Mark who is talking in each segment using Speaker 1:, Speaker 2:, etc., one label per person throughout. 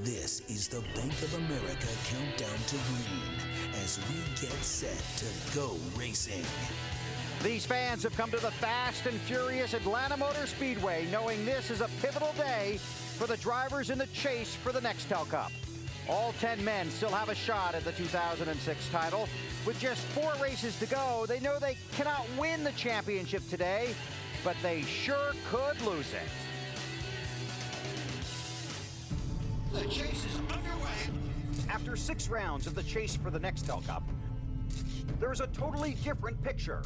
Speaker 1: This is the Bank of America Countdown to Green as we get set to go racing.
Speaker 2: These fans have come to the fast and furious Atlanta Motor Speedway knowing this is a pivotal day for the drivers in the chase for the Nextel Cup. All 10 men still have a shot at the 2006 title. With just 4 races to go, they know they cannot win the championship today, but they sure could lose it.
Speaker 1: The chase is underway.
Speaker 2: After 6 rounds of the chase for the Nextel Cup, there's a totally different picture.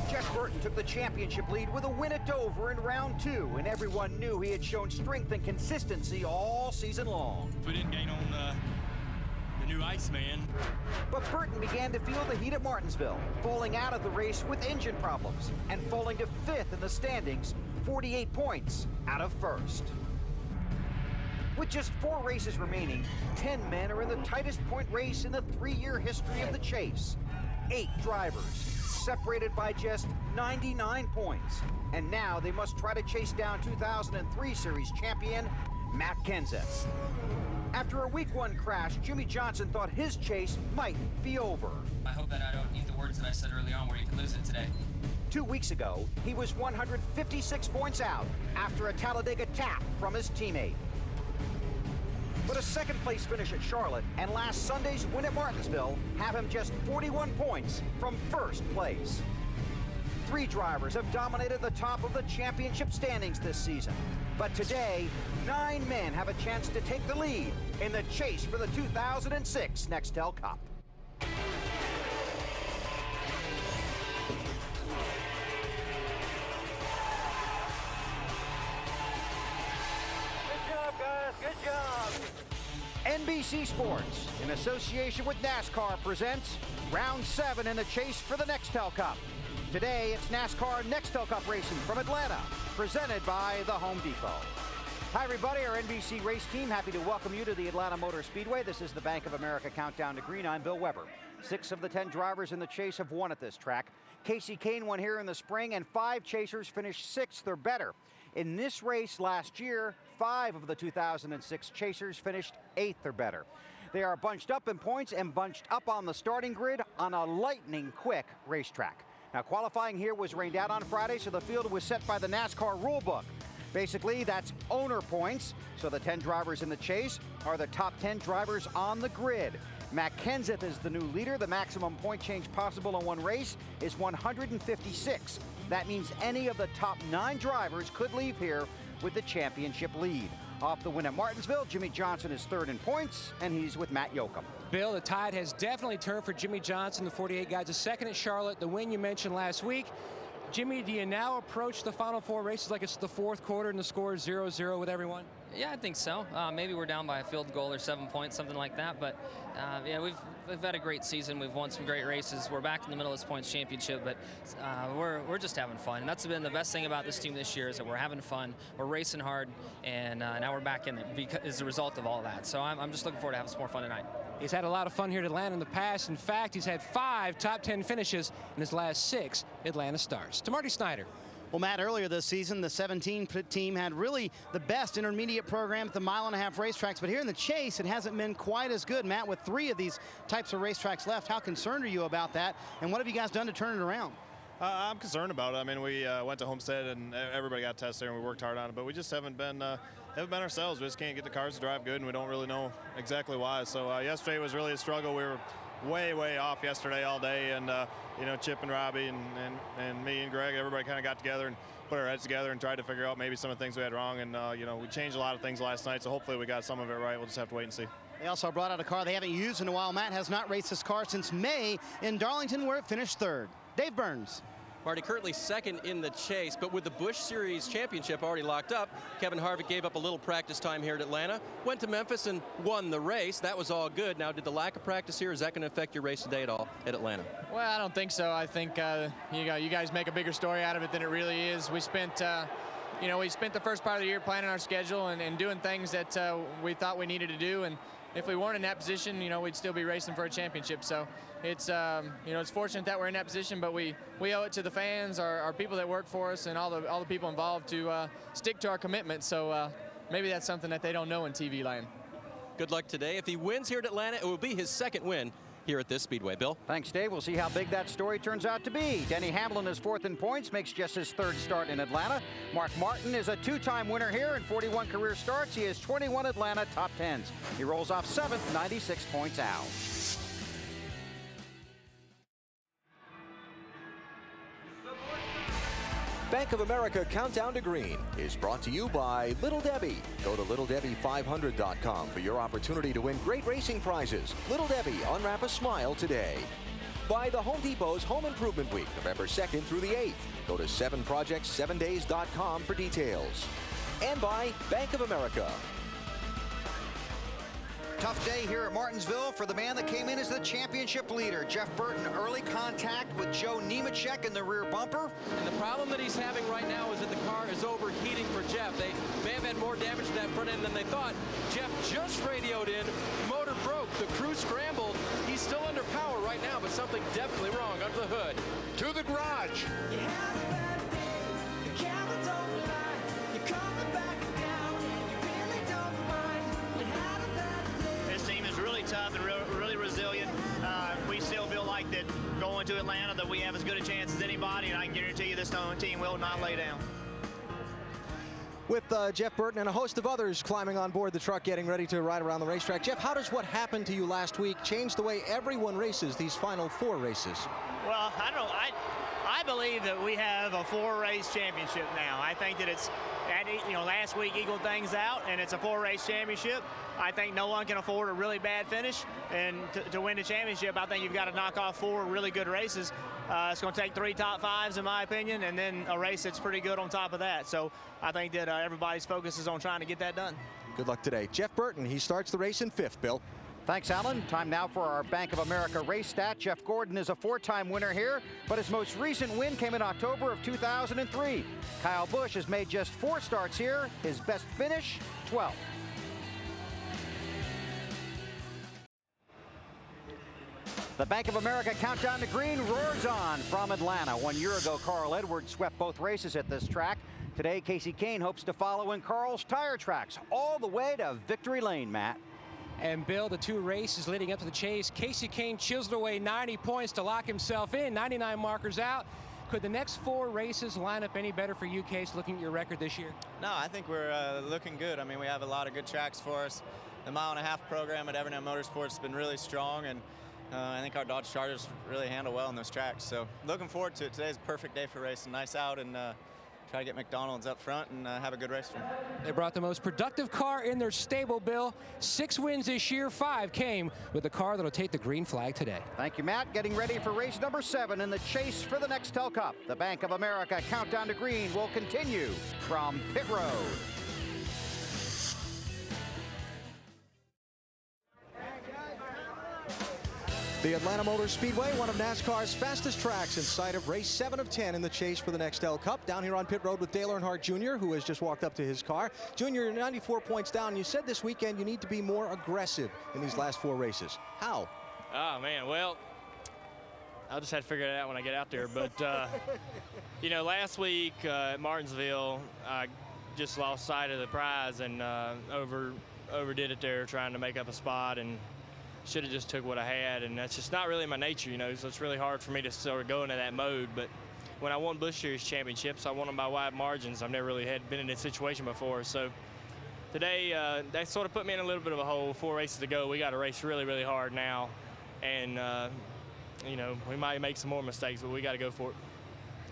Speaker 2: Jeff Burton took the championship lead with a win at Dover in round 2, and everyone knew he had shown strength and consistency all season long.
Speaker 3: We didn't gain on the new Iceman.
Speaker 2: But Burton began to feel the heat at Martinsville, falling out of the race with engine problems and falling to 5th in the standings, 48 points out of 1st. With just 4 races remaining, 10 men are in the tightest point race in the 3-year history of the chase. 8 drivers, separated by just 99 points. And now they must try to chase down 2003 Series champion, Matt Kenseth. After a Week 1 crash, Jimmie Johnson thought his chase might be over.
Speaker 4: I hope that I don't eat the words that I said early on where you could lose it today.
Speaker 2: 2 weeks ago, he was 156 points out after a Talladega tap from his teammate. But a second-place finish at Charlotte and last Sunday's win at Martinsville have him just 41 points from 1st place. 3 drivers have dominated the top of the championship standings this season. But today, 9 men have a chance to take the lead in the chase for the 2006 Nextel Cup. Good job. NBC Sports, in association with NASCAR, presents Round 7 in the chase for the Nextel Cup. Today, it's NASCAR Nextel Cup racing from Atlanta, presented by the Home Depot. Hi, everybody. Our NBC race team, happy to welcome you to the Atlanta Motor Speedway. This is the Bank of America Countdown to Green. I'm Bill Weber. 6 of the 10 drivers in the chase have won at this track. Kasey Kahne won here in the spring, and 5 chasers finished 6th or better. In this race last year, 5 of the 2006 chasers finished 8th or better. They are bunched up in points and bunched up on the starting grid on a lightning-quick racetrack. Now, qualifying here was rained out on Friday, so the field was set by the NASCAR rulebook. Basically, that's owner points, so the 10 drivers in the chase are the top 10 drivers on the grid. Matt Kenseth is the new leader. The maximum point change possible in one race is 156. That means any of the top 9 drivers could leave here with the championship lead. Off the win at Martinsville, Jimmie Johnson is 3rd in points, and he's with Matt Yoakum.
Speaker 5: Bill, the tide has definitely turned for Jimmie Johnson, the 48 guys. A 2nd at Charlotte, the win you mentioned last week. Jimmie, do you now approach the final 4 races like it's the 4th quarter and the score is 0-0 with everyone?
Speaker 4: Yeah, I think so. Maybe we're down by a field goal or 7 points, something like that. But yeah, we've had a great season. We've won some great races. We're back in the middle of this points championship, but we're just having fun. And that's been the best thing about this team this year is that we're having fun. We're racing hard, and now we're back in it as a result of all that. So I'm just looking forward to having some more fun tonight.
Speaker 5: He's had a lot of fun here at Atlanta in the past. In fact, he's had 5 top 10 finishes in his last 6 Atlanta starts. To Marty Snyder.
Speaker 6: Well, Matt, earlier this season, the 17 team had really the best intermediate program at the mile-and-a-half racetracks. But here in the chase, it hasn't been quite as good. Matt, with 3 of these types of racetracks left, how concerned are you about that? And what have you guys done to turn it around?
Speaker 7: I'm concerned about it. I mean, we went to Homestead and everybody got tested and we worked hard on it, but we just haven't been ourselves. We just can't get the cars to drive good, and we don't really know exactly why. So yesterday was really a struggle. We were way off yesterday all day, and you know, Chip and Robbie and me and Greg, everybody kind of got together and put our heads together and tried to figure out maybe some of the things we had wrong. And you know, we changed a lot of things last night, so hopefully we got some of it right. We'll just have to wait and see.
Speaker 6: They also brought out a car they haven't used in a while. Matt has not raced this car since May in Darlington, where it finished 3rd. Dave Burns.
Speaker 8: Marty, currently 2nd in the chase, but with the Busch Series championship already locked up, Kevin Harvick gave up a little practice time here at Atlanta, went to Memphis and won the race. That was all good. Now, did the lack of practice here, is that going to affect your race today at all at Atlanta?
Speaker 9: Well, I don't think so. I think you guys make a bigger story out of it than it really is. We spent we spent the first part of the year planning our schedule and doing things that we thought we needed to do, and if we weren't in that position, we'd still be racing for a championship. So it's, it's fortunate that we're in that position, but we owe it to the fans, our people that work for us, and all the people involved to stick to our commitment. So maybe that's something that they don't know in TV land.
Speaker 8: Good luck today. If he wins here at Atlanta, it will be his second win here at this Speedway. Bill?
Speaker 2: Thanks, Dave. We'll see how big that story turns out to be. Denny Hamlin is 4th in points, makes just his 3rd start in Atlanta. Mark Martin is a 2-time winner here in 41 career starts. He has 21 Atlanta top 10s. He rolls off 7th, 96 points out.
Speaker 10: Bank of America Countdown to Green is brought to you by Little Debbie. Go to LittleDebbie500.com for your opportunity to win great racing prizes. Little Debbie, unwrap a smile today. By the Home Depot's Home Improvement Week, November 2nd through the 8th. Go to 7projects7days.com for details. And by Bank of America.
Speaker 2: Tough day here at Martinsville for the man that came in as the championship leader. Jeff Burton, early contact with Joe Nemechek in the rear bumper.
Speaker 8: And the problem that he's having right now is that the car is overheating for Jeff. They may have had more damage to that front end than they thought. Jeff just radioed in, motor broke, the crew scrambled. He's still under power right now, but something definitely wrong under the hood.
Speaker 11: To the garage.
Speaker 12: You had a bad day, the camera don't lie. You're coming back down, and you really don't mind. You had a bad day.
Speaker 13: This team is really tough and really resilient. We still feel like that going to Atlanta that we have as good a chance as anybody, and I can guarantee you this team will not lay down.
Speaker 10: With Jeff Burton and a host of others climbing on board the truck getting ready to ride around the racetrack. Jeff, how does what happened to you last week change the way everyone races these final 4 races?
Speaker 13: Well, I don't know. I believe that we have a 4-race championship now. I think that it's, last week equaled things out, and it's a 4-race championship. I think no one can afford a really bad finish, and to win the championship, I think you've got to knock off 4 really good races. It's going to take 3 top 5s, in my opinion, and then a race that's pretty good on top of that. So I think that everybody's focus is on trying to get that done.
Speaker 10: Good luck today. Jeff Burton, he starts the race in 5th, Bill.
Speaker 2: Thanks, Alan. Time now for our Bank of America race stat. Jeff Gordon is a 4-time winner here, but his most recent win came in October of 2003. Kyle Busch has made just 4 starts here. His best finish, 12th. The Bank of America Countdown to Green roars on from Atlanta. 1 year ago, Carl Edwards swept both races at this track. Today, Kasey Kahne hopes to follow in Carl's tire tracks all the way to victory lane, Matt.
Speaker 5: And Bill, the 2 races leading up to the chase, Kasey Kahne chiseled away 90 points to lock himself in, 99 markers out. Could the next 4 races line up any better for you, Case, looking at your record this year?
Speaker 14: No, I think we're looking good. I mean, we have a lot of good tracks for us. The mile-and-a-half program at Evernet Motorsports has been really strong, and I think our Dodge Chargers really handle well on those tracks. So looking forward to it. Today's a perfect day for racing. Nice out, and try to get McDonald's up front and have a good race.
Speaker 5: They brought the most productive car in their stable, Bill. 6 wins this year, 5 came with the car that'll take the green flag today.
Speaker 2: Thank you, Matt. Getting ready for race number 7 in the chase for the Nextel Cup. The Bank of America Countdown to Green will continue from pit road.
Speaker 10: The Atlanta Motor Speedway, one of NASCAR's fastest tracks, in sight of race 7 of 10 in the chase for the Nextel Cup. Down here on pit road with Dale Earnhardt Jr., who has just walked up to his car. Jr., you're 94 points down. You said this weekend you need to be more aggressive in these last 4 races. How?
Speaker 3: Oh, man, well, I'll just have to figure it out when I get out there. But, last week at Martinsville, I just lost sight of the prize and overdid it there trying to make up a spot, and should have just took what I had, and that's just not really my nature, so it's really hard for me to sort of go into that mode. But when I won Busch Series championships, I won them by wide margins. I've never really been in this situation before. So today, that sort of put me in a little bit of a hole. 4 races to go. We got to race really, really hard now, and we might make some more mistakes, but we got to go for it.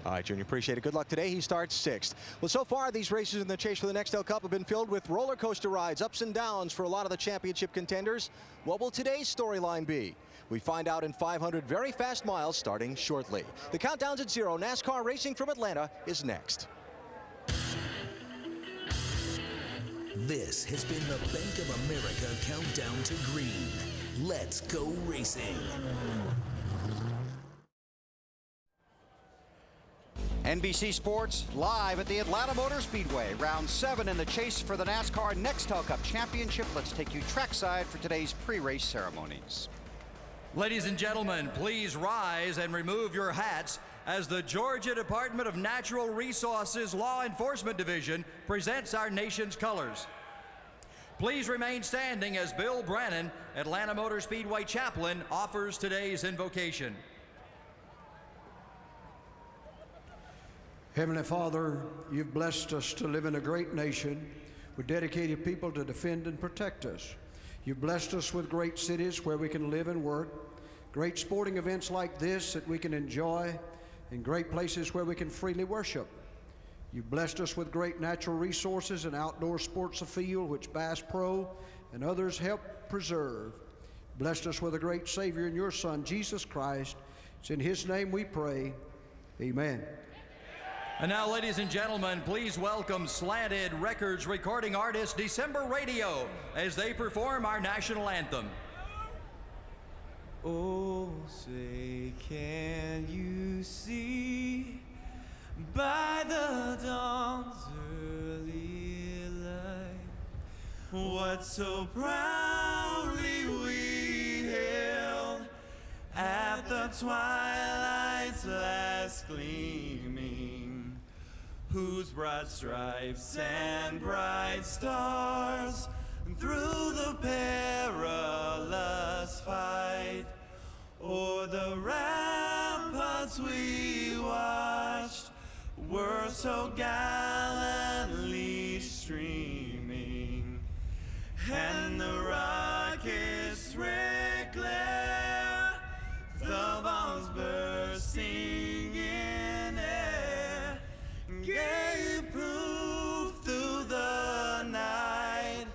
Speaker 10: All right, Junior, appreciate it. Good luck today. He starts 6th. Well, so far, these races in the chase for the Nextel Cup have been filled with roller coaster rides, ups and downs for a lot of the championship contenders. What will today's storyline be? We find out in 500 very fast miles starting shortly. The countdown's at 0. NASCAR Racing from Atlanta is next.
Speaker 1: This has been the Bank of America Countdown to Green. Let's go racing.
Speaker 2: NBC Sports live at the Atlanta Motor Speedway. Round 7 in the chase for the NASCAR Nextel Cup Championship. Let's take you trackside for today's pre-race ceremonies.
Speaker 15: Ladies and gentlemen, please rise and remove your hats as the Georgia Department of Natural Resources Law Enforcement Division presents our nation's colors. Please remain standing as Bill Brannon, Atlanta Motor Speedway chaplain, offers today's invocation.
Speaker 11: Heavenly Father, you've blessed us to live in a great nation with dedicated people to defend and protect us. You've blessed us with great cities where we can live and work, great sporting events like this that we can enjoy, and great places where we can freely worship. You've blessed us with great natural resources and outdoor sports afield, which Bass Pro and others help preserve. Blessed us with a great Savior in your Son, Jesus Christ. It's in his name we pray. Amen.
Speaker 15: And now, ladies and gentlemen, please welcome Slanted Records recording artist December Radio as they perform our national anthem.
Speaker 12: Oh, say, can you see by the dawn's early light what so proudly we hailed at the twilight's last gleaming, whose broad stripes and bright stars through the perilous fight o'er the ramparts we watched were so gallantly streaming, and the rockets' red glare, the bombs bursting in air, gave proof through the night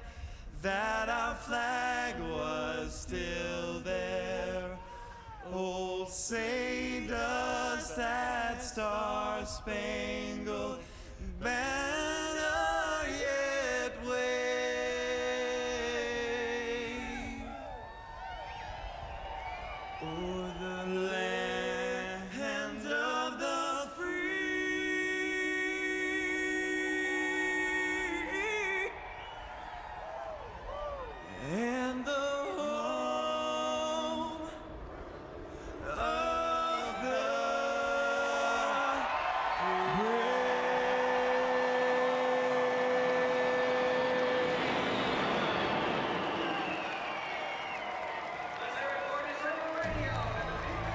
Speaker 12: that our flag was still there. Oh, say does that star-spangled banner yet wave o'er the land of the free and the home of the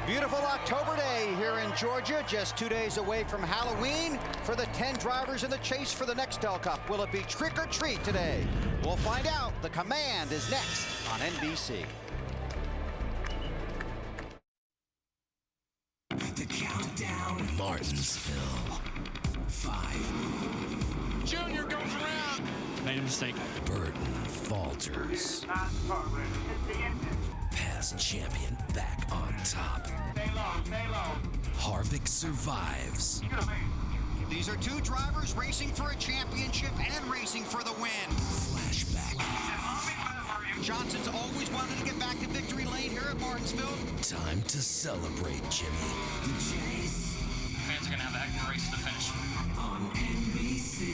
Speaker 2: Beautiful October day here in Georgia, just 2 days away from Halloween for the 10 drivers in the chase for the Nextel Cup. Will it be trick or treat today? We'll find out. The Command is next on NBC.
Speaker 1: The countdown. Martinsville. 5.
Speaker 12: Junior goes around.
Speaker 3: Made a mistake.
Speaker 1: Burton falters. Past champion back on top.
Speaker 12: Stay low.
Speaker 1: Harvick survives.
Speaker 2: These are 2 drivers racing for a championship and racing for the win.
Speaker 1: Flashback.
Speaker 2: Johnson's always wanted to get back to victory lane here at Martinsville.
Speaker 1: Time to celebrate, Jimmy. The chase.
Speaker 4: Fans are going to have a heck of a race to the finish.
Speaker 1: On NBC.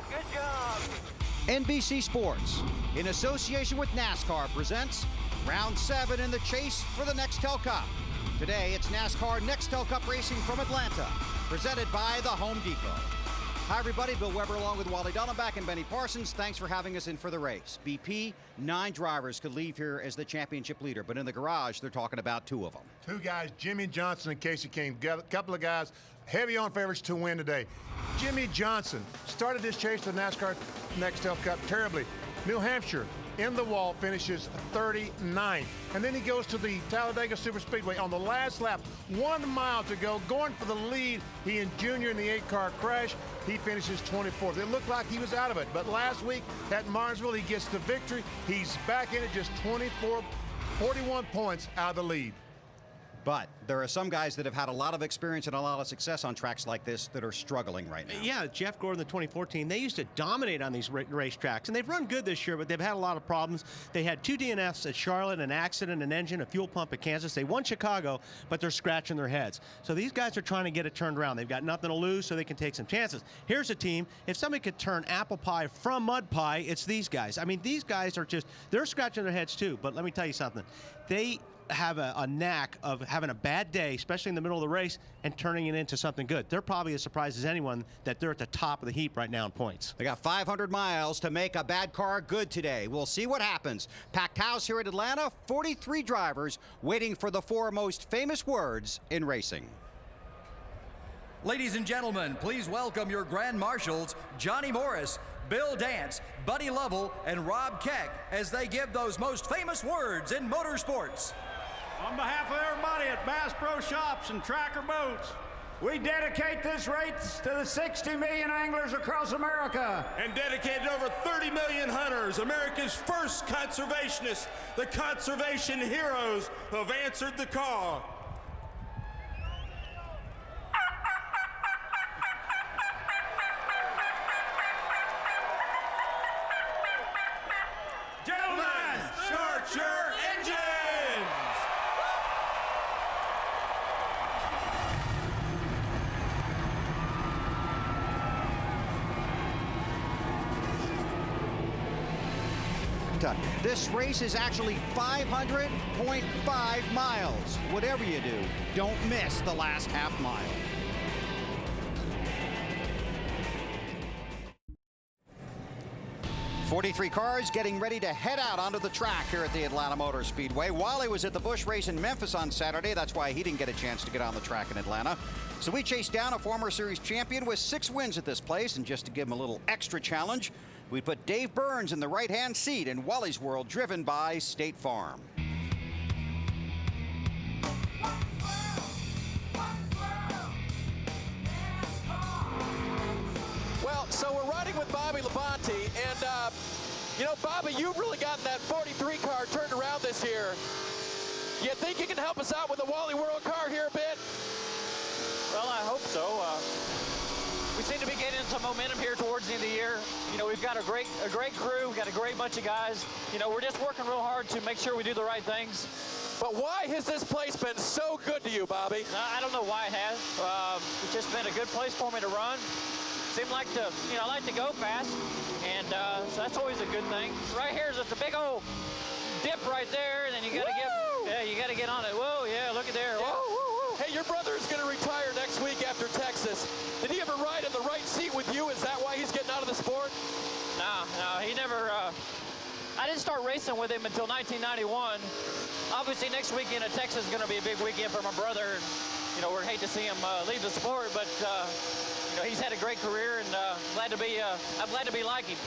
Speaker 2: Good job. NBC Sports, in association with NASCAR, presents Round 7 in the chase for the Nextel Cup. Today, it's NASCAR Nextel Cup racing from Atlanta, presented by the Home Depot. Hi, everybody. Bill Weber along with Wally Dunlap and Benny Parsons. Thanks for having us in for the race. BP, 9 drivers could leave here as the championship leader, but in the garage, they're talking about 2 of them.
Speaker 16: 2 guys, Jimmy Johnson and Kasey Kahne. Got a couple of guys heavy on favorites to win today. Jimmy Johnson started this chase to the NASCAR Nextel Cup terribly. New Hampshire, in the wall, finishes 39th. And then he goes to the Talladega Superspeedway on the last lap, 1 mile to go, going for the lead. He and Junior in the 8-car crash. He finishes 24th. It looked like he was out of it, but last week at Martinsville, he gets the victory. He's back in it, just 41 points out of the lead.
Speaker 2: But there are some guys that have had a lot of experience and a lot of success on tracks like this that are struggling right now.
Speaker 17: Yeah, Jeff Gordon, the 2014, they used to dominate on these racetracks, and they've run good this year, but they've had a lot of problems. They had 2 DNFs at Charlotte, an accident, an engine, a fuel pump at Kansas. They won Chicago, but they're scratching their heads. So these guys are trying to get it turned around. They've got nothing to lose, so they can take some chances. Here's a team, if somebody could turn apple pie from mud pie, it's these guys. I mean, these guys are just, they're scratching their heads too, but let me tell you something. They have a knack of having a bad day, especially in the middle of the race, and turning it into something good. They're probably as surprised as anyone that they're at the top of the heap right now in points.
Speaker 2: They got 500 miles to make a bad car good today. We'll see what happens. Packed house here at Atlanta, 43 drivers waiting for the 4 most famous words in racing.
Speaker 15: Ladies and gentlemen, please welcome your Grand Marshals, Johnny Morris, Bill Dance, Buddy Lovell, and Rob Keck as they give those most famous words in motorsports.
Speaker 18: On behalf of everybody at Bass Pro Shops and Tracker Boats, we dedicate this race to the 60 million anglers across America.
Speaker 19: And dedicated over 30 million hunters, America's first conservationists, the conservation heroes who have answered the call. Gentlemen, start your engines!
Speaker 2: This race is actually 500.5 miles. Whatever you do, don't miss the last half mile. "43 cars getting ready to head out onto the track here at the Atlanta Motor Speedway. Wally was at the Busch race in Memphis on Saturday. That's why he didn't get a chance to get on the track in Atlanta. So we chased down a former series champion with 6 wins at this place, and just to give him a little extra challenge, we put Dave Burns in the right-hand seat in Wally's World, driven by State Farm.
Speaker 8: Well, so we're riding with Bobby Labonte, and you know, Bobby, you've really gotten that 43 car turned around this year. You think you can help us out with the Wally World car here a bit?
Speaker 20: Well, I hope so. We seem to be getting some momentum here towards the end of the year. You know, we've got a great crew. We've got a great bunch of guys. You know, we're just working real hard to make sure we do the right things.
Speaker 8: But why has this place been so good to you, Bobby?
Speaker 20: I don't know why it has. It's just been a good place for me to run. Seem like to, you know, I like to go fast, and so that's always a good thing. Right here is just a big old dip right there, and then you gotta you gotta get on it. Whoa, yeah, look at there.
Speaker 8: Yeah.
Speaker 20: Whoa, whoa, whoa.
Speaker 8: Hey, your brother is going to retire next week after Texas. Did he ever ride in the right seat with you? Is that why he's getting out of the sport?
Speaker 20: No, he never. I didn't start racing with him until 1991. Obviously, next weekend at Texas is going to be a big weekend for my brother. And, you know, we're hate to see him leave the sport, but you know, he's had a great career, and I'm glad to be like him.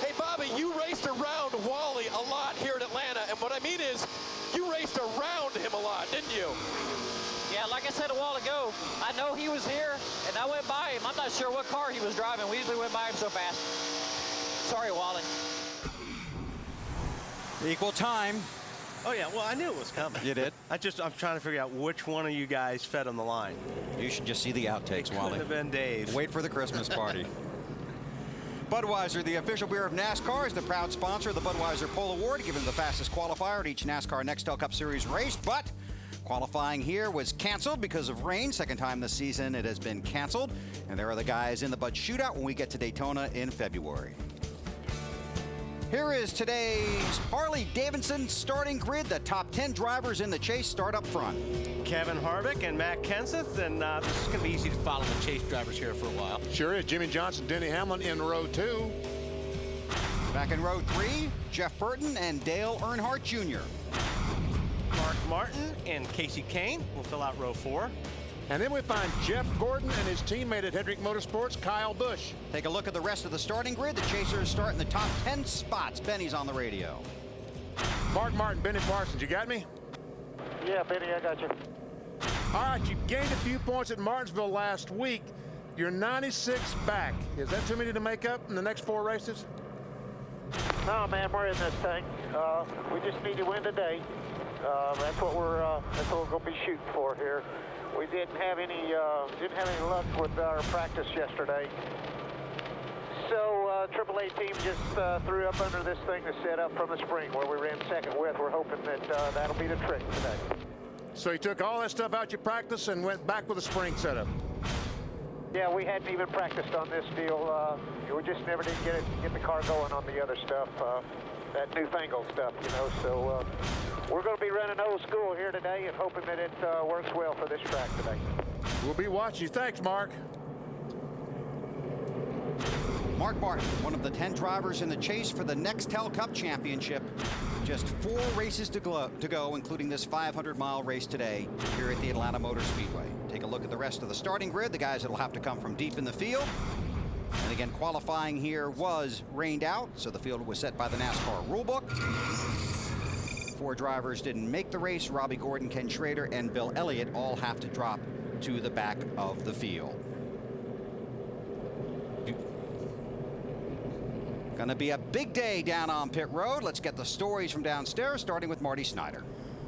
Speaker 8: Hey, Bobby, you raced around Wally a lot here in Atlanta, and what I mean is, you raced around him a lot, didn't you?
Speaker 20: Yeah, like I said a while ago, I know he was here, and I went by him. I'm not sure what car he was driving. We usually went by him so fast. Sorry, Wally.
Speaker 2: Equal time.
Speaker 17: Oh, yeah, well, I knew it was coming.
Speaker 2: You did?
Speaker 17: I'm trying to figure out which one of you guys fed on the line.
Speaker 2: You should just see the outtakes, Wally.
Speaker 17: Could have been Dave.
Speaker 2: Wait for the Christmas party. Budweiser, the official beer of NASCAR, is the proud sponsor of the Budweiser Pole Award, given the fastest qualifier at each NASCAR Nextel Cup Series race. But qualifying here was canceled because of rain. Second time this season it has been canceled. And there are the guys in the Bud Shootout when we get to Daytona in February. Here is today's Harley-Davidson starting grid. The top 10 drivers in the chase start up front.
Speaker 17: Kevin Harvick and Matt Kenseth, and this is going to be easy to follow the chase drivers here for a while.
Speaker 16: Sure is. Jimmy Johnson, Denny Hamlin in row 2.
Speaker 2: Back in row 3, Jeff Burton and Dale Earnhardt Jr.
Speaker 17: Mark Martin and Kasey Kahne will fill out row 4.
Speaker 16: And then we find Jeff Gordon and his teammate at Hendrick Motorsports, Kyle Busch.
Speaker 2: Take a look at the rest of the starting grid. The chasers start in the top 10 spots. Benny's on the radio.
Speaker 16: Mark Martin, Benny Parsons, you got me?
Speaker 21: Yeah, Benny, I got you.
Speaker 16: All right, you gained a few points at Martinsville last week. You're 96 back. Is that too many to make up in the next 4 races?
Speaker 21: No, man, we're in this thing. We just need to win today.
Speaker 7: That's what we're going to be shooting for here. We didn't have any luck with our practice yesterday. So AAA team just threw up under this thing to set up from the spring where we ran second with. We're hoping that that'll be the trick today.
Speaker 16: So you took all that stuff out your practice and went back with a spring setup.
Speaker 7: Yeah, we hadn't even practiced on this deal. We just never did get the car going on the other stuff, that newfangled stuff, you know. So we're going to be running old school here today and hoping that it works well for this track today.
Speaker 16: We'll be watching you. Thanks, Mark.
Speaker 2: Mark Martin, one of the 10 drivers in the chase for the Nextel Cup Championship. Just 4 races to go, including this 500-mile race today here at the Atlanta Motor Speedway. Take a look at the rest of the starting grid, the guys that will have to come from deep in the field. And again, qualifying here was rained out, so the field was set by the NASCAR rulebook. 4 drivers didn't make the race. Robbie Gordon, Ken Schrader, and Bill Elliott all have to drop to the back of the field. Gonna be a big day down on pit road. Let's get the stories from downstairs, starting with Marty Snyder.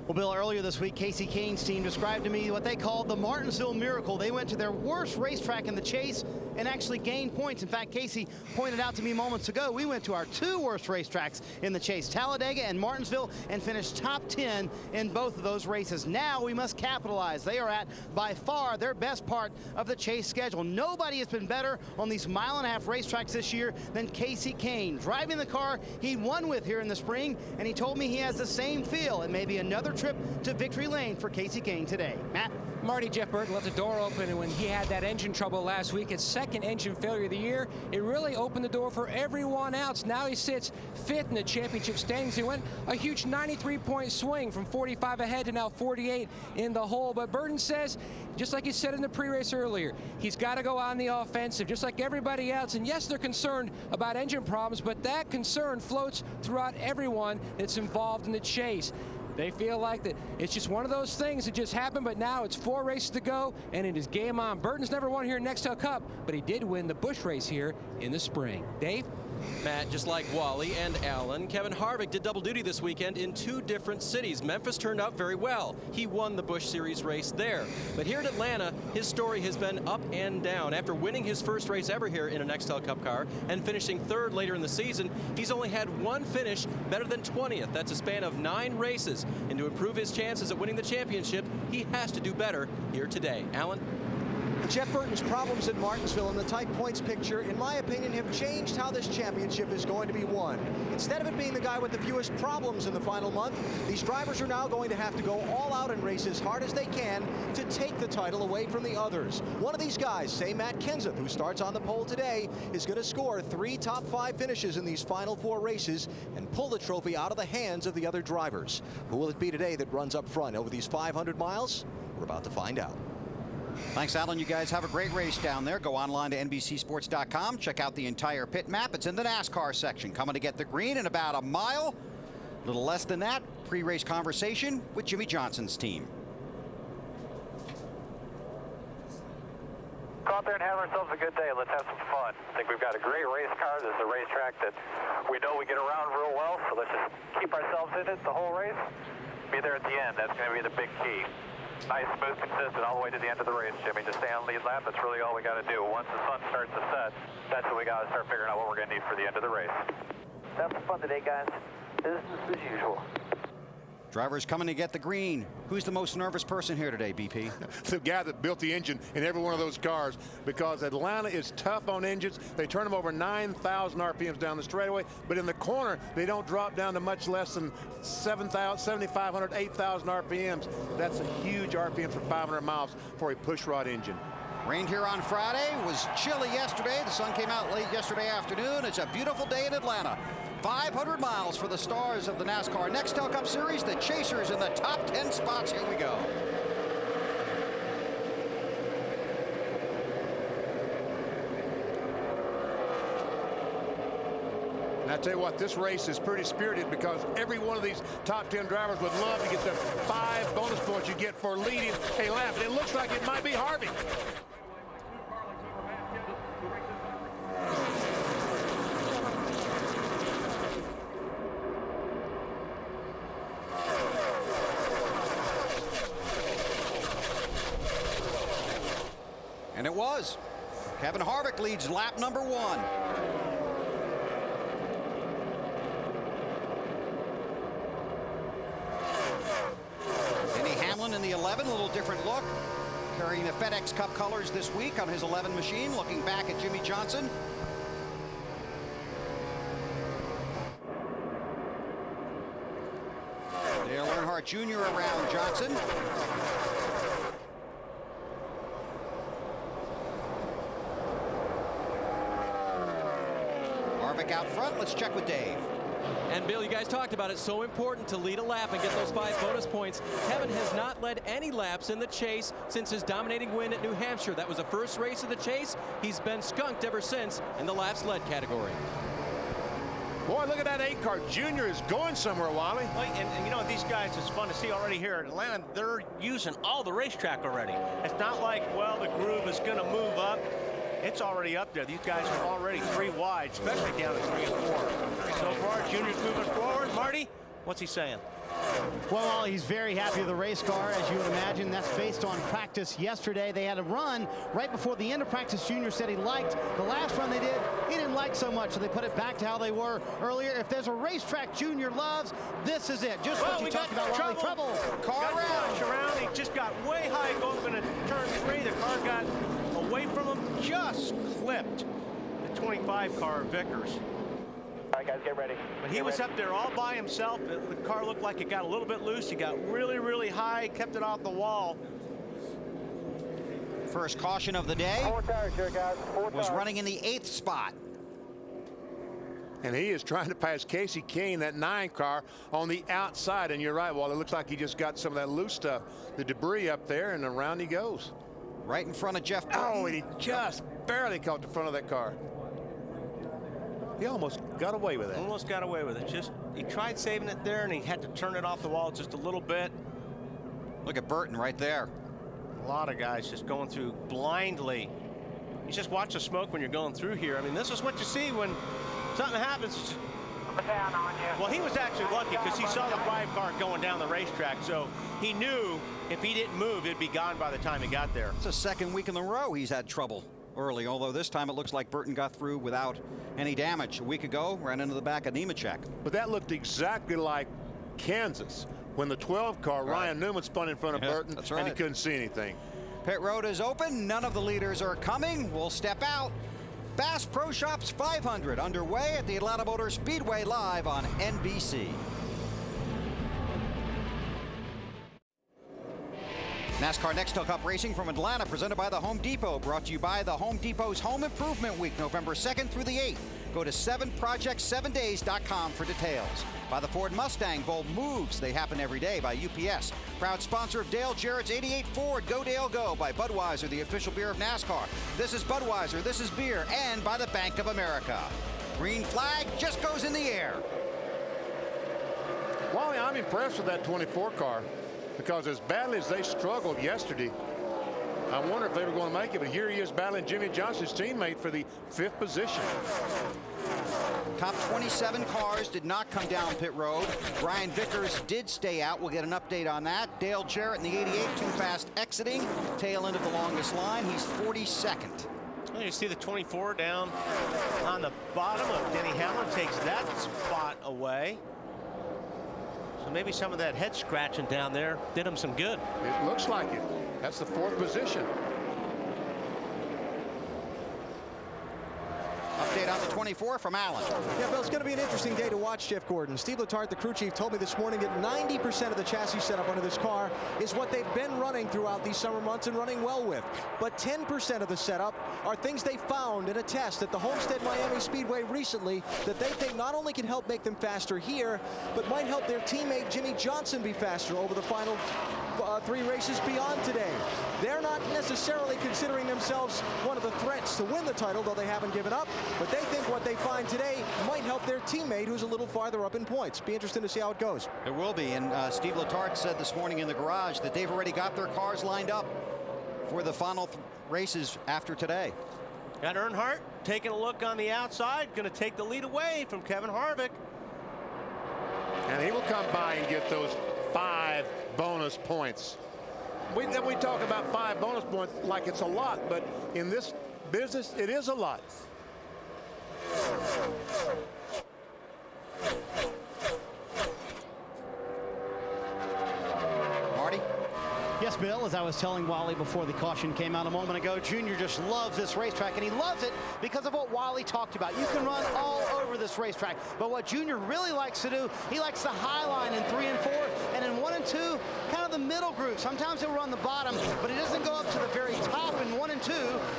Speaker 6: Well, Bill, earlier this week, Kasey Kahne's team described to me what they called the Martinsville Miracle. They went to their worst racetrack in the chase and actually gained points. In fact, Kasey pointed out to me moments ago, we went to our 2 worst racetracks in the chase, Talladega and Martinsville, and finished top 10 in both of those races. Now we must capitalize. They are at, by far, their best part of the chase schedule. Nobody has been better on these mile-and-a-half racetracks this year than Kasey Kahne. Driving the car he won with here in the spring, and he told me he has the same feel and maybe another trip to victory lane for Kasey Kahne today. Matt?
Speaker 5: Marty, Jeff Burton left the door open, and when he had that engine trouble last week, his second engine failure of the year, it really opened the door for everyone else. Now he sits 5th in the championship standings. He went a huge 93-point swing from 45 ahead to now 48 in the hole. But Burton says, just like he said in the pre-race earlier, he's got to go on the offensive, just like everybody else. And yes, they're concerned about engine problems, but that concern floats throughout everyone that's involved in the chase. They feel like that it's just one of those things that just happened, but now it's 4 races to go, and it is game on. Burton's never won here in Nextel Cup, but he did win the Busch race here in the spring. Dave?
Speaker 8: Matt, just like Wally and Alan, Kevin Harvick did double duty this weekend in 2 different cities. Memphis turned out very well. He won the Busch Series race there. But here at Atlanta, his story has been up and down. After winning his first race ever here in a Nextel Cup car and finishing 3rd later in the season, he's only had 1 finish better than 20th. That's a span of 9 races. And to improve his chances at winning the championship, he has to do better here today. Alan?
Speaker 10: Jeff Burton's problems in Martinsville and the tight points picture, in my opinion, have changed how this championship is going to be won. Instead of it being the guy with the fewest problems in the final month, these drivers are now going to have to go all out and race as hard as they can to take the title away from the others. One of these guys, say Matt Kenseth, who starts on the pole today, is going to score 3 top 5 finishes in these final 4 races and pull the trophy out of the hands of the other drivers. Who will it be today that runs up front over these 500 miles? We're about to find out.
Speaker 2: Thanks, Alan. You guys have a great race down there. Go online to NBCSports.com. Check out the entire pit map. It's in the NASCAR section. Coming to get the green in about a mile. A little less than that. Pre-race conversation with Jimmy Johnson's team.
Speaker 22: Go out there and have ourselves a good day. Let's have some fun. I think we've got a great race car. This is a racetrack that we know we get around real well, so let's just keep ourselves in it the whole race. Be there at the end. That's going to be the big key. Nice, smooth, consistent all the way to the end of the race, Jimmy. Just stay on lead lap. That's really all we got to do. Once the sun starts to set, that's when we got to start figuring out what we're going to need for the end of the race.
Speaker 7: Have some fun today, guys. Business as usual.
Speaker 2: Drivers coming to get the green. Who's the most nervous person here today, BP?
Speaker 16: The guy that built the engine in every one of those cars, because Atlanta is tough on engines. They turn them over 9,000 RPMs down the straightaway, but in the corner, they don't drop down to much less than 7,500, 8,000 RPMs. That's a huge RPM for 500 miles for a pushrod engine.
Speaker 2: Rained here on Friday, was chilly yesterday. The sun came out late yesterday afternoon. It's a beautiful day in Atlanta. 500 miles for the stars of the NASCAR Nextel Cup Series. The Chasers in the top 10 spots. Here we go.
Speaker 16: And I tell you what, this race is pretty spirited because every one of these top 10 drivers would love to get the 5 bonus points you get for leading a lap. And it looks like it might be Harvick.
Speaker 9: And it was. Kevin Harvick leads lap number 1. Denny Hamlin in the 11, a little different look. Carrying the FedEx Cup colors this week on his 11 machine, looking back at Jimmy Johnson. Dale Earnhardt Jr. around Johnson. Harvick out front. Let's check with Dave.
Speaker 8: And Bill, you guys talked about it. So important to lead a lap and get those 5 bonus points. Kevin has not led any laps in the chase since his dominating win at New Hampshire. That was the first race of the chase. He's been skunked ever since in the laps led category.
Speaker 16: Boy, look at that 8 car. Junior is going somewhere, Wally.
Speaker 17: And you know, these guys, it's fun to see already here at Atlanta. They're using all the racetrack already. It's not like, well, the groove is going to move up. It's already up there. These guys are already 3 wide, especially down to 3 and 4. So far, Junior's moving forward. Marty, what's he saying?
Speaker 6: Well, he's very happy with the race car, as you would imagine. That's based on practice yesterday. They had a run right before the end of practice. Junior said he liked. The last run they did, he didn't like so much, so they put it back to how they were earlier. If there's a racetrack Junior loves, this is it. Just what you talked about, Wally. Trouble.
Speaker 17: Car around. He just got way high going into turn 3. The car got away from him, just clipped the 25 car Vickers.
Speaker 22: All right, guys, get ready.
Speaker 17: But he was up there all by himself. The car looked like it got a little bit loose. He got really, really high, kept it off the wall.
Speaker 9: First caution of the day.
Speaker 22: 4 tires here, guys. 4
Speaker 9: was
Speaker 22: tires.
Speaker 9: running in the 8th spot.
Speaker 16: And he is trying to pass Kasey Kahne, that 9 car, on the outside. And you're right, Wally. It looks like he just got some of that loose stuff, the debris up there, and around he goes.
Speaker 9: Right in front of Jeff Burton.
Speaker 16: Oh, and he just barely caught the front of that car. He almost got away with it.
Speaker 17: Almost got away with it. Just he tried saving it there, and he had to turn it off the wall just a little bit.
Speaker 9: Look at Burton right there.
Speaker 17: A lot of guys just going through blindly. You just watch the smoke when you're going through here. I mean, this is what you see when something happens. Well, he was actually lucky because he saw the 5 car going down the racetrack, so he knew if he didn't move, it'd be gone by the time he got there.
Speaker 9: It's the 2nd week in a row he's had trouble early, although this time it looks like Burton got through without any damage. A week ago, ran into the back of Nemechek.
Speaker 16: But that looked exactly like Kansas when the 12 car, Ryan Newman, spun in front of Burton,
Speaker 9: that's right.
Speaker 16: and he couldn't see anything.
Speaker 9: Pit road is open. None of the leaders are coming. We'll step out. Bass Pro Shops 500 underway at the Atlanta Motor Speedway live on NBC. NASCAR Nextel Cup Racing from Atlanta, presented by the Home Depot, brought to you by the Home Depot's Home Improvement Week, November 2nd through the 8th. Go to 7project7days.com for details. By the Ford Mustang, bold moves. They happen every day. By UPS, proud sponsor of Dale Jarrett's 88 Ford. Go Dale Go. By Budweiser, the official beer of NASCAR. This is Budweiser, this is beer. And by the Bank of America. Green flag just goes in the air.
Speaker 16: Wally, I'm impressed with that 24 car because as badly as they struggled yesterday, I wonder if they were going to make it, but here he is battling Jimmy Johnson's teammate for the 5th position.
Speaker 9: Top 27 cars did not come down pit road. Brian Vickers did stay out. We'll get an update on that. Dale Jarrett in the 88, too fast exiting. Tail end of the longest line. He's 42nd.
Speaker 17: Well, you see the 24 down on the bottom of Denny Hamlin, takes that spot away. So maybe some of that head scratching down there did him some good.
Speaker 16: It looks like it. That's the 4th position.
Speaker 9: Update on the 24 from Allen.
Speaker 13: Yeah, Bill, it's going to be an interesting day to watch Jeff Gordon. Steve Letarte, the crew chief, told me this morning that 90% of the chassis setup under this car is what they've been running throughout these summer months and running well with. But 10% of the setup are things they found in a test at the Homestead Miami Speedway recently that they think not only can help make them faster here, but might help their teammate Jimmy Johnson be faster over the final 3 races beyond today. They're not necessarily considering themselves one of the threats to win the title, though they haven't given up, but they think what they find today might help their teammate who's a little farther up in points. Be interesting to see how it goes.
Speaker 9: It will be, and Steve Letarte said this morning in the garage that they've already got their cars lined up for the final races after today.
Speaker 17: Got Earnhardt taking a look on the outside, going to take the lead away from Kevin Harvick.
Speaker 16: And he will come by and get those 5 bonus points. we talk about 5 bonus points like it's a lot, but in this business, it is a lot.
Speaker 9: Marty?
Speaker 6: Yes, Bill, as I was telling Wally before the caution came out a moment ago, Junior just loves this racetrack, and he loves it because of what Wally talked about. You can run all over this racetrack, but what Junior really likes to do, he likes the high line in 3 and 4, and in 1 and 2, kind of the middle group. Sometimes he'll run the bottom, but he doesn't go up to the very top in 1 and 2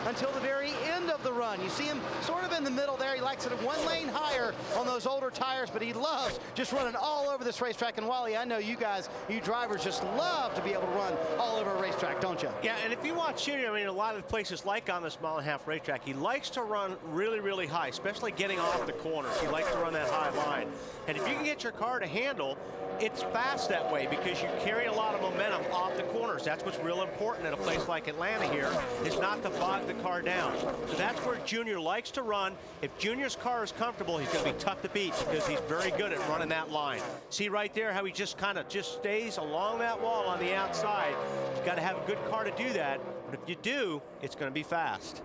Speaker 6: until the very end of the run. You see him sort of in the middle there. He likes it 1 lane higher on those older tires, but he loves just running all over this racetrack. And Wally, I know you guys, you drivers just love to be able to run all over a racetrack, don't you?
Speaker 17: Yeah, and if you watch Junior, I mean, a lot of places like on this mile-and-a-half racetrack, he likes to run really, really high, especially getting off the corners. He likes to run that high line. And if you can get your car to handle, it's fast that way because you carry a lot of momentum off the corners. That's what's real important at a place like Atlanta here, is not to bog the car down. So that's where Junior likes to run. If Junior's car is comfortable, he's going to be tough to beat because he's very good at running that line. See right there how he just kind of just stays along that wall on the outside. You've got to have a good car to do that. But if you do, it's going to be fast.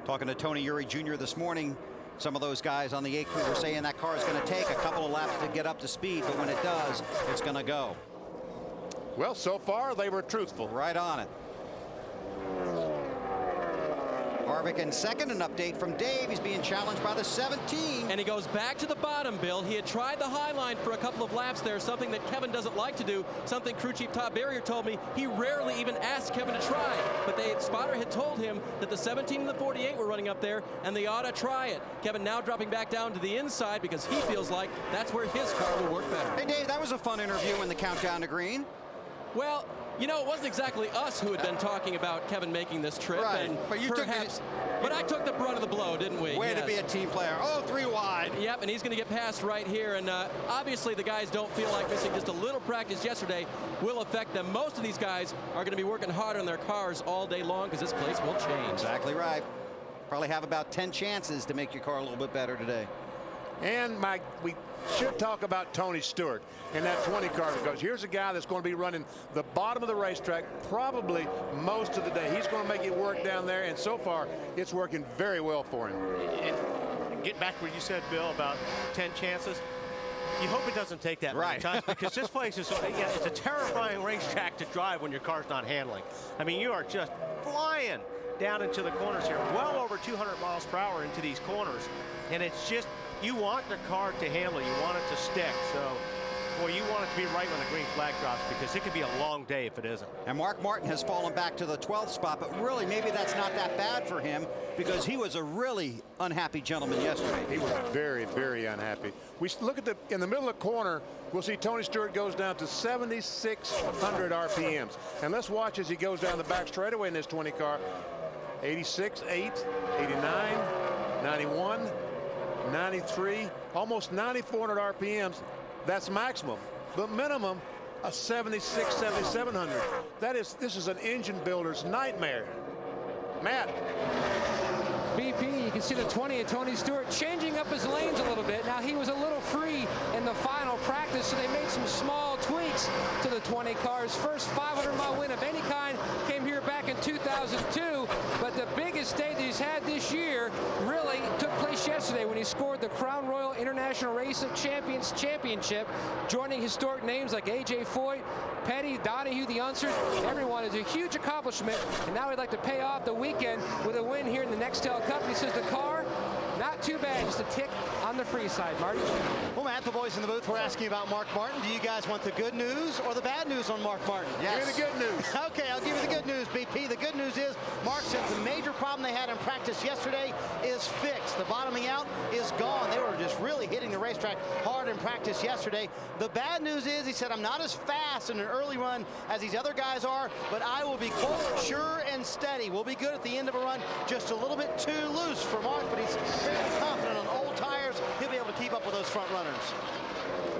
Speaker 9: Talking to Tony Eury Jr. this morning, some of those guys on the 8 crew were saying that car is going to take a couple of laps to get up to speed, but when it does, it's going to go.
Speaker 16: Well, so far, they were truthful.
Speaker 9: Right on it. Harvick in second. An update from Dave. He's being challenged by the 17.
Speaker 8: And he goes back to the bottom, Bill. He had tried the high line for a couple of laps there, something that Kevin doesn't like to do, something crew chief Todd Barrier told me he rarely even asked Kevin to try. But Spotter had told him that the 17 and the 48 were running up there, and they ought to try it. Kevin now dropping back down to the inside because he feels like that's where his car will work better.
Speaker 9: Hey, Dave, that was a fun interview in the countdown to green.
Speaker 8: Well, you know, it wasn't exactly us who had been talking about Kevin making this trip.
Speaker 9: Right,
Speaker 8: and
Speaker 9: but
Speaker 8: I took the brunt of the blow, didn't we?
Speaker 9: Way to be a team player. Oh, 3 wide.
Speaker 8: Yep, and he's going to get past right here. And obviously the guys don't feel like missing just a little practice yesterday will affect them. Most of these guys are going to be working hard on their cars all day long because this place will change.
Speaker 9: Exactly right. Probably have about 10 chances to make your car a little bit better today.
Speaker 16: And Mike, we should talk about Tony Stewart in that 20 car, because here's a guy that's going to be running the bottom of the racetrack probably most of the day. He's going to make it work down there, and so far it's working very well for him.
Speaker 17: And get back to what you said, Bill, about 10 chances. You hope it doesn't take that many times, because this place is it's a terrifying racetrack to drive when your car's not handling. I mean, you are just flying down into the corners here, well over 200 miles per hour into these corners, and it's just, you want the car to handle, you want it to stick. So, boy, you want it to be right when the green flag drops, because it could be a long day if it isn't.
Speaker 9: And Mark Martin has fallen back to the 12th spot, but really maybe that's not that bad for him, because he was a really unhappy gentleman yesterday.
Speaker 16: He was very, very unhappy. We look at in the middle of the corner, we'll see Tony Stewart goes down to 7,600 RPMs. And let's watch as he goes down the back straightaway in this 20 car. 86, 8, 89, 91, 93, almost 9,400 RPMs. That's maximum, but minimum a 76, 7,700. This is an engine builder's nightmare. Matt.
Speaker 5: BP, you can see the 20 of Tony Stewart changing up his lanes a little bit. Now, he was a little free in the final practice, so they made some small tweaks to the 20 car's first 500-mile win of any kind came here back in 2002, but the biggest day that he's had this year really took place yesterday when he scored the Crown Royal International Race of Champions Championship, joining historic names like A.J. Foyt, Petty, Donahue, the Unsers. Everyone is a huge accomplishment, and now he'd like to pay off the weekend with a win here in the Nextel Cup. He says the car, not too bad, just a tick on the free side. Marty?
Speaker 6: Well, Matt, the boys in the booth were asking about Mark Martin. Do you guys want the good news or the bad news on Mark Martin?
Speaker 16: Yes. Give me the good news.
Speaker 6: Okay, I'll give you the good news, BP. The good news is Mark said the major problem they had in practice yesterday is fixed. The bottoming out is gone. They were just really hitting the racetrack hard in practice yesterday. The bad news is, he said, I'm not as fast in an early run as these other guys are, but I will be, quote, sure and steady. We'll be good at the end of a run. Just a little bit too loose for Mark, but he's very confident on old tires. He'll be able to keep up with those front runners.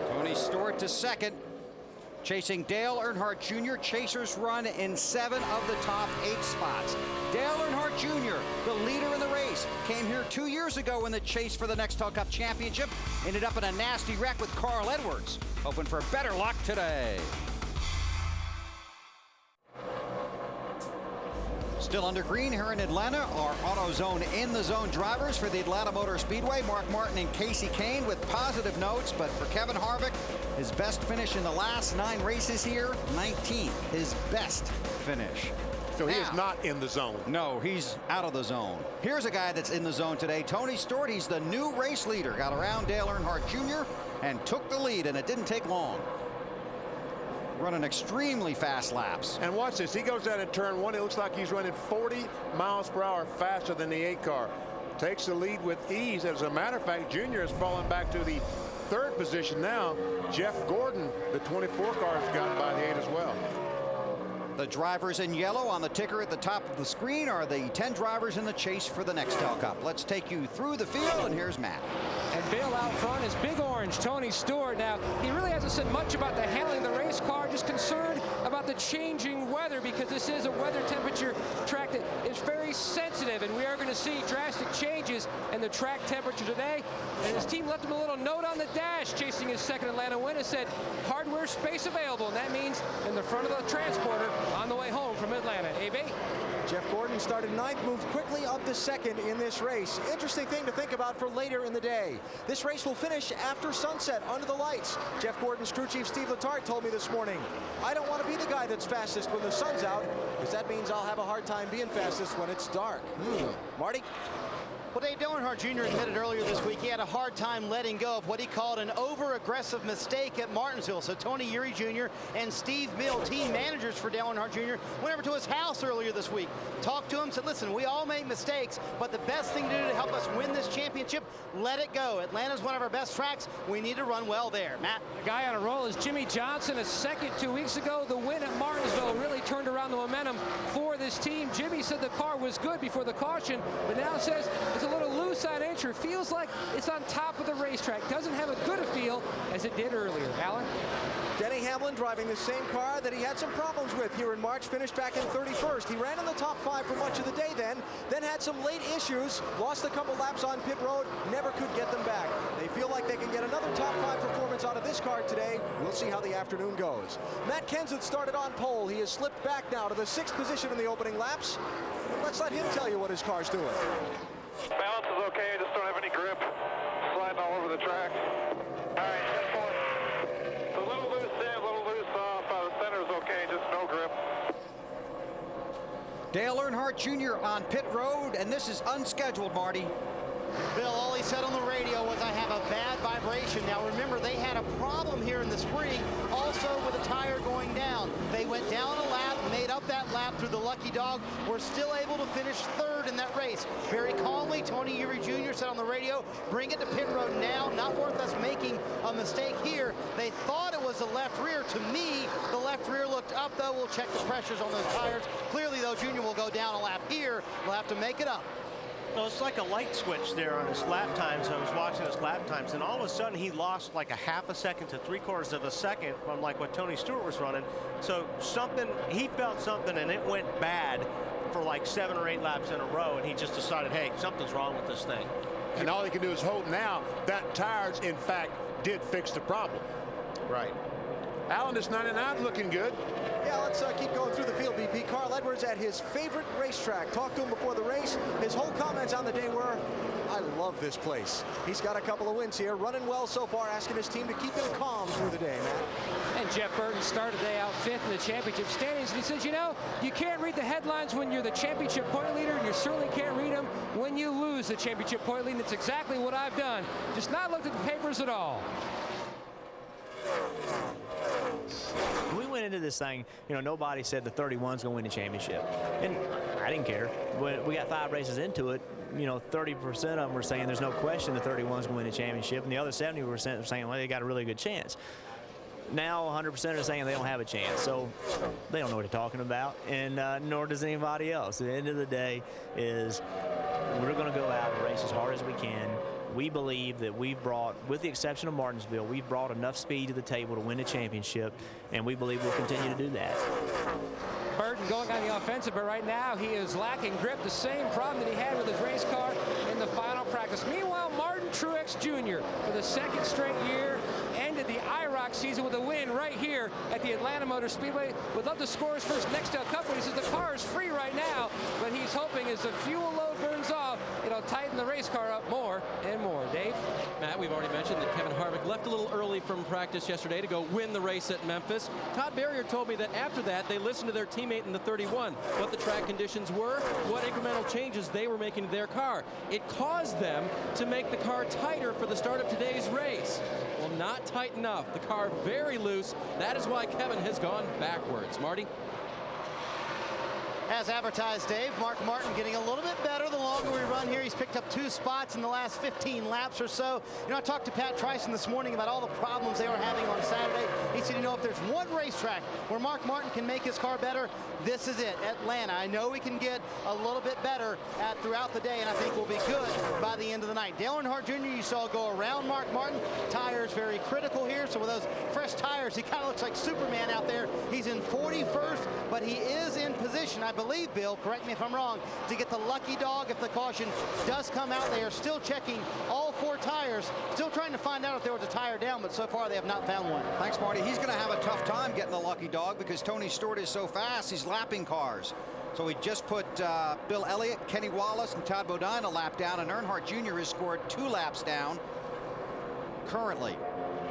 Speaker 9: Tony Stewart to second. Chasing Dale Earnhardt Jr. Chasers run in 7 of the top 8 spots. Dale Earnhardt Jr., the leader in the race, came here 2 years ago in the chase for the Nextel Cup Championship. Ended up in a nasty wreck with Carl Edwards. Hoping for better luck today. Still under green here in Atlanta, our AutoZone in the zone drivers for the Atlanta Motor Speedway, Mark Martin and Kasey Kahne with positive notes, but for Kevin Harvick, his best finish in the last 9 races here, 19th, his best finish.
Speaker 16: So he is not in the zone.
Speaker 9: No, he's out of the zone. Here's a guy that's in the zone today, Tony Stewart. He's the new race leader. Got around Dale Earnhardt Jr. and took the lead, and it didn't take long. Running extremely fast laps.
Speaker 16: And watch this. He goes down in turn 1. It looks like he's running 40 miles per hour faster than the 8 car. Takes the lead with ease. As a matter of fact, Junior has fallen back to the 3rd position now. Jeff Gordon, the 24 car, has gotten by the 8 as well.
Speaker 9: The drivers in yellow on the ticker at the top of the screen are the 10 drivers in the chase for the Nextel Cup. Let's take you through the field, and here's Matt.
Speaker 5: And Bill out front is Big Orange, Tony Stewart. Now, he really hasn't said much about the handling of the race car, just concerned about the changing weather, because this is a weather temperature track that is very sensitive, and we are going to see drastic changes in the track temperature today. And his team left him a little note on the dash, chasing his 2nd Atlanta win. It said, hardware space available, and that means in the front of the transporter on the way home from Atlanta. AB?
Speaker 13: Jeff Gordon started 9th, moved quickly up to 2nd in this race. Interesting thing to think about for later in the day. This race will finish after sunset, under the lights. Jeff Gordon's crew chief Steve Letarte told me this morning, I don't want to be the guy that's fastest when the sun's out, because that means I'll have a hard time being fastest when it's dark. Marty?
Speaker 6: Well, Dale Earnhardt Jr. admitted earlier this week he had a hard time letting go of what he called an over-aggressive mistake at Martinsville. So Tony Eury Jr. and Steve Mill, team managers for Dale Earnhardt Jr., went over to his house earlier this week, talked to him, said, listen, we all make mistakes, but the best thing to do to help us win this championship, let it go. Atlanta's one of our best tracks. We need to run well there. Matt?
Speaker 5: The guy on a roll is Jimmy Johnson, a 2nd 2 weeks ago. The win at Martinsville really turned around the momentum for this team. Jimmy said the car was good before the caution, but now says it's a little loose on entry. Feels like it's on top of the racetrack. Doesn't have as good a feel as it did earlier. Alan?
Speaker 13: Denny Hamlin driving the same car that he had some problems with here in March, finished back in 31st. He ran in the top 5 for much of the day then had some late issues, lost a couple laps on pit road, never could get them back. They feel like they can get another top 5 performance out of this car today. We'll see how the afternoon goes. Matt Kenseth started on pole. He has slipped back now to the 6th position in the opening laps. Let's let him tell you what his car's doing.
Speaker 22: Balance is okay, I just don't have any grip. Sliding all over the track. All right, 10-4. It's a little loose there, a little loose off. The center's okay, just no grip.
Speaker 9: Dale Earnhardt Jr. on pit road, and this is unscheduled, Marty.
Speaker 6: Bill, all he said on the radio was, I have a bad vibration. Now remember, they had a problem here in the spring, also with a tire going down. They went down a lap, made up that lap through the lucky dog, were still able to finish 3rd in that race. Very calmly, Tony Eury Jr. said on the radio, bring it to pit road now, not worth us making a mistake here. They thought it was the left rear. To me, the left rear looked up, though. We'll check the pressures on those tires. Clearly, though, Jr. will go down a lap here. We'll have to make it up.
Speaker 17: Well, it's like a light switch there on his lap times. I was watching his lap times, and all of a sudden he lost like a half a second to 3/4 of a second from like what Tony Stewart was running. So something, he felt something, and it went bad for like 7 or 8 laps in a row, and he just decided, hey, something's wrong with this thing.
Speaker 16: And all he can do is hope now that tires, in fact, did fix the problem.
Speaker 17: Right.
Speaker 16: Alan, this 99 looking good.
Speaker 13: Yeah, let's keep going through the field, BP. Carl Edwards at his favorite racetrack. Talked to him before the race. His whole comments on the day were, I love this place. He's got a couple of wins here, running well so far, asking his team to keep him calm through the day, Matt.
Speaker 5: And Jeff Burton started the day out 5th in the championship standings, and he says, you know, you can't read the headlines when you're the championship point leader, and you certainly can't read them when you lose the championship point lead, and it's exactly what I've done. Just not looked at the papers at all.
Speaker 11: We went into this thing, you know, nobody said the 31's going to win the championship. And I didn't care. When we got 5 races into it, you know, 30% of them were saying there's no question the 31's going to win the championship. And the other 70% were saying, well, they got a really good chance. Now 100% are saying they don't have a chance. So they don't know what they're talking about, and nor does anybody else. At the end of the day is we're going to go out and race as hard as we can. We believe that we've brought, with the exception of Martinsville, we've brought enough speed to the table to win the championship, and we believe we'll continue to do that.
Speaker 5: Burton going on the offensive, but right now he is lacking grip, the same problem that he had with his race car in the final practice. Meanwhile, Martin Truex Jr., for the 2nd straight year, ended the IROC IROC season with a win right here at the Atlanta Motor Speedway. Would love to score his first Nextel Cup win. He says the car is free right now, but he's hoping as the fuel load burns off, it'll tighten the race car up more and more. Dave?
Speaker 8: Matt, we've already mentioned that Kevin Harvick left a little early from practice yesterday to go win the race at Memphis. Todd Berrier told me that after that, they listened to their teammate in the 31, what the track conditions were, what incremental changes they were making to their car. It caused them to make the car tighter for the start of today's race. Well, not tight enough. The car very loose. That is why Kevin has gone backwards. Marty?
Speaker 6: As advertised, Dave, Mark Martin getting a little bit better the longer we run here. He's picked up 2 spots in the last 15 laps or so. You know, I talked to Pat Tryson this morning about all the problems they were having on Saturday. He said, you know, if there's one racetrack where Mark Martin can make his car better, this is it, Atlanta. I know we can get a little bit better throughout the day, and I think we'll be good by the end of the night. Dale Earnhardt Jr., you saw go around Mark Martin. Tires very critical here, so with those fresh tires, he kind of looks like Superman out there. He's in 41st, but he is in position, I believe, Bill, correct me if I'm wrong, to get the lucky dog if the caution does come out. They are still checking all 4 tires, still trying to find out if there was a tire down, but so far they have not found one.
Speaker 9: Thanks, Marty. He's going to have a tough time getting the lucky dog because Tony Stewart is so fast, he's lapping cars. So we just put Bill Elliott, Kenny Wallace, and Todd Bodine a lap down, and Earnhardt Jr. has scored 2 laps down currently.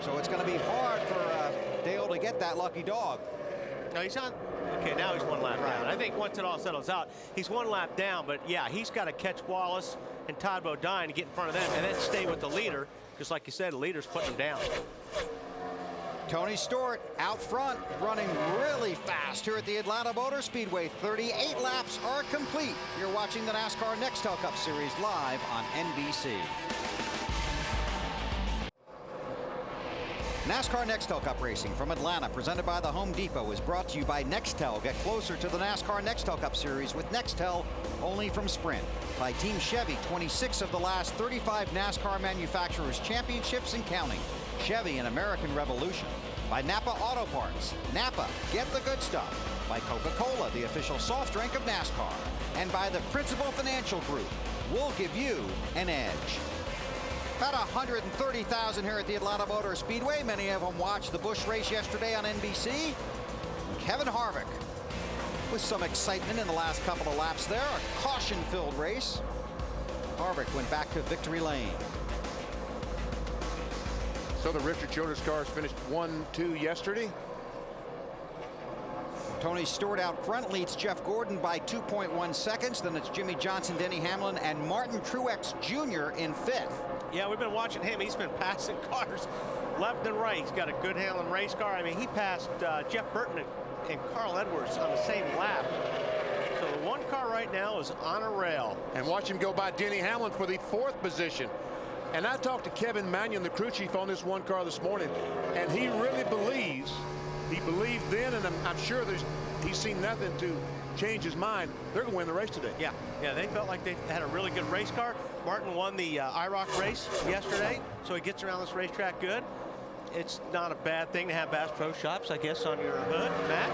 Speaker 9: So it's going to be hard for Dale to get that lucky dog.
Speaker 17: No, he's on. Okay, now he's 1 lap down. I think once it all settles out, he's 1 lap down, but yeah, he's got to catch Wallace and Todd Bodine to get in front of them and then stay with the leader, because like you said, the leader's putting him down.
Speaker 9: Tony Stewart out front, running really fast here at the Atlanta Motor Speedway. 38 laps are complete. You're watching the NASCAR Nextel Cup Series live on NBC. NASCAR Nextel Cup Racing from Atlanta, presented by the Home Depot, is brought to you by Nextel. Get closer to the NASCAR Nextel Cup Series with Nextel, only from Sprint. By Team Chevy, 26 of the last 35 NASCAR manufacturers' championships and counting. Chevy, an American revolution. By Napa Auto Parts. Napa, get the good stuff. By Coca-Cola, the official soft drink of NASCAR. And by the Principal Financial Group. We'll give you an edge. About 130,000 here at the Atlanta Motor Speedway. Many of them watched the Busch race yesterday on NBC. And Kevin Harvick with some excitement in the last couple of laps there. A caution-filled race. Harvick went back to victory lane.
Speaker 16: So the Richard Childress cars finished 1-2 yesterday.
Speaker 9: Tony Stewart out front leads Jeff Gordon by 2.1 seconds. Then it's Jimmy Johnson, Denny Hamlin, and Martin Truex Jr. in 5th.
Speaker 17: Yeah, we've been watching him. He's been passing cars left and right. He's got a good Hamlin race car. I mean, he passed Jeff Burton and Carl Edwards on the same lap. So the one car right now is on a rail.
Speaker 16: And watch him go by Denny Hamlin for the 4th position. And I talked to Kevin Mannion, the crew chief, on this one car this morning, and he really believes, he believed then, and I'm sure he's seen nothing to change his mind. They're going to win the race today.
Speaker 17: Yeah, they felt like they had a really good race car. Martin won the IROC race yesterday, so he gets around this racetrack good. It's not a bad thing to have Bass Pro Shops, I guess, on your hood. Matt?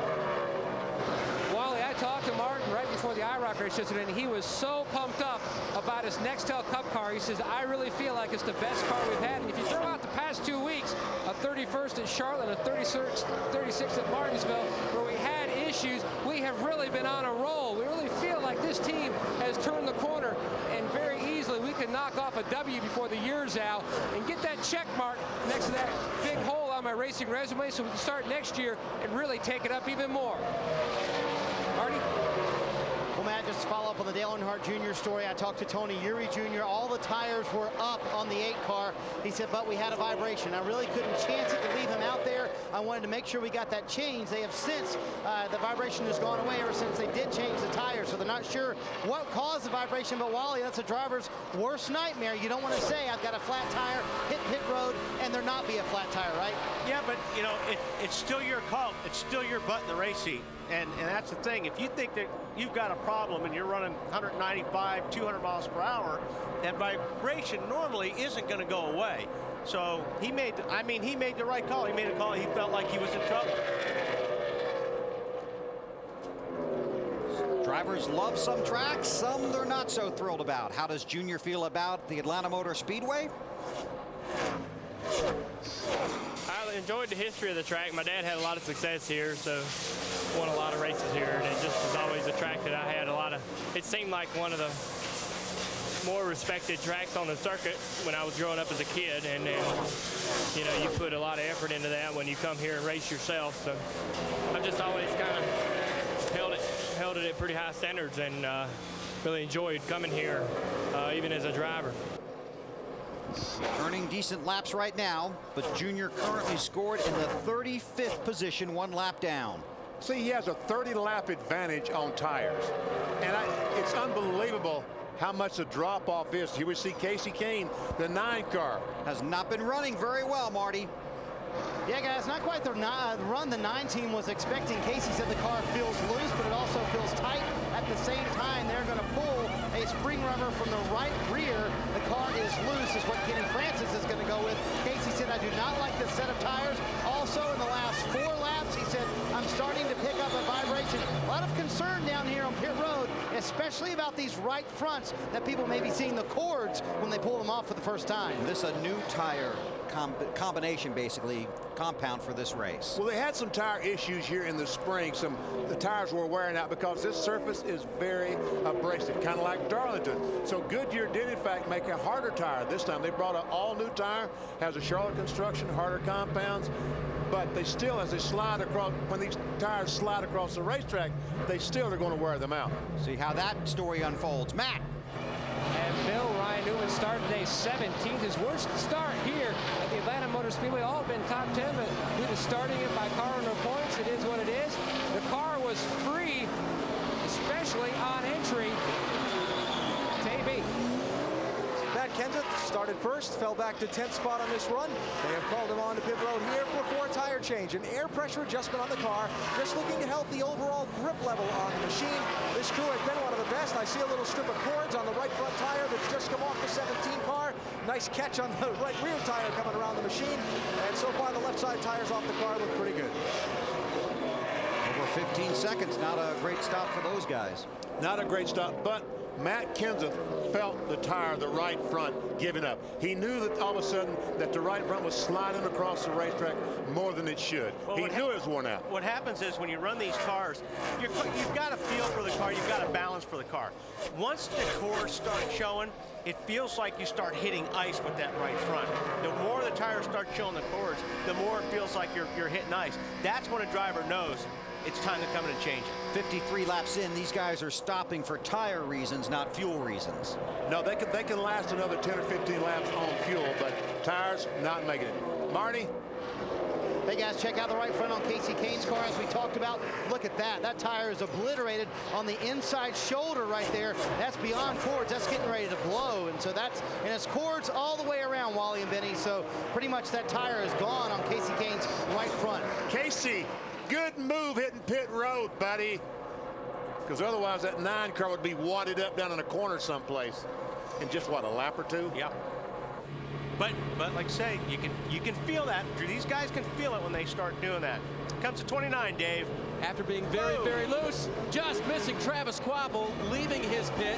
Speaker 5: Wally, I talked to Martin right before the IROC race yesterday, and he was so pumped up about his Nextel Cup car. He says, I really feel like it's the best car we've had. And if you throw out the past 2 weeks, a 31st at Charlotte, a 36th at Martinsville, where we had issues, we have really been on a roll. We really feel like this team has turned the corner, and very easily we can knock off a W before the year's out and get that check mark next to that big hole on my racing resume, so we can start next year and really take it up even more. Marty?
Speaker 6: Well, Matt, just to follow up on the Dale Earnhardt Jr. story, I talked to Tony Eury Jr. All the tires were up on the 8 car. He said, but we had a vibration. I really couldn't chance it to leave him out there. I wanted to make sure we got that changed. They have since, the vibration has gone away ever since they did change the tires, so they're not sure what caused the vibration, but Wally, that's a driver's worst nightmare. You don't want to say, I've got a flat tire, hit pit road, and there not be a flat tire, right?
Speaker 17: Yeah, but, you know, it's still your call. It's still your butt in the race seat. And that's the thing. If you think that you've got a problem and you're running 195, 200 miles per hour, that vibration normally isn't going to go away. So he made the right call. He made a call. He felt like he was in trouble.
Speaker 9: Drivers love some tracks, some they're not so thrilled about. How does Junior feel about the Atlanta Motor Speedway?
Speaker 3: enjoyed the history of the track. My dad had a lot of success here, so won a lot of races here, and it just was always a track that I had a lot of. It seemed like one of the more respected tracks on the circuit when I was growing up as a kid, and then, you know, you put a lot of effort into that when you come here and race yourself. So I've just always kind of held it at pretty high standards, and really enjoyed coming here, even as a driver.
Speaker 9: Earning decent laps right now, but Junior currently scored in the 35th position, 1 lap down.
Speaker 16: See, he has a 30-lap advantage on tires, and it's unbelievable how much the drop-off is. Here we see Kasey Kahne, the 9 car.
Speaker 9: Has not been running very well, Marty.
Speaker 6: Yeah, guys, not quite the run the 9 team was expecting. Kasey said the car feels loose, but it also feels tight. At the same time, they're going to pull a spring rubber from the right rear. The car is loose, is what Kenny Francis is going to go with. Kasey said, I do not like this set of tires. Also, in the last 4 laps, he said, I'm starting to pick up a vibration. A lot of concern down here on pit road, especially about these right fronts that people may be seeing the cords when they pull them off for the first time.
Speaker 9: This a new tire combination, basically, compound for this race.
Speaker 16: Well, they had some tire issues here in the spring. The tires were wearing out because this surface is very abrasive, kind of like Darlington. So Goodyear did, in fact, make a harder tire this time. They brought an all-new tire, has a Charlotte construction, harder compounds, but they still, as they slide across, when these tires slide across the racetrack, they still are going to wear them out.
Speaker 9: See how that story unfolds. Matt.
Speaker 5: And Bill Ryan Newman started today 17th. His worst start here at the Atlanta Motor Speedway. All been top 10, but due to starting it by car under points, it is what it is. The car was free, especially on entry. KB.
Speaker 13: Matt Kenseth started first, fell back to 10th spot on this run. They have called him on to pit road here for a tire change. An air pressure adjustment on the car, just looking to help the overall grip level on the machine. This crew has been one of the best. I see a little strip of cords on the right front tire that's just come off the 17 car. Nice catch on the right rear tire coming around the machine. And so far, the left side tires off the car look pretty good.
Speaker 9: Over 15 seconds, not a great stop for those guys.
Speaker 16: Not a great stop, but Matt Kenseth felt the tire, the right front, giving up. He knew that all of a sudden that the right front was sliding across the racetrack more than it should. Well, he knew it was worn out.
Speaker 17: What happens is when you run these cars, you've got a feel for the car, you've got a balance for the car. Once the cords start showing, it feels like you start hitting ice with that right front. The more the tires start showing the cords, the more it feels like you're hitting ice. That's when a driver knows it's time to come in and change it.
Speaker 9: 53 laps in, these guys are stopping for tire reasons, not fuel reasons.
Speaker 16: No, they can last another 10 or 15 laps on fuel, but tires not making it. Marty?
Speaker 6: Hey guys, check out the right front on Kasey Kahne's car as we talked about. Look at that. That tire is obliterated on the inside shoulder right there. That's beyond cords. That's getting ready to blow. And so and it's cords all the way around, Wally and Benny. So pretty much that tire is gone on Kasey Kahne's right front.
Speaker 16: Kasey, good move hitting pit road, buddy. Because otherwise that 9 car would be wadded up down in a corner someplace in just, what, a lap or 2?
Speaker 17: Yeah. But like I say, you can feel that. These guys can feel it when they start doing that. Comes to 29, Dave.
Speaker 8: After being very loose, just missing Travis Quapple, leaving his pit.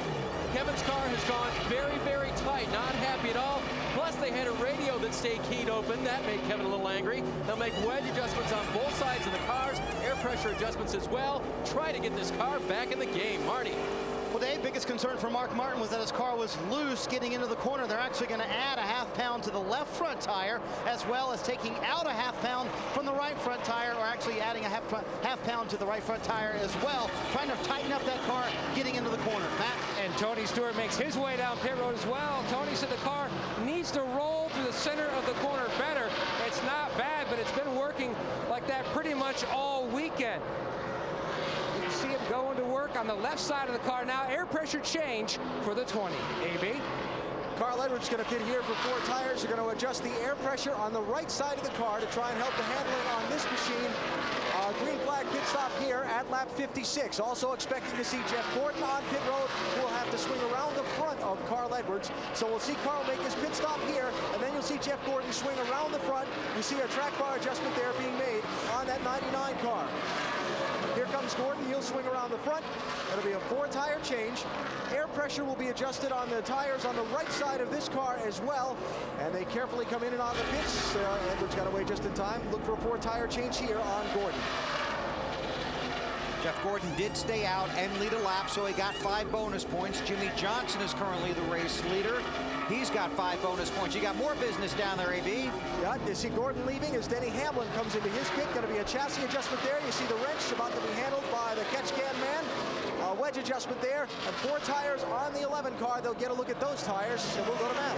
Speaker 8: Kevin's car has gone very tight, not happy at all. Plus, they had a radio that stayed keyed open. That made Kevin a little angry. They'll make wedge adjustments on both sides of the cars, air pressure adjustments as well. Try to get this car back in the game. Marty.
Speaker 6: Well, Dave, biggest concern for Mark Martin was that his car was loose getting into the corner. They're actually going to add a ½ pound to the left front tire, as well as taking out a ½ pound from the right front tire, or actually adding a half pound to the right front tire as well, trying to tighten up that car getting into the corner. Matt?
Speaker 5: And Tony Stewart makes his way down pit road as well. Tony said the car needs to roll through the center of the corner better. It's not bad, but it's been working like that pretty much all weekend. You can see him going to work on the left side of the car now. Air pressure change for the 20. AB?
Speaker 13: Carl Edwards going to pit here for 4 tires. They're going to adjust the air pressure on the right side of the car to try and help the handling on this machine. Green flag pit stop here at lap 56. Also expecting to see Jeff Gordon on pit road, who will have to swing around the front of Carl Edwards. So we'll see Carl make his pit stop here, and then you'll see Jeff Gordon swing around the front. You see a track bar adjustment there being made on that 99 car. Here comes James Gordon. He'll swing around the front. It'll be a 4-tire change. Air pressure will be adjusted on the tires on the right side of this car as well. And they carefully come in and out of the pits. Edwards got away just in time. Look for a 4-tire change here on Gordon.
Speaker 9: Jeff Gordon did stay out and lead a lap, so he got 5 bonus points. Jimmy Johnson is currently the race leader. He's got 5 bonus points. You got more business down there, AB.
Speaker 13: Yeah, you see Gordon leaving as Denny Hamlin comes into his pit. Going to be a chassis adjustment there. You see the wrench about to be handled by the catch can man. Wedge adjustment there, and 4 tires on the 11 car. They'll get a look at those tires, and we'll go to Matt.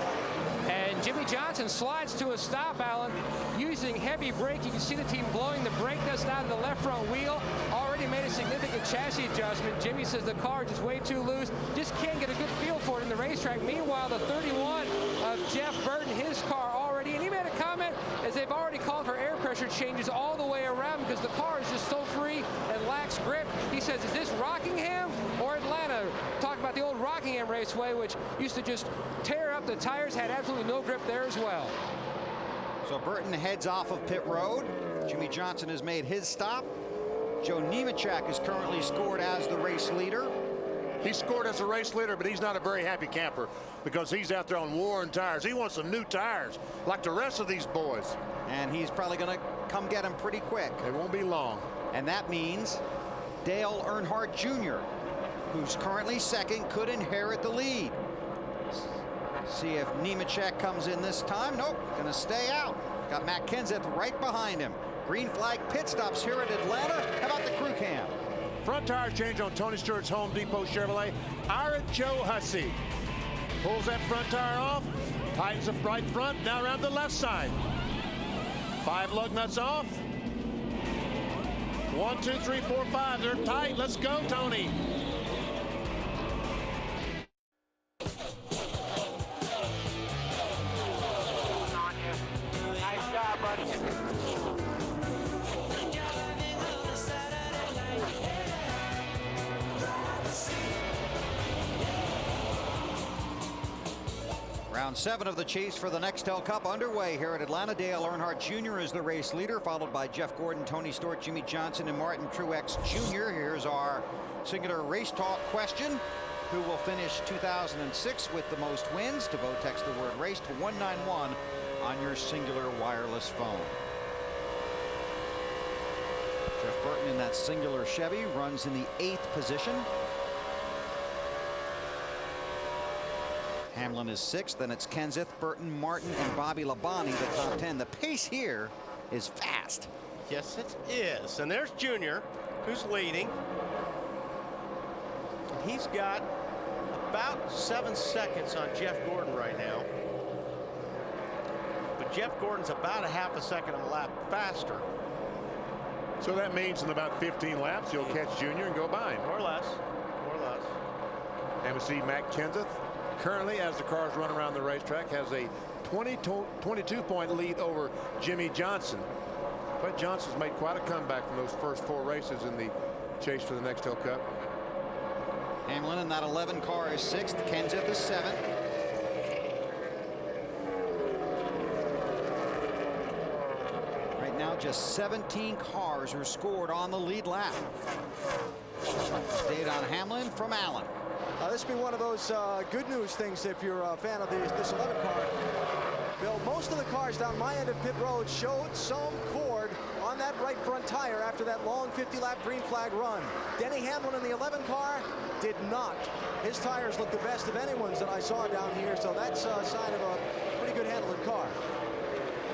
Speaker 5: And Jimmy Johnson slides to a stop, Alan, using heavy brake. You can see the team blowing the brake dust out of the left front wheel. Already made a significant chassis adjustment. Jimmy says the car just way too loose. Just can't get a good feel for it in the racetrack. Meanwhile, the 31 of Jeff Burton, his car already, and he made a comment as they've already called for air pressure changes all the way around because the car is just so free and lacks grip. He says, is this Rockingham or Atlanta? Talk about the old Rockingham Raceway, which used to just tear up the tires, had absolutely no grip there as well.
Speaker 9: So Burton heads off of pit road. Jimmy Johnson has made his stop. Joe Nemechek is currently scored as the race leader.
Speaker 16: He scored as a race leader, but he's not a very happy camper because he's out there on worn tires. He wants some new tires like the rest of these boys.
Speaker 9: And he's probably going to come get him pretty quick.
Speaker 16: It won't be long.
Speaker 9: And that means Dale Earnhardt Jr., who's currently second, could inherit the lead. See if Nemechek comes in this time. Nope, going to stay out. Got Matt Kenseth right behind him. Green flag pit stops here at Atlanta. How about the crew cam?
Speaker 16: Front tire change on Tony Stewart's Home Depot Chevrolet. Ira Joe Hussey pulls that front tire off, tightens the right front, now around the left side. 5 lug nuts off. 1, 2, 3, 4, 5. They're tight. Let's go, Tony.
Speaker 7: Nice job, buddy.
Speaker 9: Round 7 of the chase for the Nextel Cup underway here at Atlanta. Dale Earnhardt Jr. is the race leader, followed by Jeff Gordon, Tony Stewart, Jimmy Johnson, and Martin Truex Jr. Here's our singular race talk question. Who will finish 2006 with the most wins? To vote, text the word race to 191 on your singular wireless phone. Jeff Burton in that singular Chevy runs in the 8th position. Hamlin is 6th, then it's Kenseth, Burton, Martin, and Bobby Labonte, the top 10. The pace here is fast.
Speaker 17: Yes, it is. And there's Junior, who's leading. He's got about 7 seconds on Jeff Gordon right now. But Jeff Gordon's about a half a second a lap faster.
Speaker 16: So that means in about 15 laps, you'll catch Junior and go by him.
Speaker 17: More or less. More or less.
Speaker 16: And we see Matt Kenseth currently, as the cars run around the racetrack, has a 22-point lead over Jimmy Johnson. But Johnson's made quite a comeback from those first 4 races in the chase for the Nextel Cup.
Speaker 9: Hamlin in that 11 car is 6th. Kenseth is 7th. Right now, just 17 cars are scored on the lead lap. Stayed on Hamlin from Allen.
Speaker 13: This will be one of those good news things if you're a fan of this 11 car. Bill, most of the cars down my end of pit road showed some cord on that right front tire after that long 50-lap green flag run. Denny Hamlin in the 11 car did not. His tires look the best of anyone's that I saw down here, so that's a sign of a pretty good handling car.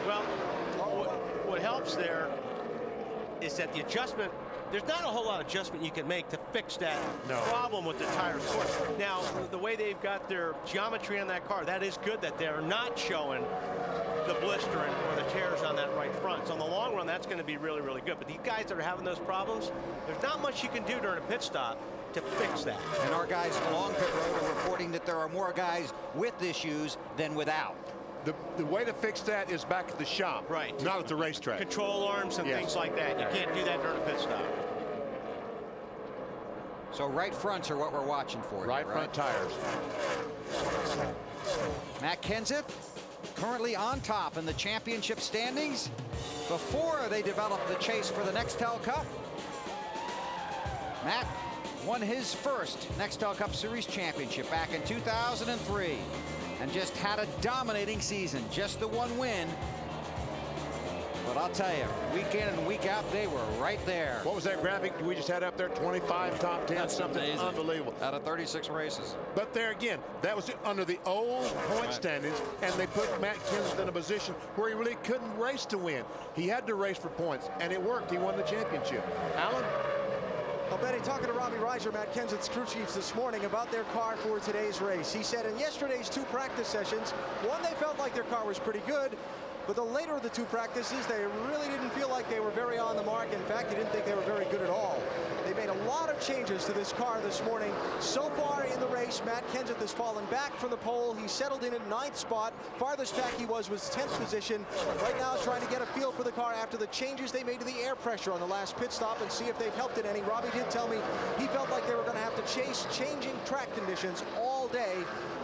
Speaker 17: Well, what helps there is that the adjustment, there's not a whole lot of adjustment you can make to fix that problem with the tire cord. Now, the way they've got their geometry on that car, that is good that they're not showing the blistering or the tears on that right front. So in the long run, that's going to be really, really good. But these guys that are having those problems, there's not much you can do during a pit stop to fix that.
Speaker 9: And our guys along pit road are reporting that there are more guys with issues than without.
Speaker 16: The way to fix that is back at the shop,
Speaker 17: right?
Speaker 16: Not at the racetrack.
Speaker 17: Control arms and things like that. You can't do that during a pit stop.
Speaker 9: So right fronts are what we're watching for.
Speaker 16: Right front tires.
Speaker 9: Matt Kenseth currently on top in the championship standings before they develop the chase for the Nextel Cup. Matt won his first Nextel Cup Series championship back in 2003 and just had a dominating season. Just the one win. But I'll tell you, week in and week out, they were right there.
Speaker 16: What was that graphic we just had up there? 25 top 10,
Speaker 9: That's
Speaker 16: something
Speaker 9: amazing.
Speaker 16: unbelievable.
Speaker 9: Out of 36 races.
Speaker 16: But there again, that was under the old point standings, and they put Matt Kenseth in a position where he really couldn't race to win. He had to race for points, and it worked. He won the championship. Alan?
Speaker 13: Well, Betty, talking to Robbie Reiser, Matt Kenseth's crew chiefs this morning about their car for today's race. He said in yesterday's 2 practice sessions, one, they felt like their car was pretty good. But the later of the 2 practices, they really didn't feel like they were very on the mark. In fact, they didn't think they were very good at all. They made a lot of changes to this car this morning. So far in the race, Matt Kenseth has fallen back from the pole. He settled in at 9th spot. Farthest back he was 10th position. Right now trying to get a feel for the car after the changes they made to the air pressure on the last pit stop and see if they've helped it any. Robbie did tell me he felt like they were going to have to chase changing track conditions all day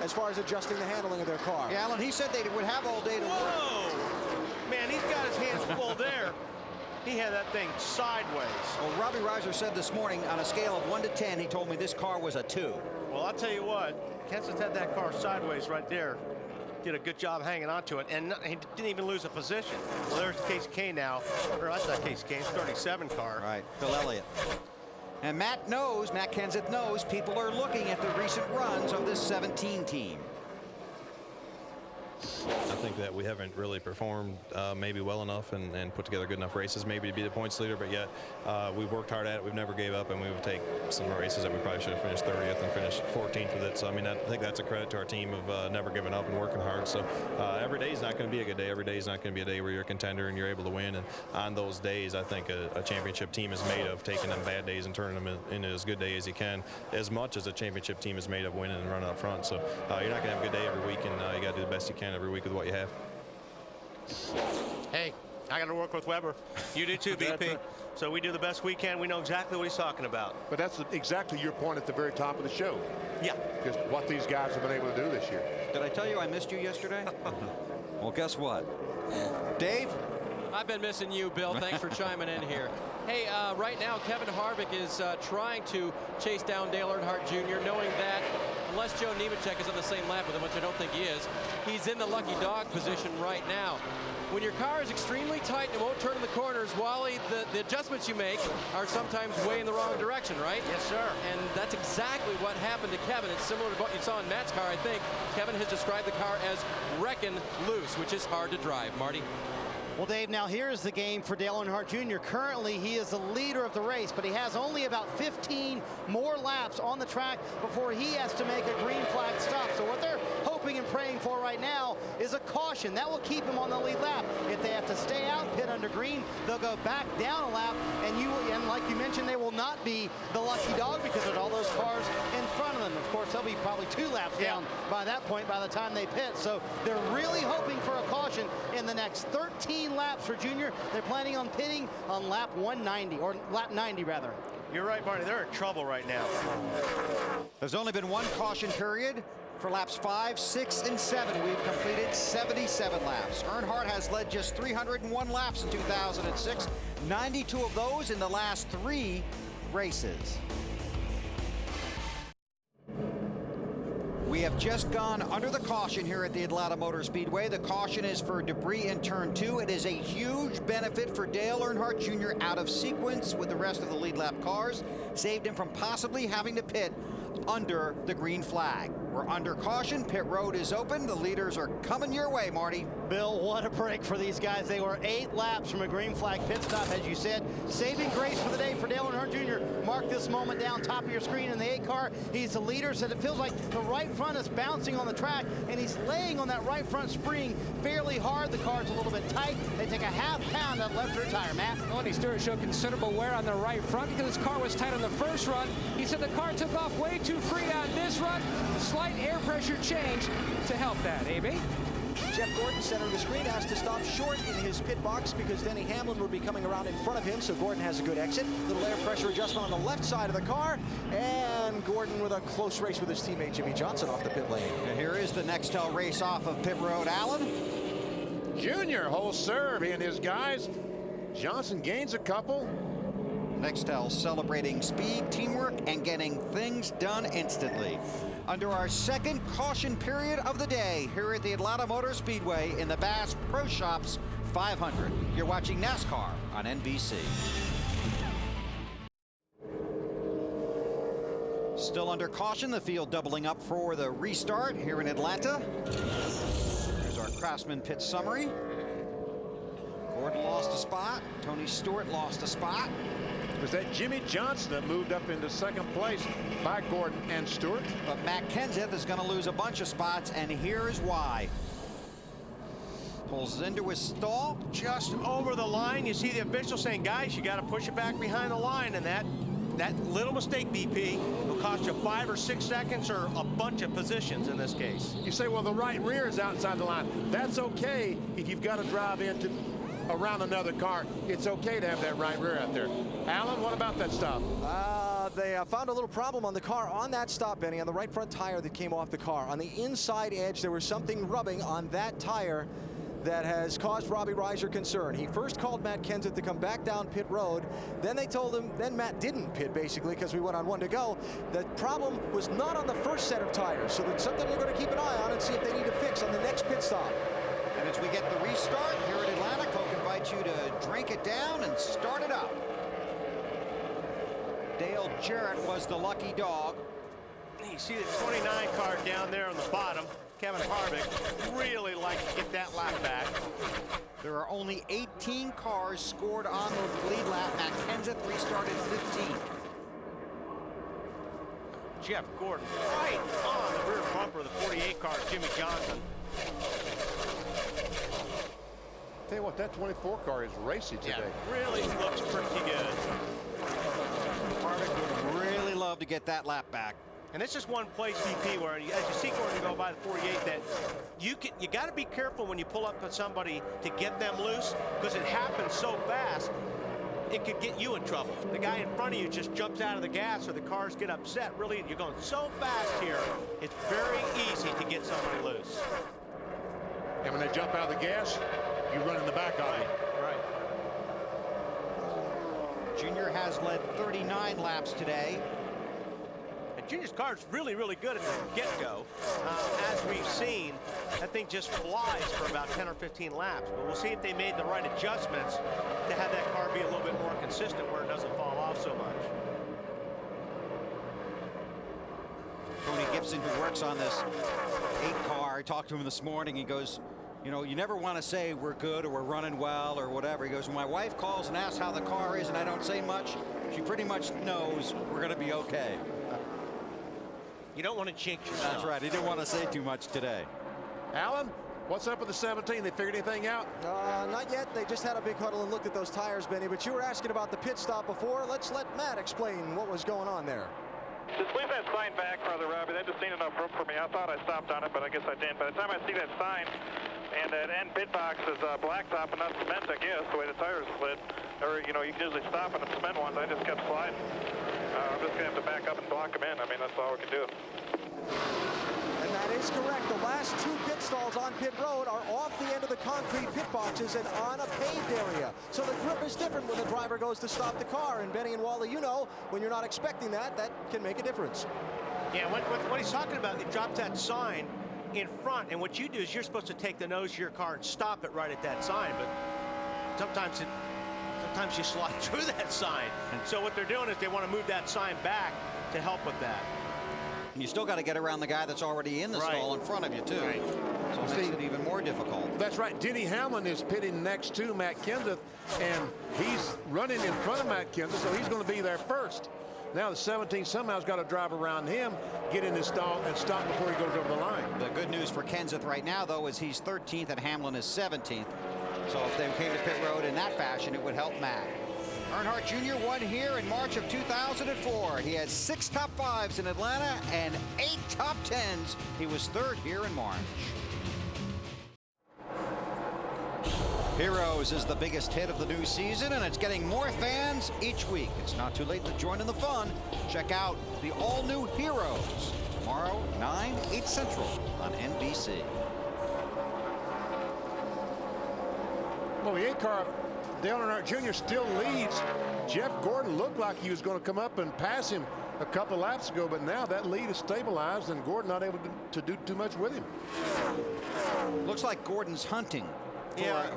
Speaker 13: as far as adjusting the handling of their car.
Speaker 9: Yeah, Alan, he said they would have all day to work.
Speaker 17: Man, he's got his hands full there. He had that thing sideways.
Speaker 9: Well, Robbie Reiser said this morning on a scale of 1 to 10, he told me this car was a 2.
Speaker 17: Well, I'll tell you what, Kenseth had that car sideways right there. Did a good job hanging on to it, and he didn't even lose a position. Well, there's Kasey Kahne now. Or that's not Kasey Kahne, 37 car.
Speaker 9: Right, Phil Elliott. And Matt Kenseth knows people are looking at the recent runs of this 17 team.
Speaker 12: I think that we haven't really performed maybe well enough and put together good enough races maybe to be the points leader, but yet we've worked hard at it. We've never gave up, and we would take some races that we probably should have finished 30th and finished 14th with it. So I mean, I think that's a credit to our team of never giving up and working hard. So every day is not going to be a good day. Every day is not going to be a day where you're a contender and you're able to win. And on those days, I think a championship team is made of taking them bad days and turning them into as good day as you can, as much as a championship team is made of winning and running up front. So you're not going to have a good day every week, and you got to do the best you can every week with what you have.
Speaker 17: Hey, I got to work with Weber. You do too, BP. So we do the best we can. We know exactly what he's talking about.
Speaker 16: But that's exactly your point at the very top of the show.
Speaker 17: Yeah.
Speaker 16: Just what these guys have been able to do this year.
Speaker 9: Did I tell you I missed you yesterday? Well, guess what? Dave?
Speaker 8: I've been missing you, Bill. Thanks for chiming in here. Hey, right now, Kevin Harvick is trying to chase down Dale Earnhardt Jr., knowing that unless Joe Nemechek is on the same lap with him, which I don't think he is, he's in the lucky dog position right now. When your car is extremely tight and it won't turn in the corners, Wally, the adjustments you make are sometimes way in the wrong direction, right?
Speaker 17: Yes, sir.
Speaker 8: And that's exactly what happened to Kevin. It's similar to what you saw in Matt's car, I think. Kevin has described the car as wrecking loose, which is hard to drive. Marty?
Speaker 6: Well, Dave, now here's the game for Dale Earnhardt Jr. Currently, he is the leader of the race, but he has only about 15 more laps on the track before he has to make a green flag stop. So what they're hoping and praying for right now is a caution. That will keep him on the lead lap. If they have to stay out, pit under green, they'll go back down a lap, and like you mentioned, they will not be the lucky dog because there's all those cars in front of them. Of course, they'll be probably 2 laps down by that point by the time they pit. So they're really hoping for a caution in the next 13 laps for Junior. They're planning on pitting on lap 190, or lap 90 rather.
Speaker 17: You're right, Marty. They're in trouble right now.
Speaker 9: There's only been 1 caution period for laps 5, 6, and 7. We've completed 77 laps. Earnhardt has led just 301 laps in 2006, 92 of those in the last 3 races. We have just gone under the caution here at the Atlanta Motor Speedway. The caution is for debris in turn 2. It is a huge benefit for Dale Earnhardt Jr. out of sequence with the rest of the lead lap cars. Saved him from possibly having to pit under the green flag. We're under caution. Pit road is open. The leaders are coming your way, Marty.
Speaker 6: Bill, what a break for these guys. They were 8 laps from a green flag pit stop, as you said. Saving grace for the day for Dale Earnhardt Jr. Mark this moment down top of your screen in the 8 car. He's the leader, so it feels like the right front is bouncing on the track, and he's laying on that right front spring fairly hard. The car's a little bit tight. They take a half pound of left rear tire, Matt.
Speaker 5: Tony Stewart showed considerable wear on the right front because his car was tight on the first run. He said the car took off way too free on this run. A slight air pressure change to help that. AB?
Speaker 13: Jeff Gordon, center of the screen, has to stop short in his pit box because Denny Hamlin would be coming around in front of him, so Gordon has a good exit. Little air pressure adjustment on the left side of the car, and Gordon with a close race with his teammate Jimmy Johnson off the pit lane.
Speaker 9: And here is the Nextel race off of pit road. Allen?
Speaker 16: Junior, whole serve, he and his guys. Johnson gains a couple.
Speaker 9: Nextel celebrating speed, teamwork, and getting things done instantly. Under our second caution period of the day here at the Atlanta Motor Speedway in the Bass Pro Shops 500. You're watching NASCAR on NBC. Still under caution, the field doubling up for the restart here in Atlanta. Here's our Craftsman pit summary. Gordon lost a spot. Tony Stewart lost a spot.
Speaker 16: It was that Jimmy Johnson that moved up into second place by Gordon and Stewart.
Speaker 9: But Matt Kenseth is going to lose a bunch of spots, and here's why. Pulls into his stall.
Speaker 17: Just over the line. You see the official saying, guys, you got to push it back behind the line, and that little mistake, BP, will cost you 5 or 6 seconds or a bunch of positions in this case.
Speaker 16: You say, well, the right rear is outside the line. That's okay if you've got to drive into around another car. It's okay to have that right rear out there. Alan, what about that stop?
Speaker 13: They found a little problem on the car on that stop, Benny, on the right front tire that came off the car. On the inside edge, there was something rubbing on that tire that has caused Robbie Reiser concern. He first called Matt Kenseth to come back down pit road. Then they told him, then Matt didn't pit, basically, because we went on 1 to go. The problem was not on the first set of tires, so that's something we're going to keep an eye on and see if they need to fix on the next pit stop.
Speaker 9: And as we get the restart here at Atlanta, Coke invites you to drink it down and start it up. Dale Jarrett was the lucky dog.
Speaker 17: You see the 29 car down there on the bottom. Kevin Harvick really likes to get that lap back.
Speaker 9: There are only 18 cars scored on the lead lap. Matt Kenseth restarted 15th.
Speaker 17: Jeff Gordon right on the rear bumper of the 48 car, Jimmy Johnson.
Speaker 16: Tell you what, that 24 car is racy today.
Speaker 17: Yeah, really looks pretty good.
Speaker 9: Harvick would really love to get that lap back.
Speaker 17: And this is one place, BP, where as you see Gordon go by the 48, that you got to be careful when you pull up with somebody to get them loose, because it happens so fast, it could get you in trouble. The guy in front of you just jumps out of the gas, or the cars get upset. Really, you're going so fast here, it's very easy to get somebody loose.
Speaker 16: And when they jump out of the gas, you run in the back of it.
Speaker 17: Right.
Speaker 9: Junior has led 39 laps today.
Speaker 17: Junior's car is really, really good at the get-go. As we've seen, that thing just flies for about 10 or 15 laps. But we'll see if they made the right adjustments to have that car be a little bit more consistent where it doesn't fall off so much.
Speaker 9: Tony Gibson, who works on this 8 car, I talked to him this morning. He goes, you know, you never want to say we're good or we're running well or whatever. He goes, when my wife calls and asks how the car is and I don't say much, she pretty much knows we're going to be okay.
Speaker 17: You don't want to jinx yourself.
Speaker 9: That's right. He didn't want to say too much today.
Speaker 16: Alan, what's up with the 17? They figured anything out?
Speaker 13: Not yet. They just had a big huddle and looked at those tires, Benny. But you were asking about the pit stop before. Let's let Matt explain what was going on there.
Speaker 22: Just leave that sign back, Brother Robbie. That just ain't enough room for me. I thought I stopped on it, but I guess I didn't. By the time I see that sign, and that end pit box is blacktop and not cement, I guess, the way the tires slid. Or, you know, you can usually stop on the cement ones. I just kept sliding. I'm just going to have to back up and block them in. I mean, that's all we can do.
Speaker 13: And that is correct. The last 2 pit stalls on pit road are off the end of the concrete pit boxes and on a paved area. So the grip is different when the driver goes to stop the car. And Benny and Wally, you know, when you're not expecting that, that can make a difference.
Speaker 17: Yeah, what he's talking about, he drops that sign in front, and what you do is you're supposed to take the nose of your car and stop it right at that sign, but sometimes you slide through that sign. And so what they're doing is they want to move that sign back to help with that.
Speaker 9: You still got to get around the guy that's already in the stall in front of you, too.
Speaker 17: Right.
Speaker 9: So it makes it even more difficult.
Speaker 16: That's right. Denny Hamlin is pitting next to Matt Kenseth, and he's running in front of Matt Kenseth, so he's going to be there first. Now the 17 somehow's got to drive around him, get in his stall, and stop before he goes over the line.
Speaker 9: The good news for Kenseth right now, though, is he's 13th and Hamlin is 17th. So if they came to pit road in that fashion, it would help Matt. Earnhardt Jr. won here in March of 2004. He had 6 top 5s in Atlanta and 8 top 10s. He was 3rd here in March. Heroes is the biggest hit of the new season, and it's getting more fans each week. It's not too late to join in the fun. Check out the all-new Heroes tomorrow, 9, 8 Central on NBC.
Speaker 16: Well, the 8 car Dale Earnhardt Jr. still leads. Jeff Gordon looked like he was going to come up and pass him a couple laps ago, but now that lead is stabilized and Gordon not able to do too much with him.
Speaker 9: Looks like Gordon's hunting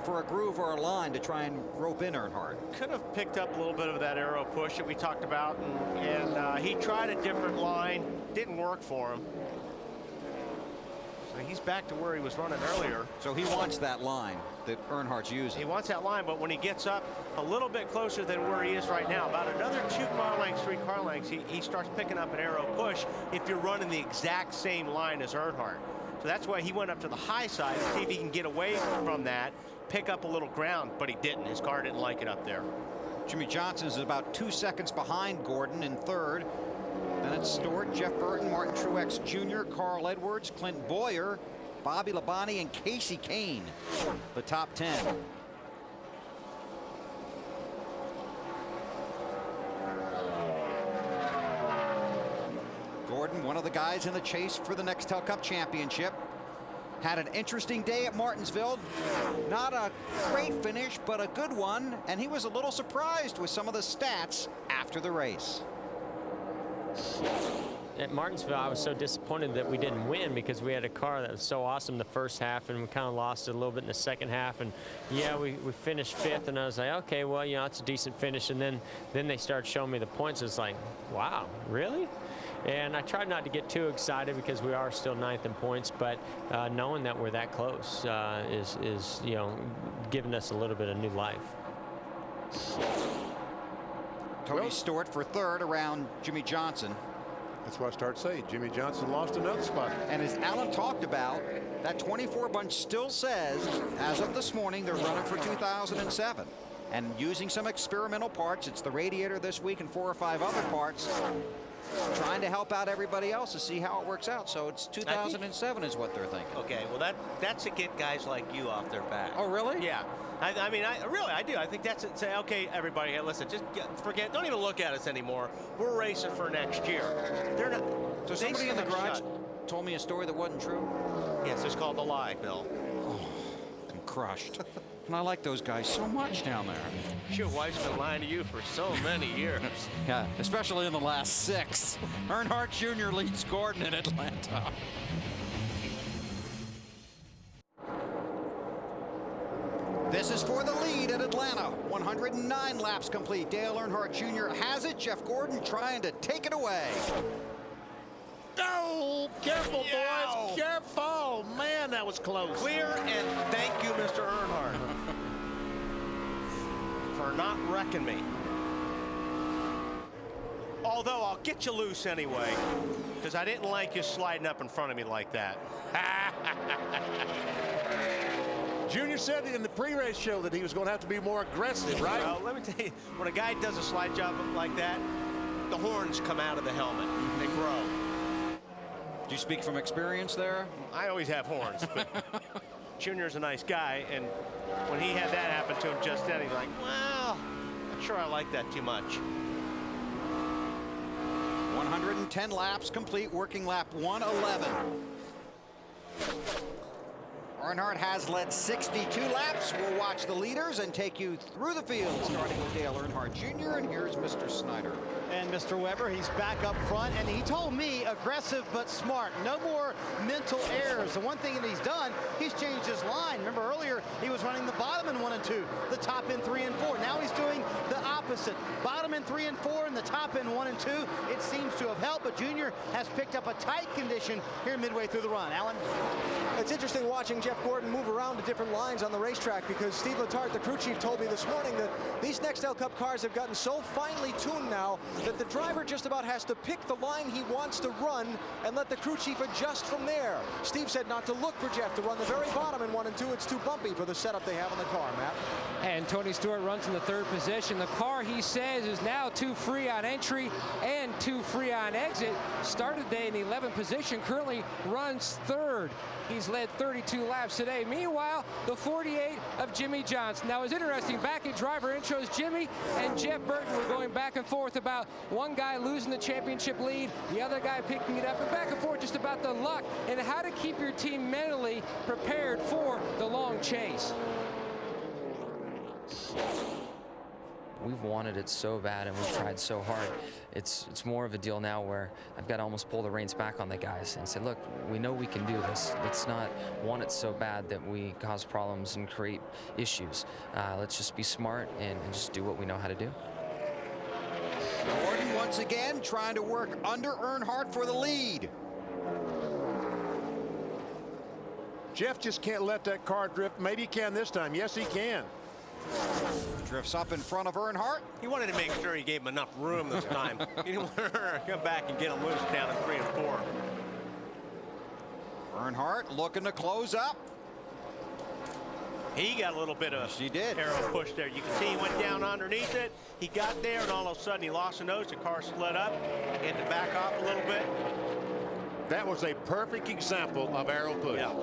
Speaker 9: for a groove or a line to try and rope in Earnhardt.
Speaker 17: Could have picked up a little bit of that aero push that we talked about, and he tried a different line. Didn't work for him. So he's back to where he was running earlier.
Speaker 9: So he wants that line that Earnhardt's using.
Speaker 17: He wants that line, but when he gets up a little bit closer than where he is right now, about another 2 car lengths, 3 car lengths, he starts picking up an aero push if you're running the exact same line as Earnhardt. So that's why he went up to the high side to see if he can get away from that, pick up a little ground, but he didn't. His car didn't like it up there.
Speaker 9: Jimmy Johnson is about 2 seconds behind Gordon in third. Then it's Stewart, Jeff Burton, Martin Truex Jr., Carl Edwards, Clint Boyer, Bobby Labonte, and Kasey Kahne, the top 10. Gordon, one of the guys in the chase for the Nextel Cup Championship. Had an interesting day at Martinsville. Not a great finish, but a good one. And he was a little surprised with some of the stats after the race.
Speaker 3: At Martinsville, I was so disappointed that we didn't win because we had a car that was so awesome the first half, and we kind of lost it a little bit in the second half. And yeah, we finished 5th, and I was like, okay, well, you know, it's a decent finish. And then they started showing me the points. It's like, wow, really? And I tried not to get too excited because we are still 9th in points, but knowing that we're that close is you know, giving us a little bit of new life.
Speaker 9: Tony Stewart for third around Jimmy Johnson.
Speaker 16: That's what I started saying. Jimmy Johnson lost another spot.
Speaker 9: And as Alan talked about, that 24 bunch still says, as of this morning, they're running for 2007. And using some experimental parts. It's the radiator this week and 4 or 5 other parts. Trying to help out everybody else to see how it works out. So it's 2007 is what they're thinking.
Speaker 17: Okay, well, that's to get guys like you off their back.
Speaker 9: Oh, really?
Speaker 17: Yeah. I mean, I do. I think that's it. Say, okay, everybody, hey, listen, just forget. Don't even look at us anymore. We're racing for next year. They're not.
Speaker 9: So somebody in the garage told me a story that wasn't true?
Speaker 17: Yes, it's called The Lie, Bill.
Speaker 9: Oh, I'm crushed. And I like those guys so much down there.
Speaker 17: Your wife's been lying to you for so many years.
Speaker 9: Yeah, especially in the last 6. Earnhardt Jr. leads Gordon in Atlanta. This is for the lead at Atlanta. 109 laps complete. Dale Earnhardt Jr. has it. Jeff Gordon trying to take it away.
Speaker 4: Oh, careful, boys. Careful. Man, that was close.
Speaker 17: Clear, and thank you, Mr. Earnhardt, for not wrecking me. Although I'll get you loose anyway, because I didn't like you sliding up in front of me like that.
Speaker 16: Junior said in the pre-race show that he was going to have to be more aggressive, right?
Speaker 17: Well, let me tell you, when a guy does a slide job like that, the horns come out of the helmet. They grow.
Speaker 9: Do you speak from experience there?
Speaker 17: I always have horns, but Junior's a nice guy, and when he had that happen to him just then, he's like, well, not sure I like that too much.
Speaker 9: 110 laps complete, working lap 111. Earnhardt has led 62 laps. We'll watch the leaders and take you through the field, starting with Dale Earnhardt Jr. And here's Mr. Snyder.
Speaker 6: And Mr. Weber, he's back up front, and he told me aggressive but smart. No more mental errors. The one thing that he's done, he's changed his line. Remember earlier, he was running the bottom in 1 and 2, the top in 3 and 4. Now he's doing the opposite. Bottom in 3 and 4 and the top in 1 and 2. It seems to have helped, but Junior has picked up a tight condition here midway through the run. Alan?
Speaker 13: It's interesting watching Jeff Gordon move around to different lines on the racetrack, because Steve Letarte, the crew chief, told me this morning that these Nextel Cup cars have gotten so finely tuned now that the driver just about has to pick the line he wants to run and let the crew chief adjust from there. Steve said not to look for Jeff to run the very bottom in 1 and 2. It's too bumpy for the setup they have on the car, Matt.
Speaker 5: And Tony Stewart runs in the 3rd position. The car, he says, is now too free on entry and too free on exit. Started today in the 11th position, currently runs 3rd. He's led 32 laps today. Meanwhile, the 48 of Jimmy Johnson. Now, it's interesting, back at driver intros, Jimmy and Jeff Burton were going back and forth about one guy losing the championship lead, the other guy picking it up, and back and forth just about the luck and how to keep your team mentally prepared for the long chase.
Speaker 1: we've wanted it so bad and we've tried so hard. It's more of a deal now where I've got to almost pull the reins back on the guys and say, look, we know we can do this. Let's not want it so bad that we cause problems and create issues. Let's just be smart and just do what we know how to do.
Speaker 9: Gordon once again trying to work under Earnhardt for the lead.
Speaker 16: Jeff just can't let that car drift. Maybe he can this time. Yes, he can.
Speaker 9: Drifts up in front of Earnhardt.
Speaker 17: He wanted to make sure he gave him enough room this time. He didn't want to come back and get him loose down in 3 and 4.
Speaker 9: Earnhardt looking to close up.
Speaker 17: He got a little bit of arrow push there. You can see he went down underneath it. He got there, and all of a sudden he lost the nose. The car slid up, had to back off a little bit.
Speaker 16: That was a perfect example of arrow push.
Speaker 17: Yeah.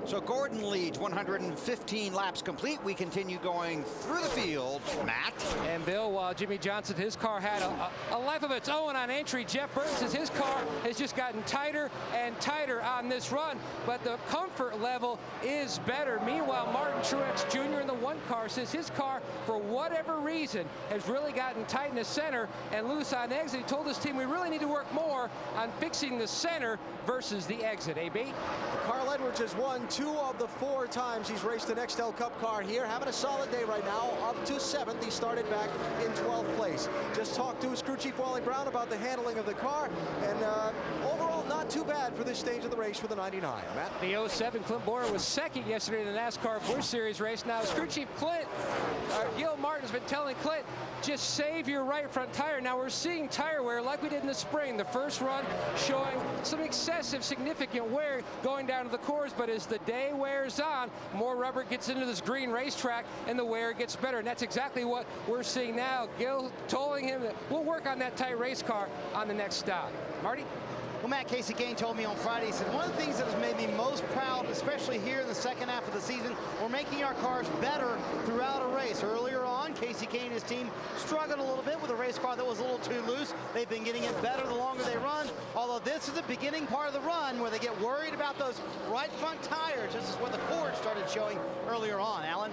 Speaker 9: So Gordon leads 115 laps complete. We continue going through the field. Matt.
Speaker 5: And Bill, while Jimmy Johnson, his car had a life of its own on entry, Jeff Burton says his car has just gotten tighter and tighter on this run, but the comfort level is better. Meanwhile, Martin Truex Jr. in the 1 car says his car, for whatever reason, has really gotten tight in the center and loose on exit. He told his team we really need to work more on fixing the center versus the exit. AB?
Speaker 13: Carl Edwards has won 2 of the 4 times he's raced the Nextel Cup car here. Having a solid day right now, up to 7th. He started back in 12th place. Just talked to his crew chief Wally Brown about the handling of the car, and overall not too bad for this stage of the race for the 99. Matt?
Speaker 5: The 07 Clint Boyer was second yesterday in the NASCAR Busch Series race. Now his crew chief Gil Martin's been telling Clint, just save your right front tire. Now we're seeing tire wear like we did in the spring. The first run showing some excessive significant wear going down to the cores, but as the day wears on, more rubber gets into this green racetrack and the wear gets better, and that's exactly what we're seeing now. Gil told him that we'll work on that tight race car on the next stop. Marty?
Speaker 6: Well, Matt, Kasey Kahne told me on Friday, he said, one of the things that has made me most proud, especially here in the second half of the season, we're making our cars better throughout a race. Earlier on, Kasey Kahne and his team struggled a little bit with a race car that was a little too loose. They've been getting it better the longer they run, although this is the beginning part of the run where they get worried about those right front tires. This is what the cord started showing earlier on. Alan?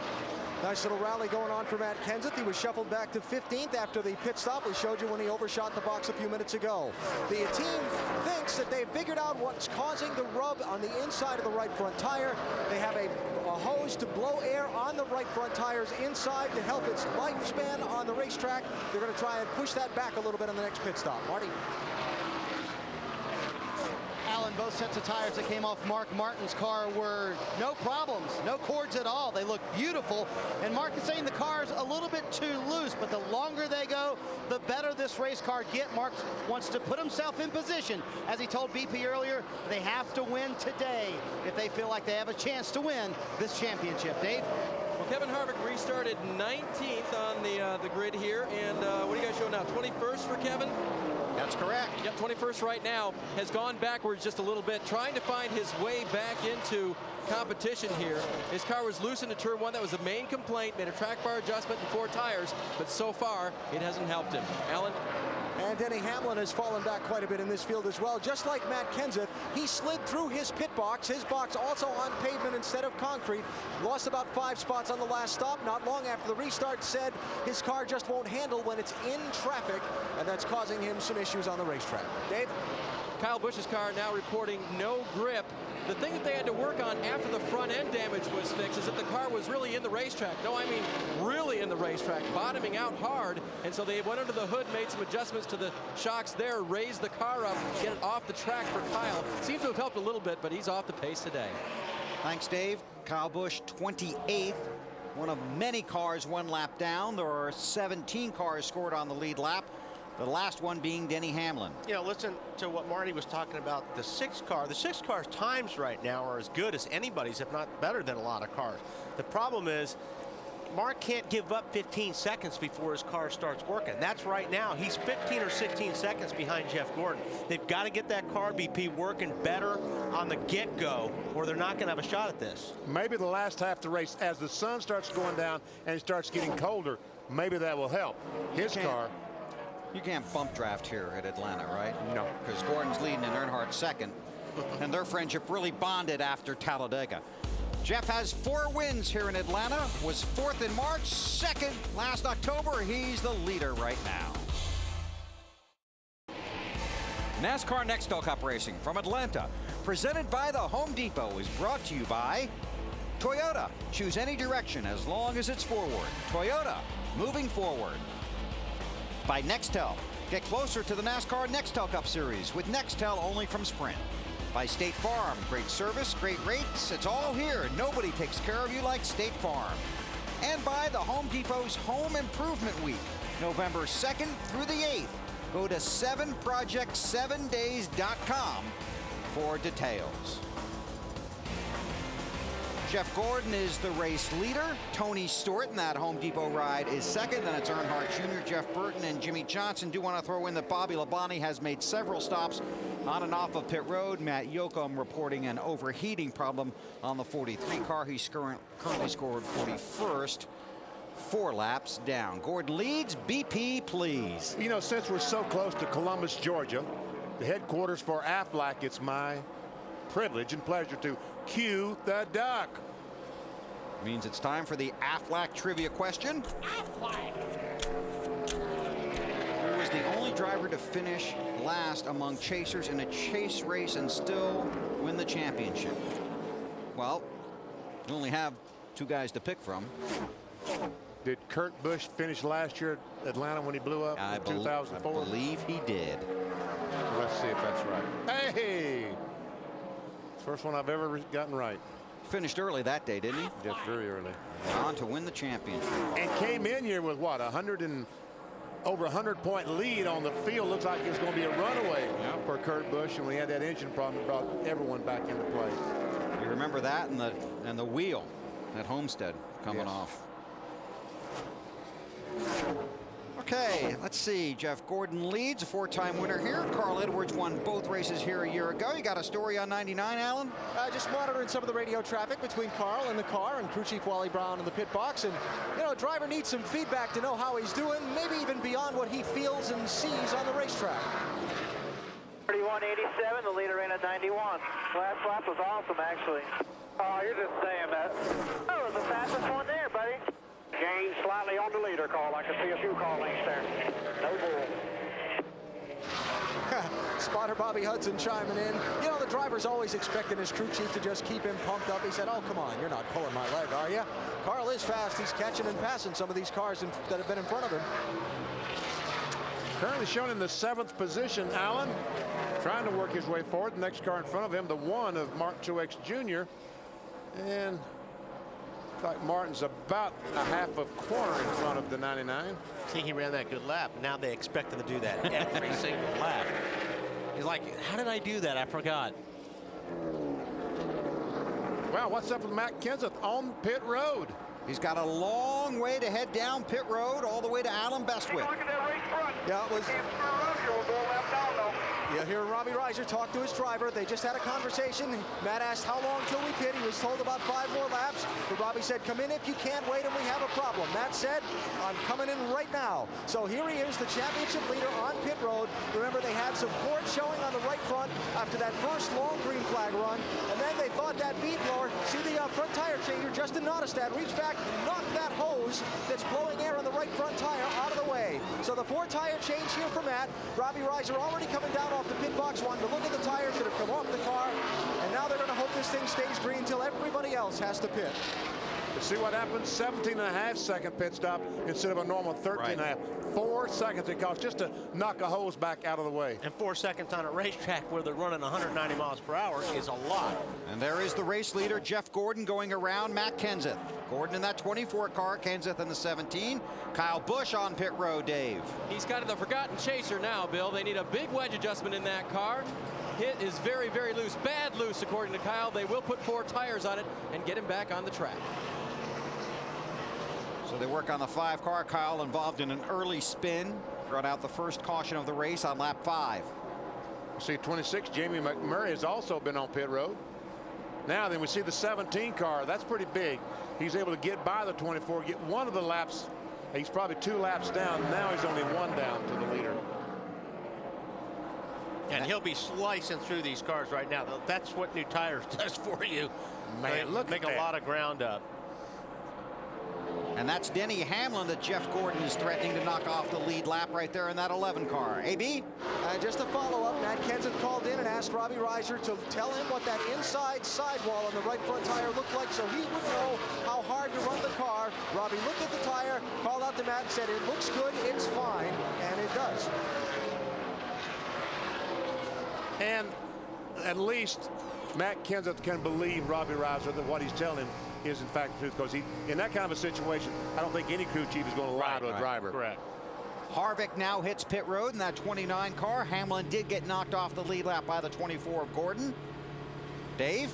Speaker 13: Nice little rally going on for Matt Kenseth. He was shuffled back to 15th after the pit stop we showed you when he overshot the box a few minutes ago. The team thinks that they've figured out what's causing the rub on the inside of the right front tire. They have a hose to blow air on the right front tires inside to help its lifespan on the racetrack. They're going to try and push that back a little bit on the next pit stop. Marty?
Speaker 6: Alan, both sets of tires that came off Mark Martin's car were no problems, no cords at all. They look beautiful, and Mark is saying the car's a little bit too loose, but the longer they go, the better this race car get. Mark wants to put himself in position. As he told BP earlier, they have to win today if they feel like they have a chance to win this championship. Dave?
Speaker 8: Well, Kevin Harvick restarted 19th on the grid here, and what do you guys show now? 21st for Kevin?
Speaker 9: That's correct.
Speaker 8: Yep, 21st right now. Has gone backwards just a little bit, trying to find his way back into competition here. His car was loose into turn 1. That was the main complaint. Made a track bar adjustment and 4 tires, but so far it hasn't helped him. Alan?
Speaker 13: And Denny Hamlin has fallen back quite a bit in this field as well. Just like Matt Kenseth, he slid through his pit box. His box also on pavement instead of concrete. Lost about 5 spots on the last stop. Not long after the restart, said his car just won't handle when it's in traffic, and that's causing him some issues on the racetrack. Dave?
Speaker 8: Kyle Busch's car now reporting no grip. The thing that they had to work on after the front end damage was fixed is that the car was really in the racetrack. No, I mean really in the racetrack, bottoming out hard. And so they went under the hood, made some adjustments to the shocks there, raised the car up, get it off the track for Kyle. Seems to have helped a little bit, but he's off the pace today.
Speaker 9: Thanks, Dave. Kyle Busch, 28th. One of many cars 1 lap down. There are 17 cars scored on the lead lap. The last one being Denny Hamlin.
Speaker 17: You know, listen to what Marty was talking about, the 6 car. The 6 car's times right now are as good as anybody's, if not better than a lot of cars. The problem is Mark can't give up 15 seconds before his car starts working. That's right now. He's 15 or 16 seconds behind Jeff Gordon. They've got to get that car, BP, working better on the get-go, or they're not going to have a shot at this.
Speaker 16: Maybe the last half of the race, as the sun starts going down and it starts getting colder, maybe that will help. His car.
Speaker 9: You can't bump draft here at Atlanta, right? No. Because Gordon's leading and Earnhardt second. And their friendship really bonded after Talladega. Jeff has 4 wins here in Atlanta, was 4th in March, 2nd last October. He's the leader right now. NASCAR Nextel Cup Racing from Atlanta, presented by the Home Depot, is brought to you by Toyota. Choose any direction as long as it's forward. Toyota, moving forward. By Nextel. Get closer to the NASCAR Nextel Cup Series with Nextel only from Sprint. By State Farm. Great service, great rates. It's all here. Nobody takes care of you like State Farm. And by the Home Depot's Home Improvement Week, November 2nd through the 8th. Go to 7project7days.com for details. Jeff Gordon is the race leader. Tony Stewart in that Home Depot ride is 2nd. Then it's Earnhardt Jr., Jeff Burton, and Jimmy Johnson. Do want to throw in that Bobby Labonte has made several stops on and off of pit road. Matt Yoakum reporting an overheating problem on the 43 car. He's currently scored 41st. 4 laps down. Gordon leads. BP, please.
Speaker 16: You know, since we're so close to Columbus, Georgia, the headquarters for Aflac, it's my privilege and pleasure to cue the duck.
Speaker 9: Means it's time for the Aflac trivia question.
Speaker 4: Aflac.
Speaker 9: Who was the only driver to finish last among chasers in a chase race and still win the championship? Well, you only have 2 guys to pick from.
Speaker 16: Did Kurt Busch finish last year at Atlanta when he blew up in 2004?
Speaker 9: I believe he did.
Speaker 16: Let's see if that's right. Hey! First one I've ever gotten right.
Speaker 9: Finished early that day, didn't he?
Speaker 16: Yes, very early.
Speaker 9: On to win the championship.
Speaker 16: And came in here with what, over 100-point lead on the field. Looks like it's going to be a runaway for Kurt Busch, and when he had that engine problem, it brought everyone back into play.
Speaker 9: You remember that and the wheel at Homestead coming off. Okay, let's see. Jeff Gordon leads, a 4-time winner here. Carl Edwards won both races here a year ago. You got a story on 99, Alan?
Speaker 13: Just monitoring some of the radio traffic between Carl and the car and crew chief Wally Brown in the pit box. And, you know, a driver needs some feedback to know how he's doing, maybe even beyond what he feels and sees on the racetrack.
Speaker 22: 31.87, the leader ran at 91. Last lap was awesome, actually. Oh, you're just saying that. Oh, it was the fastest one there, buddy. Gained slightly on the leader, Carl. I can see a few car lengths there. No bull.
Speaker 13: Spotter Bobby Hudson chiming in. You know, the driver's always expecting his crew chief to just keep him pumped up. He said, oh, come on, you're not pulling my leg, are you? Carl is fast. He's catching and passing some of these cars that have been in front of him.
Speaker 16: Currently shown in the 7th position, Allen. Trying to work his way forward. The next car in front of him, the 1 of Mark Truex Jr. And like Martin's about a half of corner in front of the 99.
Speaker 4: See, he ran that good lap. Now they expect him to do that every single lap. He's like, how did I do that? I forgot.
Speaker 16: Well, what's up with Matt Kenseth on pit road?
Speaker 9: He's got a long way to head down pit road all the way to Alan Bestwick.
Speaker 22: Look at that race front.
Speaker 13: Yeah, it was. Yeah, here Robbie Reiser talked to his driver. They just had a conversation. Matt asked how long till we pit. He was told about 5 more laps. But Robbie said, come in if you can't wait and we have a problem. Matt said, I'm coming in right now. So here he is, the championship leader on pit road. Remember, they had some cord showing on the right front after that first long green flag run. And then they thought that bead blower, see the front tire changer, Justin Nottestad, reach back, knock that hose that's blowing air on the right front tire out of the way. So the 4-tire change here for Matt. Robbie Reiser already coming down off the pit box, wanting to look at the tires that have come off the car, and now they're going to hope this thing stays green until everybody else has to pit.
Speaker 16: See what happens? 17.5-second pit stop instead of a normal 13.5. 4 seconds it costs just to knock a hose back out of the way.
Speaker 4: And 4 seconds on a racetrack where they're running 190 miles per hour is a lot.
Speaker 9: And there is the race leader, Jeff Gordon, going around Matt Kenseth. Gordon in that 24 car, Kenseth in the 17. Kyle Busch on pit road, Dave.
Speaker 8: He's got the forgotten chaser now, Bill. They need a big wedge adjustment in that car. It is very, very loose. Bad loose, according to Kyle. They will put 4 tires on it and get him back on the track.
Speaker 9: So they work on the 5 car. Kyle involved in an early spin. Brought out the first caution of the race on lap 5.
Speaker 16: See 26, Jamie McMurray has also been on pit road. Now then we see the 17 car. That's pretty big. He's able to get by the 24, get one of the laps. He's probably 2 laps down. Now he's only 1 down to the leader.
Speaker 4: And he'll be slicing through these cars right now. That's what new tires does for you.
Speaker 16: Man,
Speaker 4: they
Speaker 16: look
Speaker 4: make
Speaker 16: at
Speaker 4: a
Speaker 16: that.
Speaker 4: lot of ground up.
Speaker 9: And that's Denny Hamlin that Jeff Gordon is threatening to knock off the lead lap right there in that 11 car. AB?
Speaker 13: Just a follow-up, Matt Kenseth called in and asked Robbie Reiser to tell him what that inside sidewall on the right front tire looked like so he would know how hard to run the car. Robbie looked at the tire, called out to Matt and said, it looks good, it's fine, and it does.
Speaker 16: And at least Matt Kenseth can believe Robbie Reiser that what he's telling him is in fact the truth, because in that kind of a situation, I don't think any crew chief is going to lie to a driver.
Speaker 4: Correct.
Speaker 9: Harvick now hits pit road in that 29 car. Hamlin did get knocked off the lead lap by the 24 of Gordon. Dave?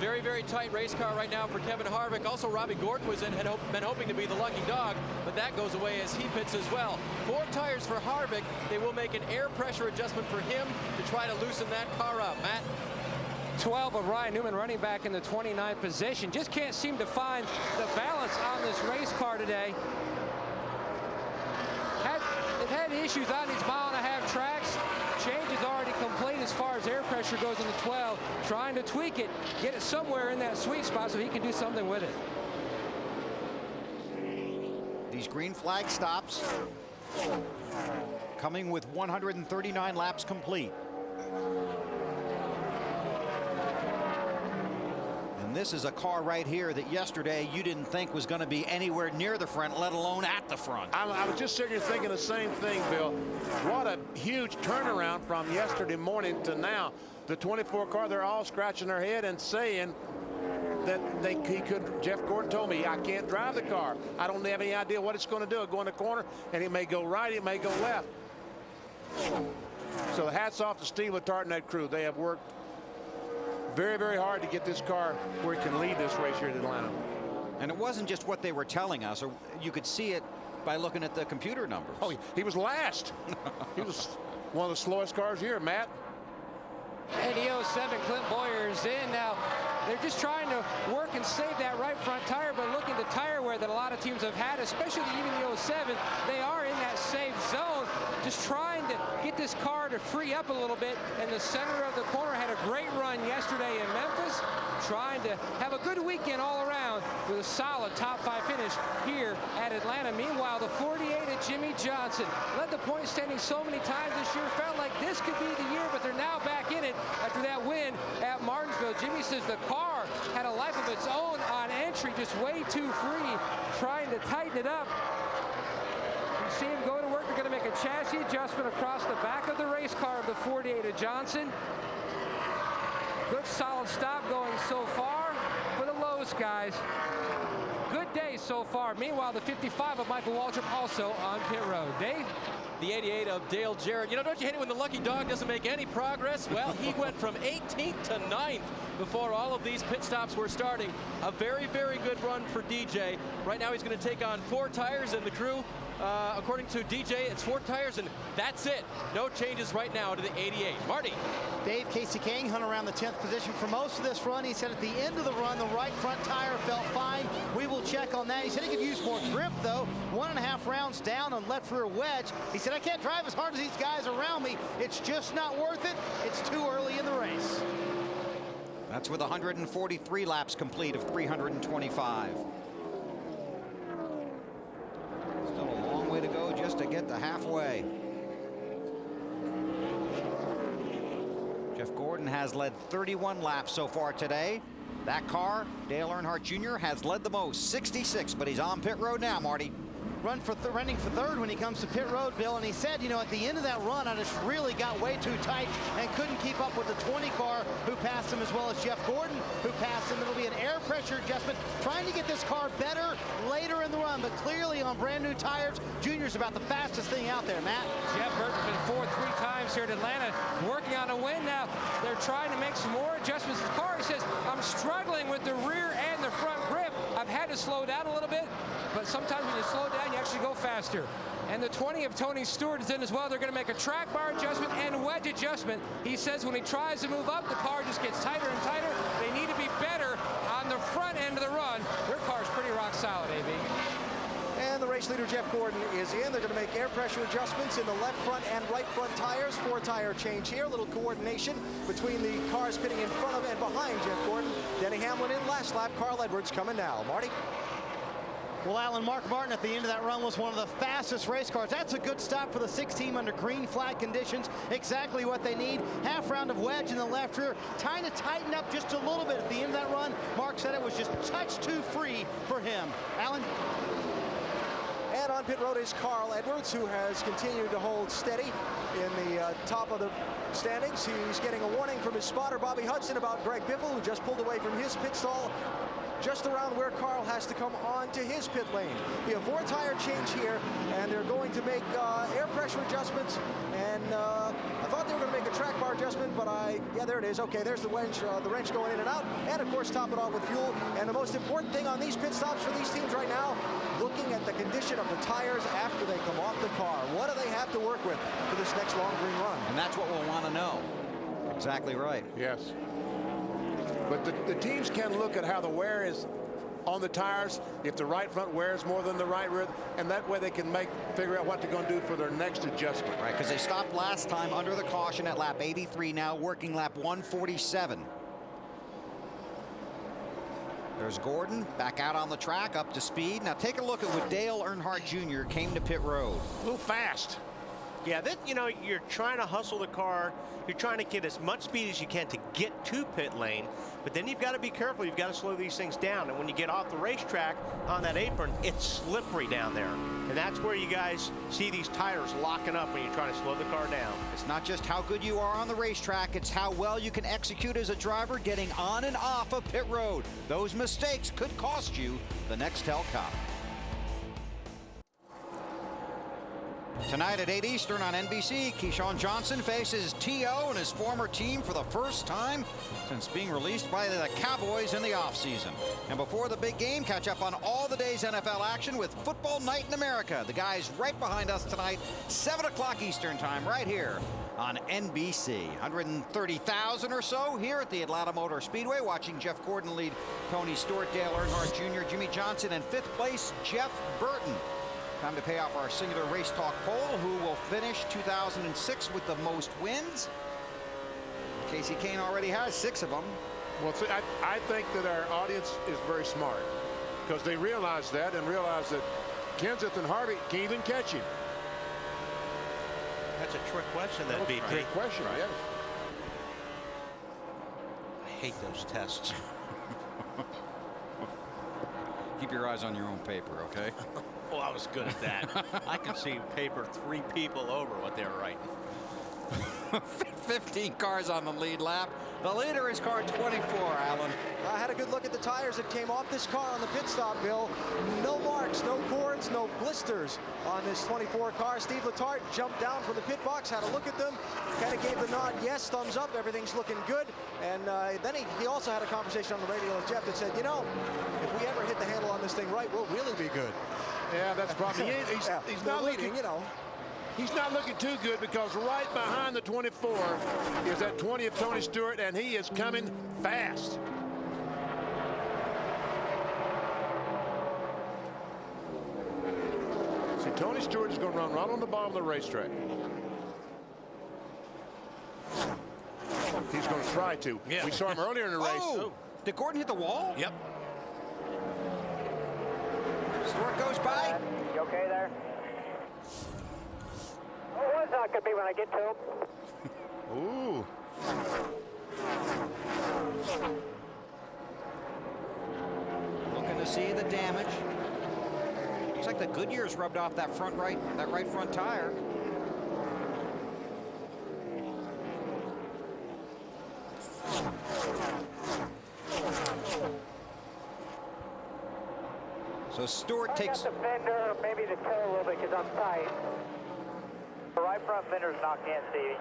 Speaker 8: Very, very tight race car right now for Kevin Harvick. Also, Robbie Gordon was in, had been hoping to be the lucky dog, but that goes away as he pits as well. 4 tires for Harvick. They will make an air pressure adjustment for him to try to loosen that car up. Matt?
Speaker 5: 12 of Ryan Newman running back in the 29th position. Just can't seem to find the balance on this race car today. They've had issues on these 1.5-mile tracks. Change is already complete as far as air pressure goes in the 12. Trying to tweak it, get it somewhere in that sweet spot so he can do something with it.
Speaker 9: These green flag stops coming with 139 laps complete. And this is a car right here that yesterday you didn't think was going to be anywhere near the front, let alone at the front.
Speaker 16: I was just sitting here thinking the same thing, Bill. What a huge turnaround from yesterday morning to now. The 24 car, they're all scratching their head and saying that he could. Jeff Gordon told me, I can't drive the car. I don't have any idea what it's going to do. Go in the corner, and it may go right, it may go left. So hats off to Steve Letarte and that crew. They have worked very, very hard to get this car where it can lead this race here at Atlanta.
Speaker 9: And it wasn't just what they were telling us, or you could see it by looking at the computer numbers.
Speaker 16: Oh, he was last. He was one of the slowest cars here, Matt.
Speaker 5: And the 07 Clint Boyer is in now. They're just trying to work and save that right front tire, but looking to tire wear that a lot of teams have had, especially even the 07, they are in that safe zone, just trying to get this car to free up a little bit. And the center of the corner had a great run yesterday in Memphis, trying to have a good weekend all around with a solid top 5 finish here at Atlanta. Meanwhile, the 48 of Jimmy Johnson led the point standing so many times this year, felt like this could be the year, but they're now back in it after that win at Martinsville. Jimmy says the car had a life of its own on entry, just way too free, trying to tighten it up. You see him go to work. They're going to make a chassis adjustment across the back of the race car of the 48 of Johnson. Good solid stop going so far for the Lowe's guys. Good day so far. Meanwhile, the 55 of Michael Waltrip also on pit road. Dave?
Speaker 8: The 88 of Dale Jarrett. You know, don't you hate it when the lucky dog doesn't make any progress? Well, he went from 18th to 9th before all of these pit stops were starting. A very, very good run for DJ. Right now he's going to take on 4 tires in the crew. According to DJ, it's 4 tires, and that's it. No changes right now to the 88. Marty.
Speaker 6: Dave, Kasey Kahne hung around the 10th position for most of this run. He said at the end of the run, the right front tire felt fine. We will check on that. He said he could use more grip, though. 1.5 rounds down on left rear wedge. He said, I can't drive as hard as these guys around me. It's just not worth it. It's too early in the race.
Speaker 9: That's with 143 laps complete of 325. Still a long way to go just to get to halfway. Jeff Gordon has led 31 laps so far today. That car, Dale Earnhardt Jr., has led the most, 66, but he's on pit road now, Marty.
Speaker 6: Running for third when he comes to pit road, Bill, and he said, you know, at the end of that run, I just really got way too tight and couldn't keep up with the 20 car who passed him, as well as Jeff Gordon who passed him. It'll be an air pressure adjustment, trying to get this car better later in the run, but clearly on brand new tires, Junior's about the fastest thing out there, Matt.
Speaker 5: Jeff Burton's been 4th 3 times here at Atlanta, working on a win now. They're trying to make some more adjustments to the car. He says, I'm struggling with the rear and the front grip. I've had to slow down a little bit, but sometimes when you slow down, you actually go faster. And the 20 of Tony Stewart is in as well. They're going to make a track bar adjustment and wedge adjustment. He says when he tries to move up, the car just gets tighter and tighter. They need to be better on the front end of the run. Their car's pretty rock solid, AB.
Speaker 13: And the race race leader Jeff Gordon is in. They're going to make air pressure adjustments in the left front and right front tires. 4-tire change here. A little coordination between the cars pitting in front of and behind Jeff Gordon. Denny Hamlin in last lap. Carl Edwards coming now. Marty?
Speaker 6: Well, Alan, Mark Martin at the end of that run was one of the fastest race cars. That's a good stop for the 6 team under green flag conditions. Exactly what they need. Half round of wedge in the left rear. Trying to tighten up just a little bit at the end of that run. Mark said it was just touch too free for him. Alan?
Speaker 13: And on pit road is Carl Edwards, who has continued to hold steady in the top of the standings. He's getting a warning from his spotter, Bobby Hudson, about Greg Biffle, who just pulled away from his pit stall just around where Carl has to come on to his pit lane. Be a 4-tire change here, and they're going to make air pressure adjustments. And I thought they were going to make a track bar adjustment, but yeah, there it is. Okay, there's the wrench going in and out. And of course, top it off with fuel. And the most important thing on these pit stops for these teams right now, looking at the condition of the tires after they come off the car. What do they have to work with for this next long green run?
Speaker 9: And that's what we'll want to know. Exactly right.
Speaker 16: Yes. But the teams can look at how the wear is on the tires, if the right front wears more than the right rear, and that way they can figure out what they're going to do for their next adjustment.
Speaker 9: Right, because they stopped last time under the caution at lap 83, now working lap 147. There's Gordon back out on the track, up to speed. Now take a look at what Dale Earnhardt Jr. came to pit road.
Speaker 17: A little fast. Yeah, you know, you're trying to hustle the car. You're trying to get as much speed as you can to get to pit lane, but then you've got to be careful. You've got to slow these things down. And when you get off the racetrack on that apron, it's slippery down there. And that's where you guys see these tires locking up when you're trying to slow the car down.
Speaker 9: It's not just how good you are on the racetrack, it's how well you can execute as a driver getting on and off of pit road. Those mistakes could cost you the Nextel Cup. Tonight at 8 Eastern on NBC, Keyshawn Johnson faces T.O. and his former team for the first time since being released by the Cowboys in the offseason. And before the big game, catch up on all the day's NFL action with Football Night in America. The guys right behind us tonight, 7 o'clock Eastern time, right here on NBC. 130,000 or so here at the Atlanta Motor Speedway, watching Jeff Gordon lead Tony Stewart, Dale Earnhardt Jr., Jimmy Johnson, and 5th place, Jeff Burton. Time to pay off our singular race talk poll. Who will finish 2006 with the most wins? Kasey Kahne already has 6 of them.
Speaker 16: Well, see, I think that our audience is very smart because they realize that and realize that Kenseth and Harvick can even catch him.
Speaker 17: That's a trick question, that BP.
Speaker 16: Trick question, right. Yes.
Speaker 17: I hate those tests.
Speaker 9: Keep your eyes on your own paper, okay?
Speaker 17: Well, I was good at that. I could see paper 3 people over what they were writing.
Speaker 9: 15 cars on the lead lap. The leader is car 24, Alan.
Speaker 13: I had a good look at the tires that came off this car on the pit stop, Bill. No marks, no cords, no blisters on this 24 car. Steve Letarte jumped down from the pit box, had a look at them, kind of gave the nod, yes, thumbs up, everything's looking good. And then he also had a conversation on the radio with Jeff that said, you know, if we ever hit the handle on this thing right, we'll really be good.
Speaker 16: Yeah, that's probably he's not looking,
Speaker 13: you know.
Speaker 16: He's not looking too good because right behind the 24 is that 20 of Tony Stewart, and he is coming fast. See, Tony Stewart is going to run right on the bottom of the racetrack. He's going to try to. Yeah. We saw him earlier in the race.
Speaker 9: Oh, did Gordon hit the wall?
Speaker 17: Yep.
Speaker 9: Stewart goes by.
Speaker 7: You okay there? Oh, it's not going to be when I get to him.
Speaker 16: Ooh.
Speaker 9: Looking to see the damage. Looks like the Goodyear's rubbed off that right front tire. So Stewart takes.
Speaker 7: I got the fender, maybe the toe a little bit because I'm tight. The right front fender's knocked in, Stevie.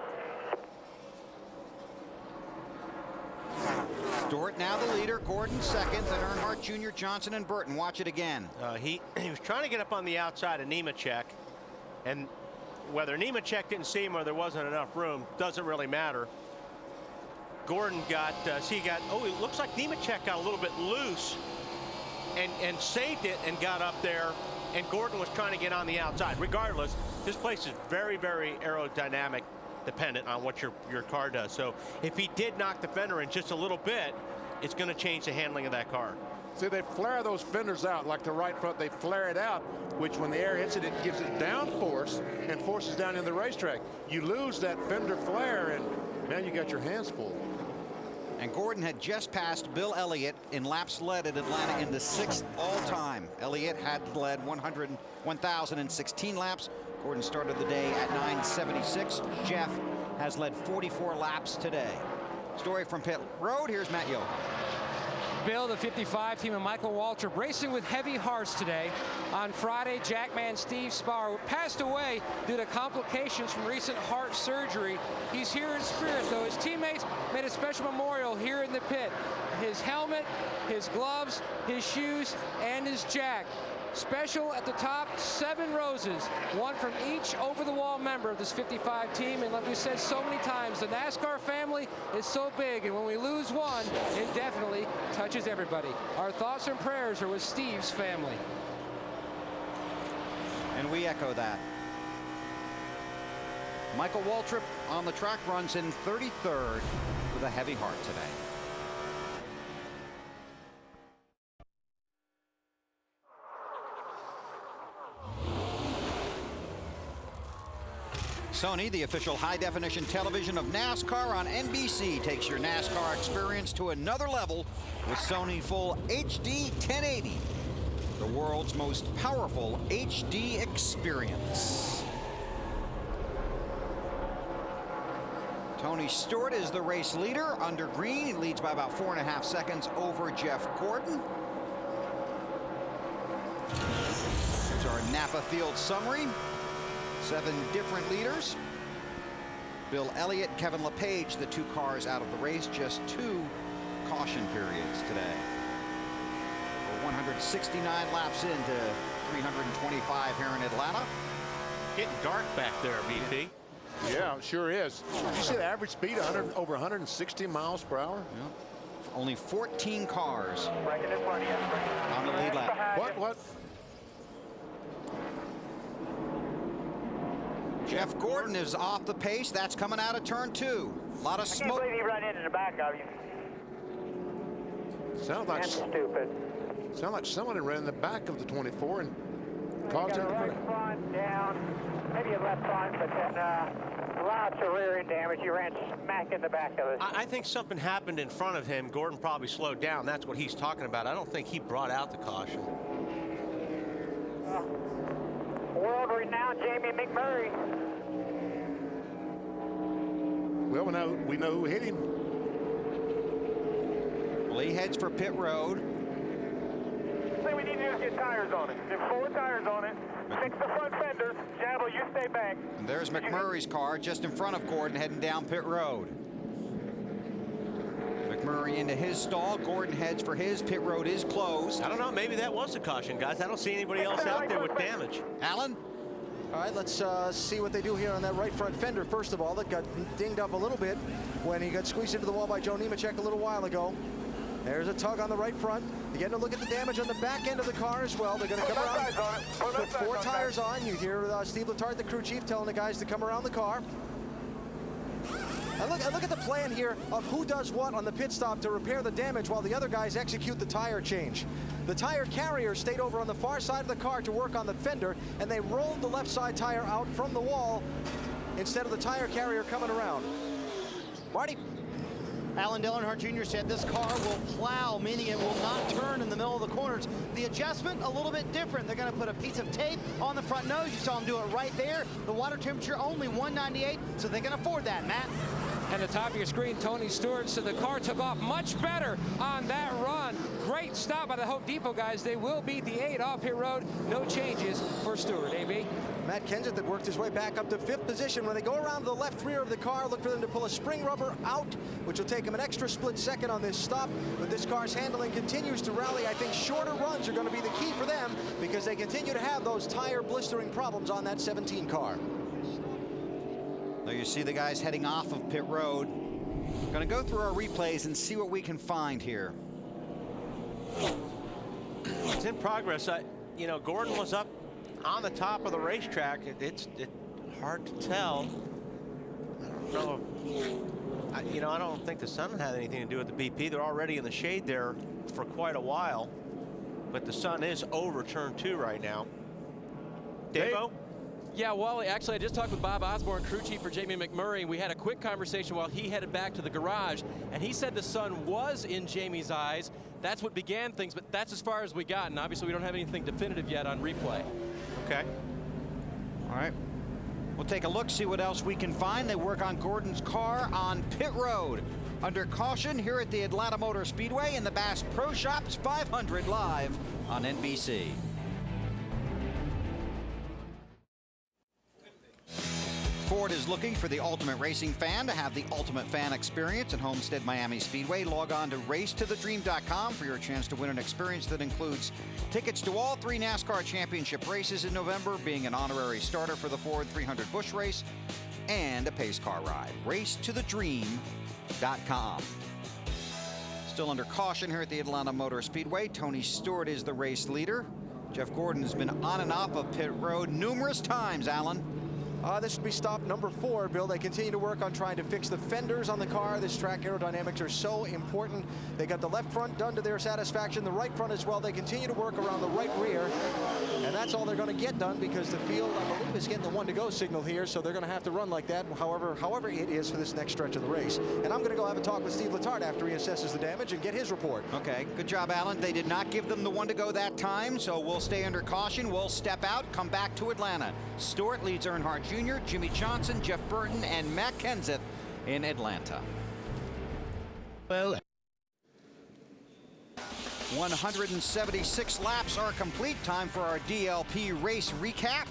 Speaker 9: Stewart now the leader, Gordon second, then Earnhardt Jr., Johnson, and Burton. Watch it again.
Speaker 17: He was trying to get up on the outside of Nemechek, and whether Nemechek didn't see him or there wasn't enough room doesn't really matter. Gordon got, oh, it looks like Nemechek got a little bit loose and saved it and got up there and Gordon was trying to get on the outside. Regardless, this place is very, very aerodynamic dependent on what your car does. So if he did knock the fender in just a little bit, it's going to change the handling of that car.
Speaker 16: See, they flare those fenders out, like the right front, they flare it out, which when the air hits it, it gives it down force and forces down in the racetrack. You lose that fender flare, and man, you got your hands full.
Speaker 9: And Gordon had just passed Bill Elliott in laps led at Atlanta in the 6th all-time. Elliott had led 1,016 laps. Gordon started the day at 976. Jeff has led 44 laps today. Story from pit road. Here's Matt Yoe.
Speaker 5: Bill, the 55 team, and Michael Waltrip racing with heavy hearts today. On Friday, Jackman Steve Spar passed away due to complications from recent heart surgery. He's here in spirit, though. His teammates made a special memorial here in the pit. His helmet, his gloves, his shoes, and his jack. Special at the top, 7 roses, one from each over-the-wall member of this 55 team. And like we said so many times, the NASCAR family is so big, and when we lose one, it definitely touches everybody. Our thoughts and prayers are with Steve's family.
Speaker 9: And we echo that. Michael Waltrip on the track runs in 33rd with a heavy heart today. Sony, the official high-definition television of NASCAR on NBC, takes your NASCAR experience to another level with Sony Full HD 1080, the world's most powerful HD experience. Tony Stewart is the race leader under green. He leads by about 4.5 seconds over Jeff Gordon. Here's our Napa Field summary. 7 different leaders. Bill Elliott, Kevin LePage, the 2 cars out of the race. Just 2 caution periods today. We're 169 laps into 325 here in Atlanta.
Speaker 17: Getting dark back there, BP.
Speaker 16: Yeah, it sure is. Did you see the average speed over 160 miles per hour?
Speaker 9: Yeah. Only 14 cars on the lead lap.
Speaker 16: What?
Speaker 9: Jeff Gordon is off the pace. That's coming out of turn 2. A lot of smoke.
Speaker 22: I can't believe he ran into the back of you.
Speaker 16: Sounds like
Speaker 22: That's stupid.
Speaker 16: Sounds like somebody ran in the back of the 24 and caused him to
Speaker 22: right front down, maybe a left front, but then lots of rear end damage. He ran smack in the back of us.
Speaker 17: I think something happened in front of him. Gordon probably slowed down. That's what he's talking about. I don't think he brought out the caution.
Speaker 22: World-renowned Jamie McMurray.
Speaker 16: Well, we know who hit him.
Speaker 9: Well, he heads for pit road.
Speaker 22: What we need to do is get tires on it. Get 4 tires on it. Fix the front fenders. Jabba, you stay back.
Speaker 9: And there's McMurray's car just in front of Gordon heading down pit road. McMurray into his stall. Gordon heads for his. Pit road is closed.
Speaker 17: I don't know. Maybe that was a caution, guys. I don't see anybody else out there with damage.
Speaker 9: Alan?
Speaker 13: All right, let's see what they do here on that right front fender. First of all, that got dinged up a little bit when he got squeezed into the wall by Joe Nemechek a little while ago. There's a tug on the right front. You're getting a look at the damage on the back end of the car as well. They're going to come around, put 4 tires on. You hear Steve Letarte, the crew chief, telling the guys to come around the car. And look at the plan here of who does what on the pit stop to repair the damage while the other guys execute the tire change. The tire carrier stayed over on the far side of the car to work on the fender, and they rolled the left side tire out from the wall instead of the tire carrier coming around. Marty?
Speaker 6: Alan Dillonhart Jr. said this car will plow, meaning it will not turn in the middle of the corners. The adjustment, a little bit different. They're going to put a piece of tape on the front nose. You saw them do it right there. The water temperature only 198, so they can afford that, Matt.
Speaker 5: And the top of your screen, Tony Stewart said the car took off much better on that run. Great stop by the Hope Depot guys. They will beat the 8 off pit road. No changes for Stewart. AB?
Speaker 13: Matt Kenseth that worked his way back up to 5th position. When they go around to the left rear of the car, look for them to pull a spring rubber out, which will take him an extra split second on this stop. But this car's handling continues to rally. I think shorter runs are going to be the key for them because they continue to have those tire blistering problems on that 17 car.
Speaker 9: There you see the guys heading off of pit road. Going to go through our replays and see what we can find here.
Speaker 17: It's in progress. You know, Gordon was up
Speaker 14: on the top of the racetrack, it's hard to tell. I don't know. You know, I don't think the sun had anything to do with the BP. They're already in the shade there for quite a while, but the sun is over turn 2 right now. Davo?
Speaker 8: Yeah, Wally, actually, I just talked with Bob Osborne, crew chief for Jamie McMurray. We had a quick conversation while he headed back to the garage, and he said the sun was in Jamie's eyes. That's what began things, but that's as far as we got, and obviously we don't have anything definitive yet on replay.
Speaker 14: Okay.
Speaker 9: All right. We'll take a look, see what else we can find. They work on Gordon's car on pit road. Under caution here at the Atlanta Motor Speedway in the Bass Pro Shops 500 live on NBC. Ford is looking for the ultimate racing fan to have the ultimate fan experience at Homestead Miami Speedway. Log on to racetothedream.com for your chance to win an experience that includes tickets to all 3 NASCAR Championship races in November, being an honorary starter for the Ford 300 Busch Race, and a pace car ride. Racetothedream.com. Still under caution here at the Atlanta Motor Speedway. Tony Stewart is the race leader. Jeff Gordon has been on and off of pit road numerous times, Alan.
Speaker 13: This would be stop number 4, Bill. They continue to work on trying to fix the fenders on the car. This track aerodynamics are so important. They got the left front done to their satisfaction, the right front as well. They continue to work around the right rear, and that's all they're going to get done because the field, I believe, is getting the 1-to-go signal here, so they're going to have to run like that, however it is for this next stretch of the race. And I'm going to go have a talk with Steve Letarte after he assesses the damage and get his report.
Speaker 9: Okay, good job, Alan. They did not give them the 1-to-go that time, so we'll stay under caution. We'll step out, come back to Atlanta. Stewart leads Earnhardt Jr., Jimmy Johnson, Jeff Burton, and Matt Kenseth in Atlanta.
Speaker 16: Well,
Speaker 9: 176 laps are complete. Time for our DLP race recap.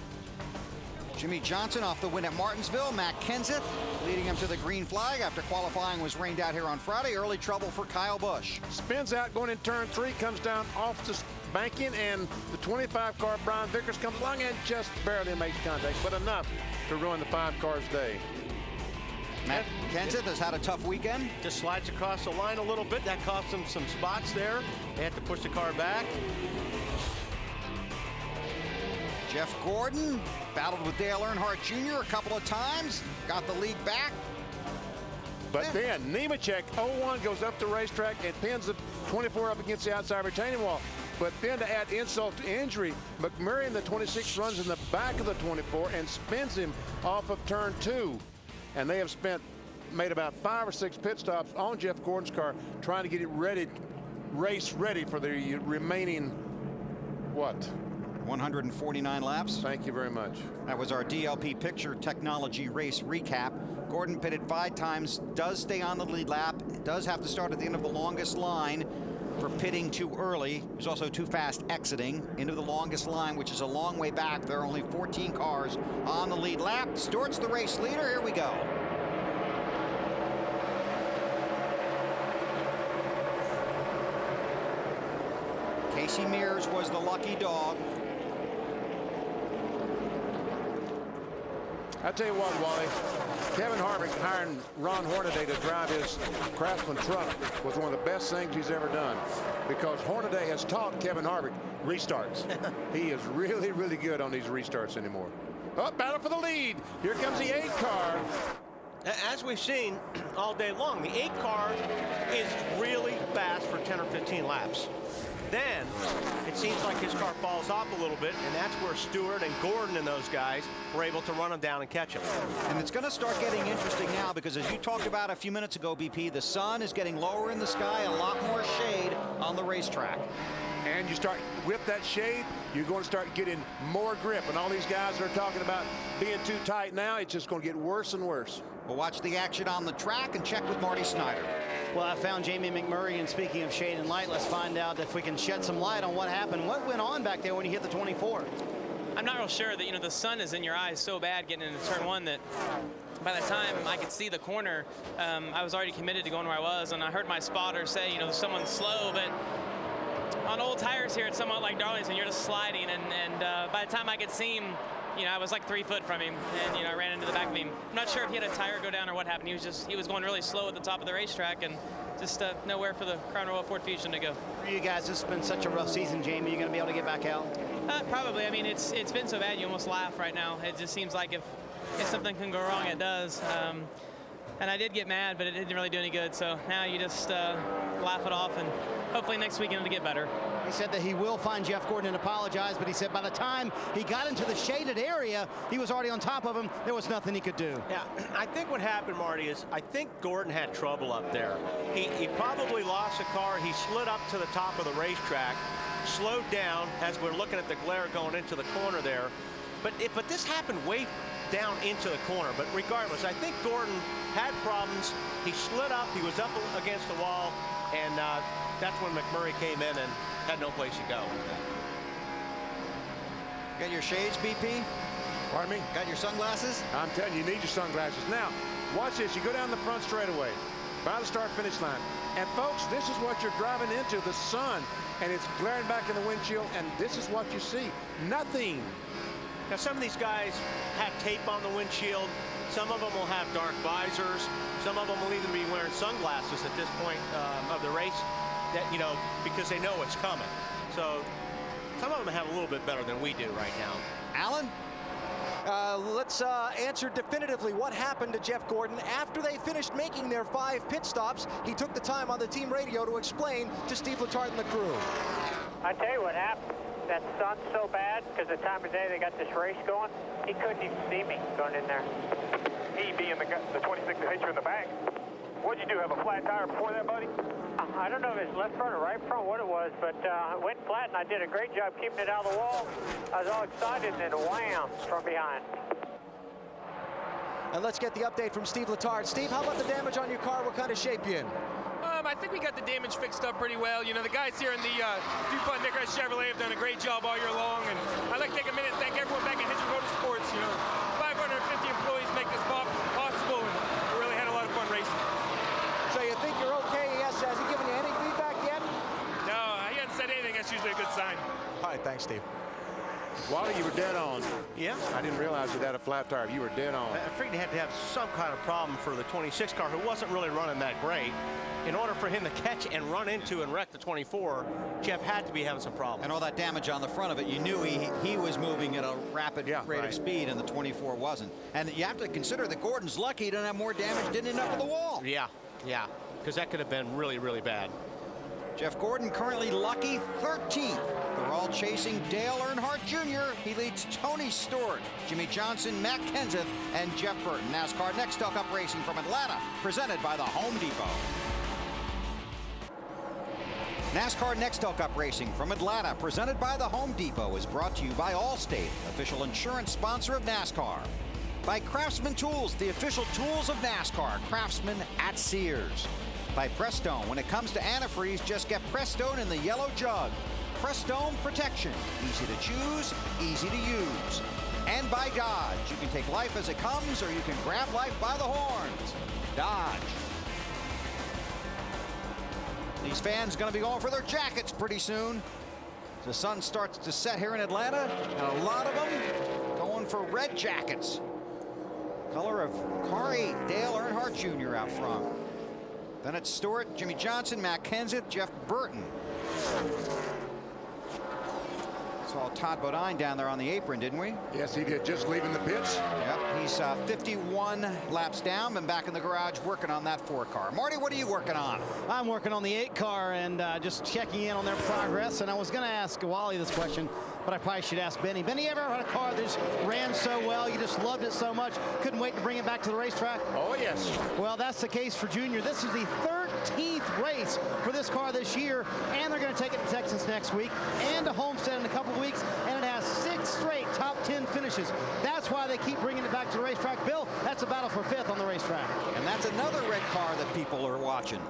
Speaker 9: Jimmy Johnson off the win at Martinsville. Matt Kenseth leading him to the green flag after qualifying was rained out here on Friday. Early trouble for Kyle Busch.
Speaker 16: Spins out going in turn 3, comes down off the banking, and the 25 car Brian Vickers comes along and just barely makes contact, but enough to ruin the 5 car's day.
Speaker 9: Matt Kenseth has had a tough weekend.
Speaker 14: Just slides across the line a little bit. That cost him some spots there. They had to push the car back.
Speaker 9: Jeff Gordon battled with Dale Earnhardt Jr. a couple of times, got the lead back.
Speaker 16: But then Nemechek 01 goes up the racetrack and pins the 24 up against the outside retaining wall. But then to add insult to injury, McMurray in the 26 runs in the back of the 24 and spins him off of turn 2. And they have made about 5 or 6 pit stops on Jeff Gordon's car trying to get it ready, race ready for the remaining, what?
Speaker 9: 149 laps.
Speaker 16: Thank you very much.
Speaker 9: That was our DLP picture technology race recap. Gordon pitted 5 times, does stay on the lead lap, does have to start at the end of the longest line for pitting too early. He's also too fast exiting into the longest line, which is a long way back. There are only 14 cars on the lead lap. Stewart's the race leader. Here we go. Casey Mears was the lucky dog.
Speaker 16: I tell you what, Wally, Kevin Harvick hiring Ron Hornaday to drive his Craftsman truck was one of the best things he's ever done, because Hornaday has taught Kevin Harvick restarts. He is really, really good on these restarts anymore. Oh, battle for the lead. Here comes the 8 car.
Speaker 14: As we've seen all day long, the 8 car is really fast for 10 or 15 laps. Then it seems like his car falls off a little bit, and that's where Stewart and Gordon and those guys were able to run him down and catch him.
Speaker 9: And it's going to start getting interesting now, because as you talked about a few minutes ago, BP, the sun is getting lower in the sky, a lot more shade on the racetrack.
Speaker 16: And you start with that shade, you're going to start getting more grip. And all these guys that are talking about being too tight now, it's just going to get worse and worse.
Speaker 9: We'll watch the action on the track and check with Marty Snyder.
Speaker 6: Well, I found Jamie McMurray, and speaking of shade and light, let's find out if we can shed some light on what happened. What went on back there when you hit the 24?
Speaker 15: I'm not real sure that, you know, the sun is in your eyes so bad getting into turn 1 that by the time I could see the corner, I was already committed to going where I was, and I heard my spotter say, you know, someone's slow, but on old tires here, it's somewhat like Darlington. You're just sliding, and by the time I could see him, you know, I was like 3 foot from him, and, you know, I ran into the back of him. I'm not sure if he had a tire go down or what happened. He was going really slow at the top of the racetrack, and just nowhere for the Crown Royal Ford Fusion to go.
Speaker 6: For you guys, this has been such a rough season, Jamie. You going to be able to get back out?
Speaker 15: Probably. I mean, it's been so bad you almost laugh right now. It just seems like if something can go wrong, it does. And I did get mad, but it didn't really do any good. So now you just laugh it off, and hopefully next weekend it'll get better.
Speaker 6: He said that he will find Jeff Gordon and apologize, but he said by the time he got into the shaded area, he was already on top of him. There was nothing he could do.
Speaker 14: Yeah, I think what happened, Marty, is I think Gordon had trouble up there. He probably lost a car. He slid up to the top of the racetrack, slowed down as we're looking at the glare going into the corner there. But this happened way down into the corner. But regardless, I think Gordon had problems. He slid up. He was up against the wall, and that's when McMurray came in and had no place to go.
Speaker 9: Got your shades, BP?
Speaker 16: Pardon me?
Speaker 9: Got your sunglasses?
Speaker 16: I'm telling you, you need your sunglasses. Now, watch this. You go down the front straightaway by the start-finish line. And, folks, this is what you're driving into, the sun. And it's glaring back in the windshield, and this is what you see. Nothing.
Speaker 14: Now, some of these guys have tape on the windshield. Some of them will have dark visors. Some of them will even be wearing sunglasses at this point of the race, that because they know it's coming. So some of them have a little bit better than we do right now.
Speaker 9: Alan?
Speaker 13: Let's answer definitively what happened to Jeff Gordon after they finished making their 5 pit stops. He took the time on the team radio to explain to Steve Letarte and the crew.
Speaker 21: I tell you what happened. That sun's so bad because the time of day they got this race going, he couldn't even see me going in there.
Speaker 18: He being the 26 that hit you in the back. What'd you do, have a flat tire before that, buddy?
Speaker 21: I don't know if it's left front or right front, what it was, but it went flat, and I did a great job keeping it out of the wall. I was all excited, and then wham, from behind.
Speaker 13: And let's get the update from Steve Letarte. Steve, how about the damage on your car? What kind of shape you in?
Speaker 5: I think we got the damage fixed up pretty well. You know, the guys here in the DuPont Nicholson Chevrolet have done a great job all year long, and I'd like to take a minute and thank everyone back at Hendrick Motorsports. You know, 550 employees make this possible, and we really had a lot of fun racing.
Speaker 13: So you think you're okay? Yes. Has he given you any feedback yet?
Speaker 5: No, he hasn't said anything. That's usually a good sign.
Speaker 13: All right, thanks, Steve.
Speaker 16: Wally, you were dead on.
Speaker 14: Yeah.
Speaker 16: I didn't realize you had a flat tire. You were dead on.
Speaker 14: I figured he had to have some kind of problem for the 26 car, who wasn't really running that great. In order for him to catch and run into and wreck the 24, Jeff had to be having some problems.
Speaker 9: And all that damage on the front of it, you knew he was moving at a rapid rate of speed, and the 24 wasn't. And you have to consider that Gordon's lucky he didn't have more damage, didn't end up with the wall.
Speaker 14: Yeah, because that could have been really, really bad.
Speaker 9: Jeff Gordon currently lucky 13th. They're all chasing Dale Earnhardt Jr. He leads Tony Stewart, Jimmy Johnson, Matt Kenseth, and Jeff Burton. NASCAR Nextel Cup Racing from Atlanta, presented by the Home Depot. NASCAR Nextel Cup Racing from Atlanta, presented by the Home Depot, is brought to you by Allstate, official insurance sponsor of NASCAR. By Craftsman Tools, the official tools of NASCAR, Craftsman at Sears. By Prestone, when it comes to antifreeze, just get Prestone in the yellow jug. Prestone protection, easy to choose, easy to use. And by Dodge, you can take life as it comes, or you can grab life by the horns. Dodge. These fans going to be going for their jackets pretty soon. The sun starts to set here in Atlanta, and a lot of them going for red jackets. Color of car 8, Dale Earnhardt Jr. out front. Then it's Stewart, Jimmy Johnson, Matt Kenseth, Jeff Burton. Saw Todd Bodine down there on the apron, didn't we?
Speaker 16: Yes, he did, just leaving the pits.
Speaker 9: Yep, he's 51 laps down, been back in the garage working on that 4 car. Marty, what are you working on?
Speaker 6: I'm working on the 8 car and just checking in on their progress. And I was going to ask Wally this question, but I probably should ask Benny. Benny, ever had a car that just ran so well, you just loved it so much, couldn't wait to bring it back to the racetrack?
Speaker 16: Oh, yes.
Speaker 6: Well, that's the case for Junior. This is the 13th race for this car this year, and they're going to take it to Texas next week and to Homestead in a couple of weeks, and it has 6 straight top 10 finishes. That's why they keep bringing it back to the racetrack. Bill, that's a battle for 5th on the racetrack.
Speaker 9: And that's another red car that people are watching.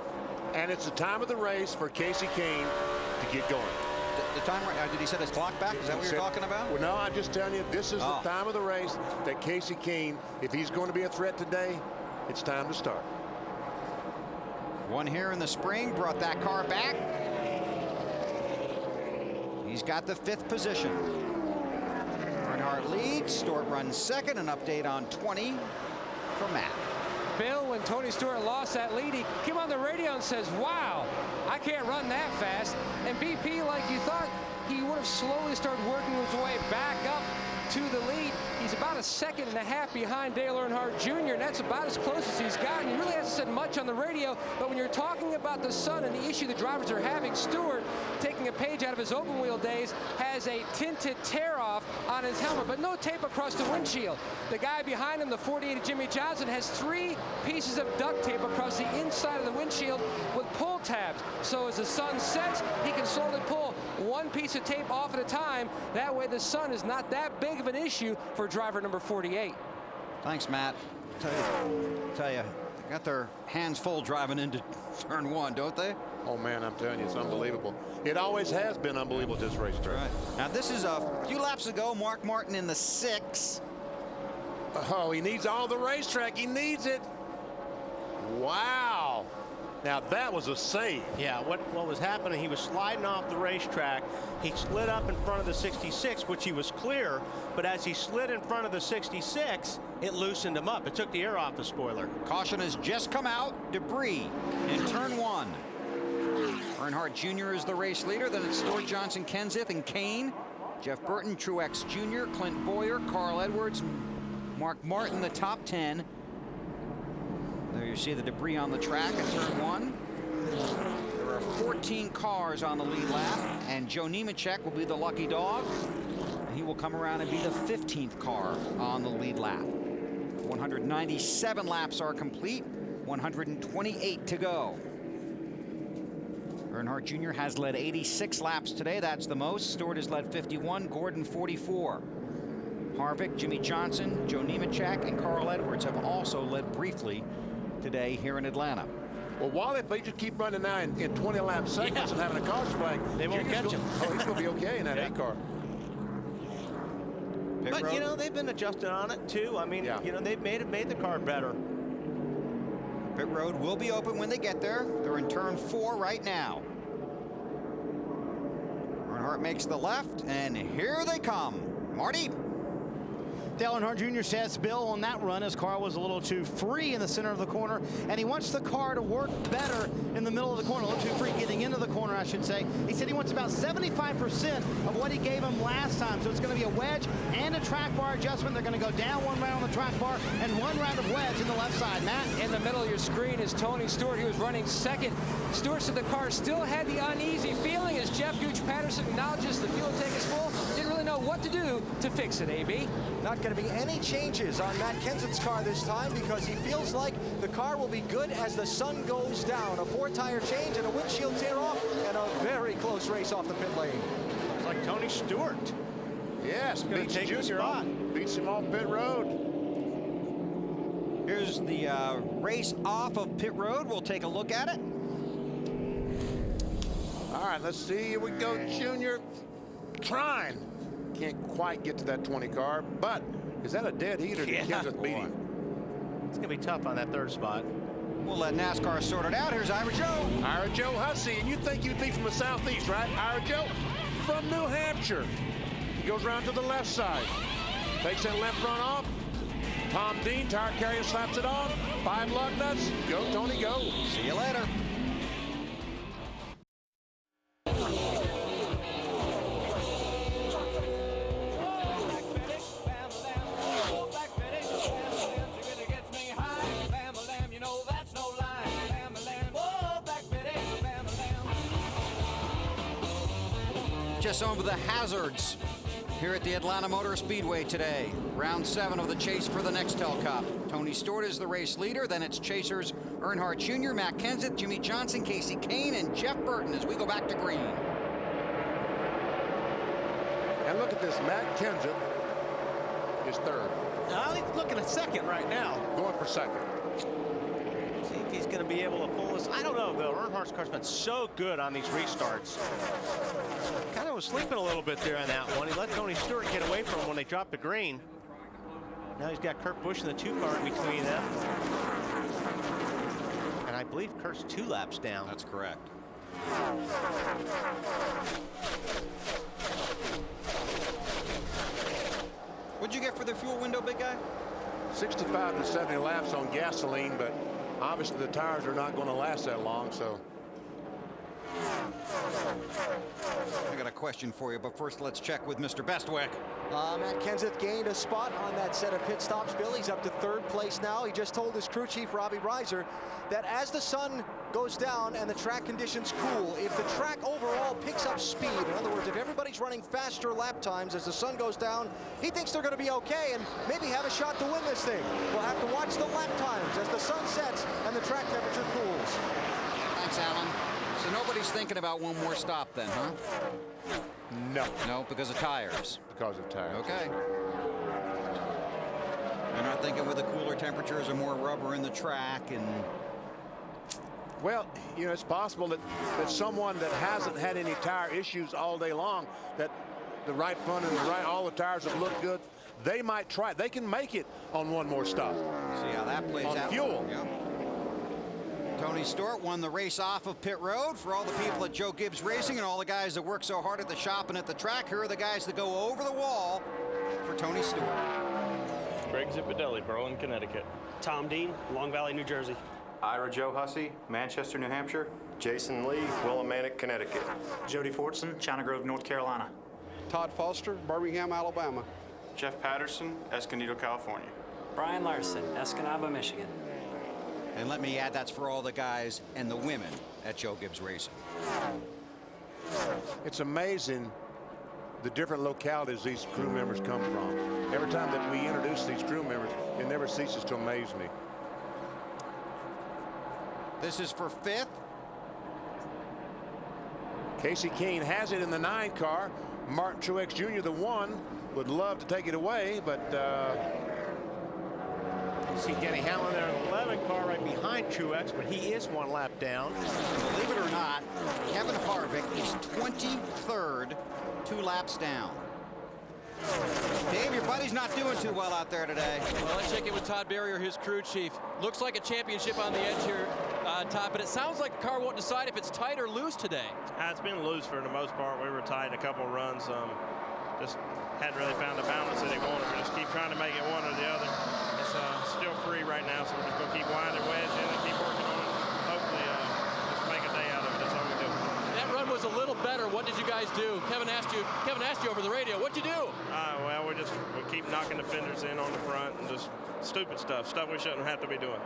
Speaker 16: And it's the time of the race for Kasey Kahne to get going.
Speaker 9: The time, did he set his clock back? Is that what you're talking about?
Speaker 16: Well, no, I'm just telling you, this is the time of the race that Kasey Kahne, if he's going to be a threat today, it's time to start.
Speaker 9: One here in the spring, brought that car back. He's got the 5th position. Earnhardt leads, Stewart runs 2nd. An update on 20 from Matt.
Speaker 5: Bill, when Tony Stewart lost that lead, he came on the radio and says, wow, I can't run that fast. And BP, like you thought, he would have slowly started working his way back up to the lead. He's about a second and a half behind Dale Earnhardt Jr., and that's about as close as he's gotten. He really hasn't said much on the radio, but when you're talking about the sun and the issue the drivers are having, Stewart, taking a page out of his open wheel days, has a tinted tear-off on his helmet, but no tape across the windshield. The guy behind him, the 48 of Jimmy Johnson, has 3 pieces of duct tape across the inside of the windshield with pull tabs. So as the sun sets, he can slowly pull 1 piece of tape off at a time. That way the sun is not that big of an issue for driver number 48.
Speaker 9: Thanks, Matt. Tell you, they got their hands full driving into turn 1, don't they?
Speaker 19: Oh man, I'm telling you, it's unbelievable. It always has been unbelievable, this racetrack.
Speaker 9: Right. Now this is a few laps ago. Mark Martin in the 6.
Speaker 19: Oh, he needs all the racetrack. He needs it. Wow. Now that was a save.
Speaker 17: Yeah, what was happening, he was sliding off the racetrack. He slid up in front of the 66, which he was clear, but as he slid in front of the 66, it loosened him up. It took the air off the spoiler.
Speaker 9: Caution has just come out. Debris in turn 1. Earnhardt Jr. is the race leader. Then it's Stewart, Johnson, Kenseth, and Kahne. Jeff Burton, Truex Jr., Clint Bowyer, Carl Edwards, Mark Martin, the top 10. There you see the debris on the track in turn 1. There are 14 cars on the lead lap, and Joe Nemechek will be the lucky dog. He will come around and be the 15th car on the lead lap. 197 laps are complete, 128 to go. Earnhardt Jr. has led 86 laps today. That's the most. Stewart has led 51, Gordon 44. Harvick, Jimmy Johnson, Joe Nemechek, and Carl Edwards have also led briefly today here in Atlanta.
Speaker 19: Well, Wally, if they just keep running now in 20-lap segments and having a caution flag,
Speaker 17: they won't catch him.
Speaker 19: Oh, he's going to be okay in that A car.
Speaker 17: But, you know, they've been adjusting on it, too. I mean, you know, they've made the car better.
Speaker 9: Pit road will be open when they get there. They're in turn 4 right now. Earnhardt makes the left, and here they come. Marty.
Speaker 6: Dale Earnhardt Jr. says, Bill, on that run, his car was a little too free in the center of the corner, and he wants the car to work better in the middle of the corner, a little too free getting into the corner, I should say. He said he wants about 75% of what he gave him last time, so it's going to be a wedge and a track bar adjustment. They're going to go down 1 round on the track bar and 1 round of wedge in the left side. Matt? In the middle of your screen is Tony Stewart. He was running second. Stewart said the car still had the uneasy feeling as Jeff Gooch Patterson acknowledges the fuel tank is full. Didn't really know what to do to fix it, AB.
Speaker 13: Not going to be any changes on Matt Kenseth's car this time because he feels like the car will be good as the sun goes down. A 4-tire change and a windshield tear off and a very close race off the pit lane.
Speaker 17: It's like Tony Stewart.
Speaker 19: Yes,
Speaker 17: beats
Speaker 19: Junior off. Beats him off pit road.
Speaker 9: Here's the race off of pit road. We'll take a look at it.
Speaker 19: All right, let's see. Here we go, Junior. Trying. Can't quite get to that 20 car, but is that a dead heat or did Kenseth beat him?
Speaker 17: It's going to be tough on that 3rd spot.
Speaker 9: We'll let NASCAR sort it out. Here's Ira Joe.
Speaker 19: Ira Joe Hussey, and you think you'd be from the southeast, right? Ira Joe from New Hampshire. He goes around to the left side. Takes that left front off. Tom Dean, tire carrier, slaps it on. 5 lug nuts. Go, Tony, go.
Speaker 9: See you later. Just over the hazards here at the Atlanta Motor Speedway today. Round 7 of the chase for the Nextel Cup. Tony Stewart is the race leader. Then it's chasers Earnhardt Jr., Matt Kenseth, Jimmy Johnson, Kasey Kahne, and Jeff Burton as we go back to green.
Speaker 19: And look at this. Matt Kenseth is 3rd.
Speaker 17: Now he's looking at 2nd right now.
Speaker 19: Going for 2nd.
Speaker 17: See if he's going to be able to pull this. I don't know, though. Earnhardt's car's been so good on these restarts. Kind of was sleeping a little bit there on that one. He let Tony Stewart get away from him when they dropped the green. Now he's got Kurt Busch in the 2 car in between them. And I believe Kurt's 2 laps down.
Speaker 9: That's correct. What'd you get for the fuel window, big guy?
Speaker 19: 65 to 70 laps on gasoline, but obviously the tires are not going to last that long, so
Speaker 9: I got a question for you, but first let's check with Mr. Bestwick.
Speaker 13: Matt Kenseth gained a spot on that set of pit stops. Bill, he's up to 3rd place now. He just told his crew chief, Robbie Reiser, that as the sun goes down and the track conditions cool, if the track overall picks up speed, in other words, if everybody's running faster lap times as the sun goes down, he thinks they're going to be okay and maybe have a shot to win this thing. We'll have to watch the lap times as the sun sets and the track temperature cools.
Speaker 9: Thanks, Alan. So nobody's thinking about one more stop then, huh?
Speaker 19: No.
Speaker 9: No, because of tires.
Speaker 19: Because of tires.
Speaker 9: Okay. You're not thinking with the cooler temperatures or more rubber in the track and...
Speaker 19: Well, you know, it's possible that someone that hasn't had any tire issues all day long, that the right front and the right, all the tires have looked good, they might try. They can make it on one more stop.
Speaker 9: See how that plays out.
Speaker 19: On fuel.
Speaker 9: Yep. Tony Stewart won the race off of pit road. For all the people at Joe Gibbs Racing and all the guys that work so hard at the shop and at the track, here are the guys that go over the wall for Tony Stewart.
Speaker 10: Greg Zipadelli, Berlin, Connecticut.
Speaker 20: Tom Dean, Long Valley, New Jersey.
Speaker 23: Ira Joe Hussey, Manchester, New Hampshire. Jason Lee, Willimantic, Connecticut.
Speaker 20: Jody Fortson, China Grove, North Carolina.
Speaker 24: Todd Foster, Birmingham, Alabama.
Speaker 23: Jeff Patterson, Escondido, California.
Speaker 20: Brian Larson, Escanaba, Michigan.
Speaker 9: And let me add, that's for all the guys and the women at Joe Gibbs Racing.
Speaker 19: It's amazing the different localities these crew members come from. Every time that we introduce these crew members, it never ceases to amaze me.
Speaker 9: This is for 5th.
Speaker 19: Kasey Kahne has it in the 9 car. Martin Truex Jr., the 1, would love to take it away, but
Speaker 17: see Denny Hamlin there in the 11 car right behind Truex, but he is 1 lap down.
Speaker 9: Believe it or not, Kevin Harvick is 23rd, 2 laps down. Dave, your buddy's not doing too well out there today.
Speaker 8: Well, let's check in with Todd Barrier, his crew chief. Looks like a championship on the edge here, Todd, but it sounds like the car won't decide if it's tight or loose today.
Speaker 10: It's been loose for the most part. We were tight a couple of runs. Just hadn't really found the balance that he wanted. We just keep trying to make it one or the other. It's still free right now, so we're just going to keep winding wedge in and keep working on it. Hopefully, just make a day out of it. That's all we do.
Speaker 8: That run was a little better. What did you guys do? Kevin asked you over the radio. What'd you do?
Speaker 10: Well, we keep knocking the fenders in on the front and just stupid stuff we shouldn't have to be doing.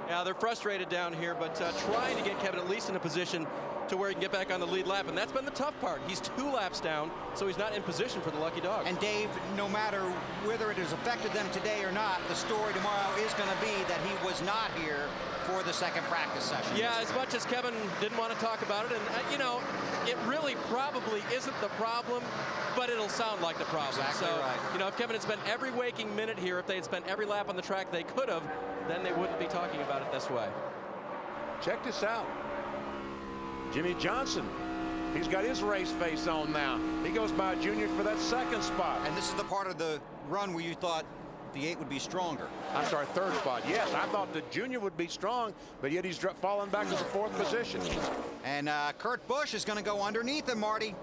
Speaker 8: Yeah, they're frustrated down here, but trying to get Kevin at least in a position to where he can get back on the lead lap, and that's been the tough part. He's 2 laps down, so he's not in position for the lucky dog.
Speaker 9: And Dave, no matter whether it has affected them today or not, the story tomorrow is going to be that he was not here for the 2nd practice session.
Speaker 8: Yeah, as much as Kevin didn't want to talk about it, and you know, it really probably isn't the problem, but it'll sound like the problem.
Speaker 9: Exactly right.
Speaker 8: You know, if Kevin had spent every waking minute here, if they had spent every lap on the track they could have, then they wouldn't be talking about it this way.
Speaker 19: Check this out. Jimmy Johnson, he's got his race face on now. He goes by Junior for that 2nd spot.
Speaker 9: And this is the part of the run where you thought the 8 would be stronger.
Speaker 19: I'm sorry, 3rd spot. Yes, I thought the Junior would be strong, but yet he's falling back to the 4th position.
Speaker 9: And Kurt Busch is going to go underneath him, Marty.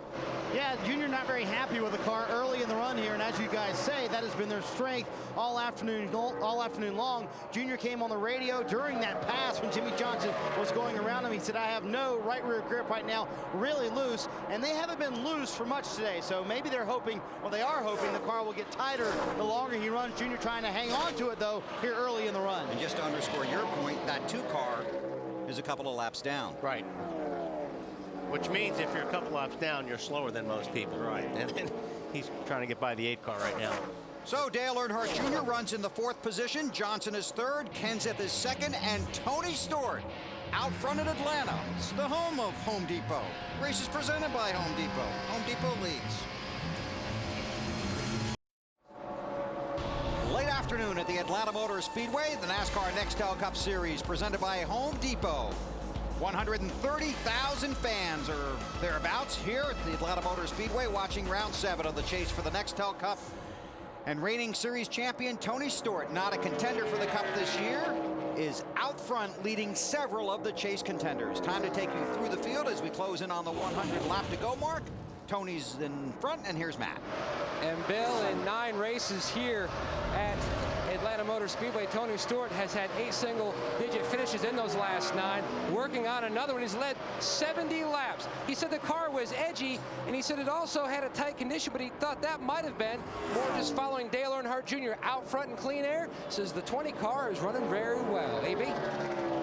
Speaker 6: Yeah, Junior not very happy with the car early in the run here, and as you guys say, that has been their strength all afternoon long. Junior came on the radio during that pass when Jimmy Johnson was going around him. He said, I have no right rear grip right now, really loose, and they haven't been loose for much today, so maybe they're hoping, well, they are hoping the car will get tighter the longer he runs. Junior trying to hang on to it, though, here early in the run.
Speaker 9: And just to underscore your point, that 2 car is a couple of laps down.
Speaker 17: Right. Which means if you're a couple laps down, you're slower than most people.
Speaker 9: Right.
Speaker 17: And then he's trying to get by the 8 car right now.
Speaker 9: So Dale Earnhardt Jr. runs in the 4th position. Johnson is 3rd. Kenseth is 2nd. And Tony Stewart out front at Atlanta. It's the home of Home Depot. Race is presented by Home Depot. Home Depot leads. Late afternoon at the Atlanta Motor Speedway, the NASCAR Nextel Cup Series presented by Home Depot. 130,000 fans or thereabouts here at the Atlanta Motor Speedway watching round 7 of the chase for the Nextel Cup. And reigning series champion Tony Stewart, not a contender for the Cup this year, is out front leading several of the chase contenders. Time to take you through the field as we close in on the 100 lap to go mark. Tony's in front, and here's Matt.
Speaker 5: And Bill, in 9 races here at Atlanta Atlanta Motor Speedway. Tony Stewart has had 8 single-digit finishes in those last 9, working on another one. He's led 70 laps. He said the car was edgy, and he said it also had a tight condition, but he thought that might have been more just following Dale Earnhardt Jr. out front in clean air. Says the 20 car is running very well. AB?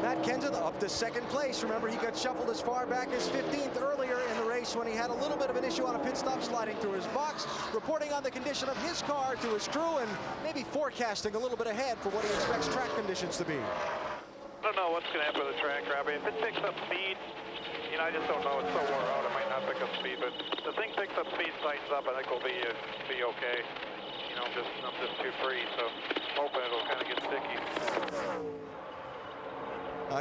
Speaker 13: Matt Kenseth up to 2nd place. Remember, he got shuffled as far back as 15th earlier in the race when he had a little bit of an issue on a pit stop sliding through his box, reporting on the condition of his car to his crew and maybe forecasting a little bit ahead for what he expects track conditions to be.
Speaker 18: I don't know what's going to happen with the track, Robbie. If it picks up speed, you know, I just don't know. It's so wore out, it might not pick up speed. But if the thing picks up speed, tightens up, I think we'll be okay. You know, I'm just too free, so hoping it'll kind of get sticky.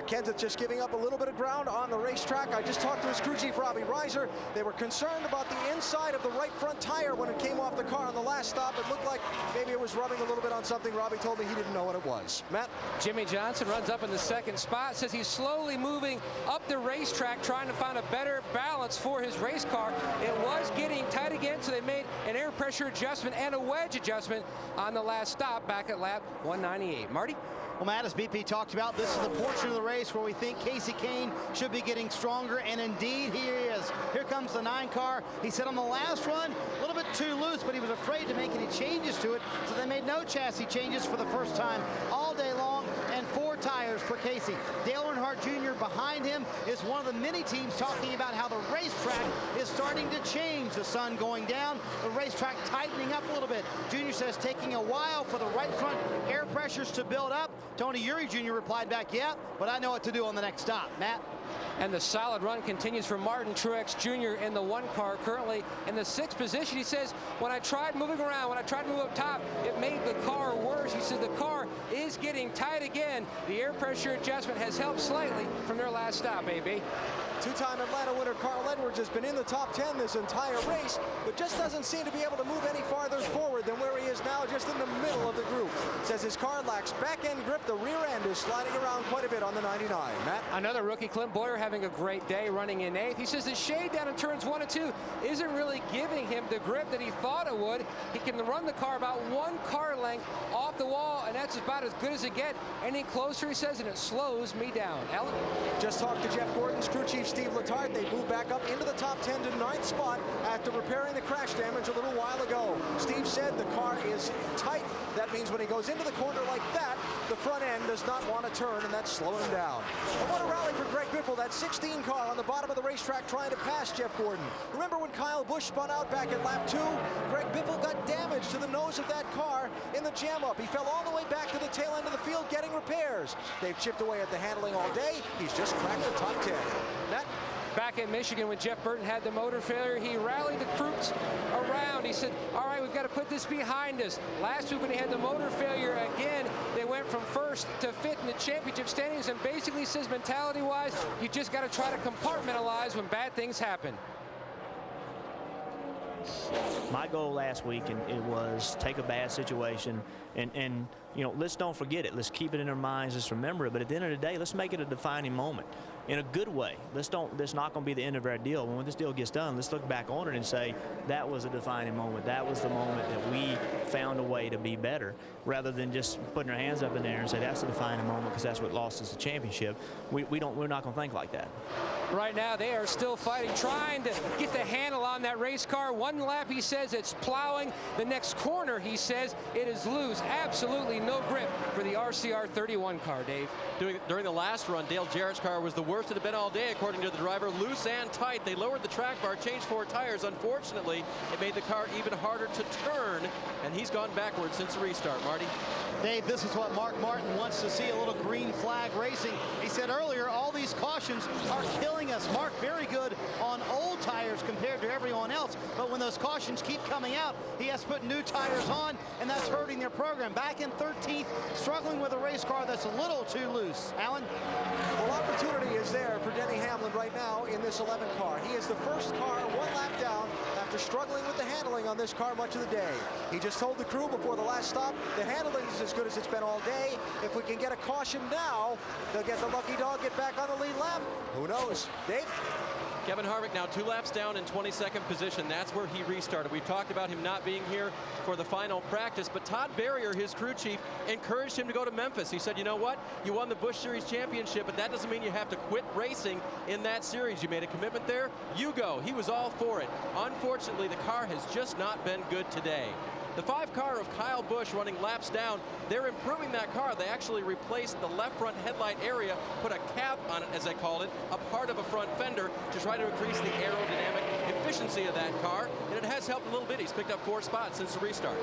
Speaker 13: Kenseth just giving up a little bit of ground on the racetrack. I just talked to his crew chief, Robbie Reiser. They were concerned about the inside of the right front tire when it came off the car on the last stop. It looked like maybe it was rubbing a little bit on something. Robbie told me he didn't know what it was. Matt?
Speaker 5: Jimmie Johnson runs up in the 2nd spot. Says he's slowly moving up the racetrack, trying to find a better balance for his race car. It was getting tight again, so they made an air pressure adjustment and a wedge adjustment on the last stop back at lap 198. Marty?
Speaker 6: Well, Matt, as BP talked about, this is the portion of the race where we think Kasey Kahne should be getting stronger, and indeed he is. Here comes the 9 car. He said on the last run, a little bit too loose, but he was afraid to make any changes to it, so they made no chassis changes for the first time all day long, and 4 tires for Kasey. Dale Earnhardt Jr. behind him is one of the many teams talking about how the racetrack is starting to change. The sun going down, the racetrack tightening up a little bit. Jr. says taking a while for the right front air pressures to build up. Tony Eury Jr. replied back, yeah, but I know what to do on the next stop. Matt?
Speaker 5: And the solid run continues for Martin Truex Jr. in the 1 car, currently in the 6th position. He says, when I tried moving around, when I tried to move up top, it made the car worse. He said the car is getting tight again. The air pressure adjustment has helped slightly from their last stop, AB.
Speaker 13: 2-time Atlanta winner Carl Edwards has been in the top 10 this entire race, but just doesn't seem to be able to move any farther forward than where he is now, just in the middle of the group. Says his car lacks back-end grip. The rear end is sliding around quite a bit on the 99. Matt?
Speaker 5: Another rookie, Clint Boyer, having a great day running in 8th. He says the shade down in turns 1 and 2 isn't really giving him the grip that he thought it would. He can run the car about 1 car length off the wall, and that's about as good as it gets. Any closer, he says, and it slows me down. Alan?
Speaker 13: Just talked to Jeff Gordon's crew chief, Steve Letarte. They moved back up into the top 10 to 9th spot after repairing the crash damage a little while ago. Steve said the car is tight. That means when he goes into the corner like that, the front end does not want to turn, and that's slowing down. And what a rally for Greg Biffle, that 16 car on the bottom of the racetrack trying to pass Jeff Gordon. Remember when Kyle Busch spun out back at lap 2? Greg Biffle got damage to the nose of that car in the jam up. He fell all the way back to the tail end of the field getting repairs. They've chipped away at the handling all day. He's just cracked the top 10. Matt?
Speaker 5: Back in Michigan when Jeff Burton had the motor failure, he rallied the troops around. He said, all right, we've got to put this behind us. Last week when he had the motor failure again, they went from 1st to 5th in the championship standings, and basically says mentality-wise, you just got to try to compartmentalize when bad things happen.
Speaker 2: My goal last week, and it was take a bad situation and you know, let's don't forget it. Let's keep it in our minds. Let's remember it. But at the end of the day, let's make it a defining moment in a good way. That's not going to be the end of our deal. When this deal gets done, let's look back on it and say that was a defining moment. That was the moment that we found a way to be better, rather than just putting our hands up in there and say that's a defining moment because that's what lost us the championship. We're not going to think like that.
Speaker 5: Right now, they are still fighting, trying to get the handle on that race car. 1 lap, he says, it's plowing. The next corner, he says, it is loose. Absolutely no grip for the RCR 31 car, Dave.
Speaker 8: During the last run, Dale Jarrett's car was the worst it had been all day, according to the driver. Loose and tight. They lowered the track bar, changed 4 tires. Unfortunately, it made the car even harder to turn, and he's gone backwards since the restart. Marty?
Speaker 6: Dave, this is what Mark Martin wants to see, a little green flag racing. He said earlier, all these cautions are killing us. Mark, very good on old tires compared to everyone else, but when those cautions keep coming out, he has to put new tires on, and that's hurting their program. Back in 13th, struggling with a race car that's a little too loose. Alan?
Speaker 13: Well, opportunity is there for Denny Hamlin right now in this 11 car. He is the first car 1 lap down after struggling with the handling on this car much of the day. He just told the crew before the last stop, the handling is as good as it's been all day. If we can get a caution now, they'll get the lucky dog, get back on the lead lap. Who knows? Dave?
Speaker 8: Kevin Harvick now 2 laps down in 22nd position. That's where he restarted. We've talked about him not being here for the final practice, but Todd Berrier, his crew chief, encouraged him to go to Memphis. He said, you know what? You won the Busch Series championship, but that doesn't mean you have to quit racing in that series. You made a commitment there. You go. He was all for it. Unfortunately, the car has just not been good today. The 5 car of Kyle Busch running laps down, they're improving that car. They actually replaced the left front headlight area, put a cap on it, as they called it, a part of a front fender to try to increase the aerodynamic efficiency of that car, and it has helped a little bit. He's picked up 4 spots since the restart.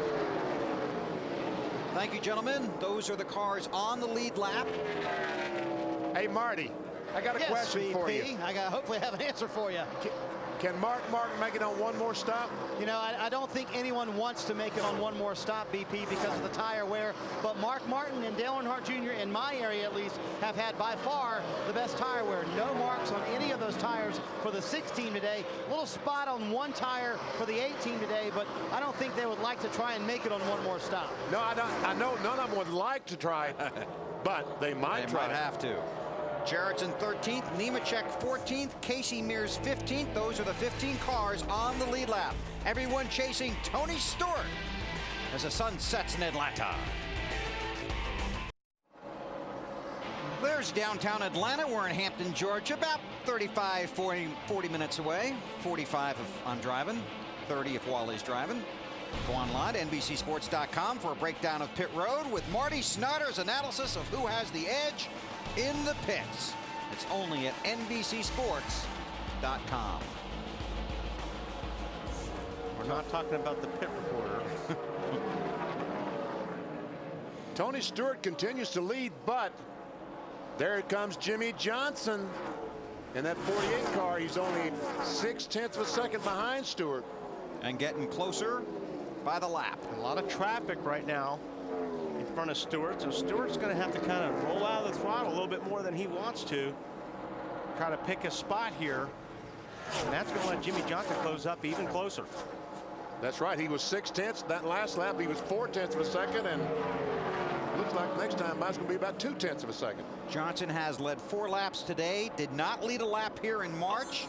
Speaker 9: Thank you, gentlemen. Those are the cars on the lead lap.
Speaker 19: Hey, Marty, I got a question for you.
Speaker 6: Hopefully I have an answer for you.
Speaker 19: Can Mark Martin make it on one more stop?
Speaker 6: You know, I don't think anyone wants to make it on one more stop, BP, because of the tire wear. But Mark Martin and Dale Earnhardt Jr., in my area at least, have had by far the best tire wear. No marks on any of those tires for the 6 team today. A little spot on one tire for the 8 team today, but I don't think they would like to try and make it on one more stop.
Speaker 19: No, I don't. I know none of them would like to try, but they might try.
Speaker 9: They might have to. Jarrettson 13th, Nemechek 14th, Casey Mears 15th. Those are the 15 cars on the lead lap. Everyone chasing Tony Stewart as the sun sets in Atlanta. There's downtown Atlanta. We're in Hampton, Georgia, about 35, 40 minutes away. 45 if I'm driving, 30 if Wally's driving. Go online to NBCSports.com for a breakdown of pit road with Marty Snyder's analysis of who has the edge in the pits. It's only at NBCSports.com.
Speaker 14: We're not talking about the pit reporter.
Speaker 19: Tony Stewart continues to lead, but there comes Jimmy Johnson in that 48 car. He's only 0.6 of a second behind Stewart.
Speaker 9: And getting closer by the lap.
Speaker 14: A lot of traffic right now in front of Stewart, so Stewart's going to have to kind of roll out of the throttle a little bit more than he wants to. Try to pick a spot here, and that's going to let Jimmy Johnson close up even closer.
Speaker 19: That's right. He was 0.6. That last lap, he was 0.4 of a second, and looks like next time it's going to be about 0.2 of a second.
Speaker 9: Johnson has led 4 laps today. Did not lead a lap here in March.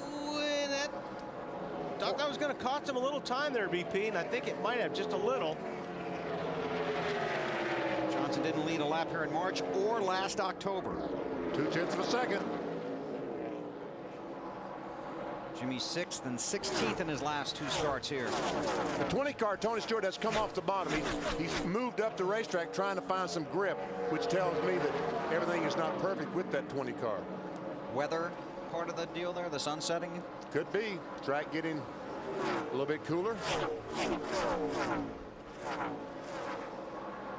Speaker 14: Thought that was going to cost him a little time there, BP, and I think it might have just a little.
Speaker 9: Johnson didn't lead a lap here in March or last October.
Speaker 19: 0.2 of a second.
Speaker 9: Jimmy 6th and 16th in his last 2 starts here.
Speaker 19: The 20 car, Tony Stewart, has come off the bottom. He's moved up the racetrack trying to find some grip, which tells me that everything is not perfect with that 20 car.
Speaker 9: Weather part of the deal there, the sun setting?
Speaker 19: Could be. Track getting a little bit cooler.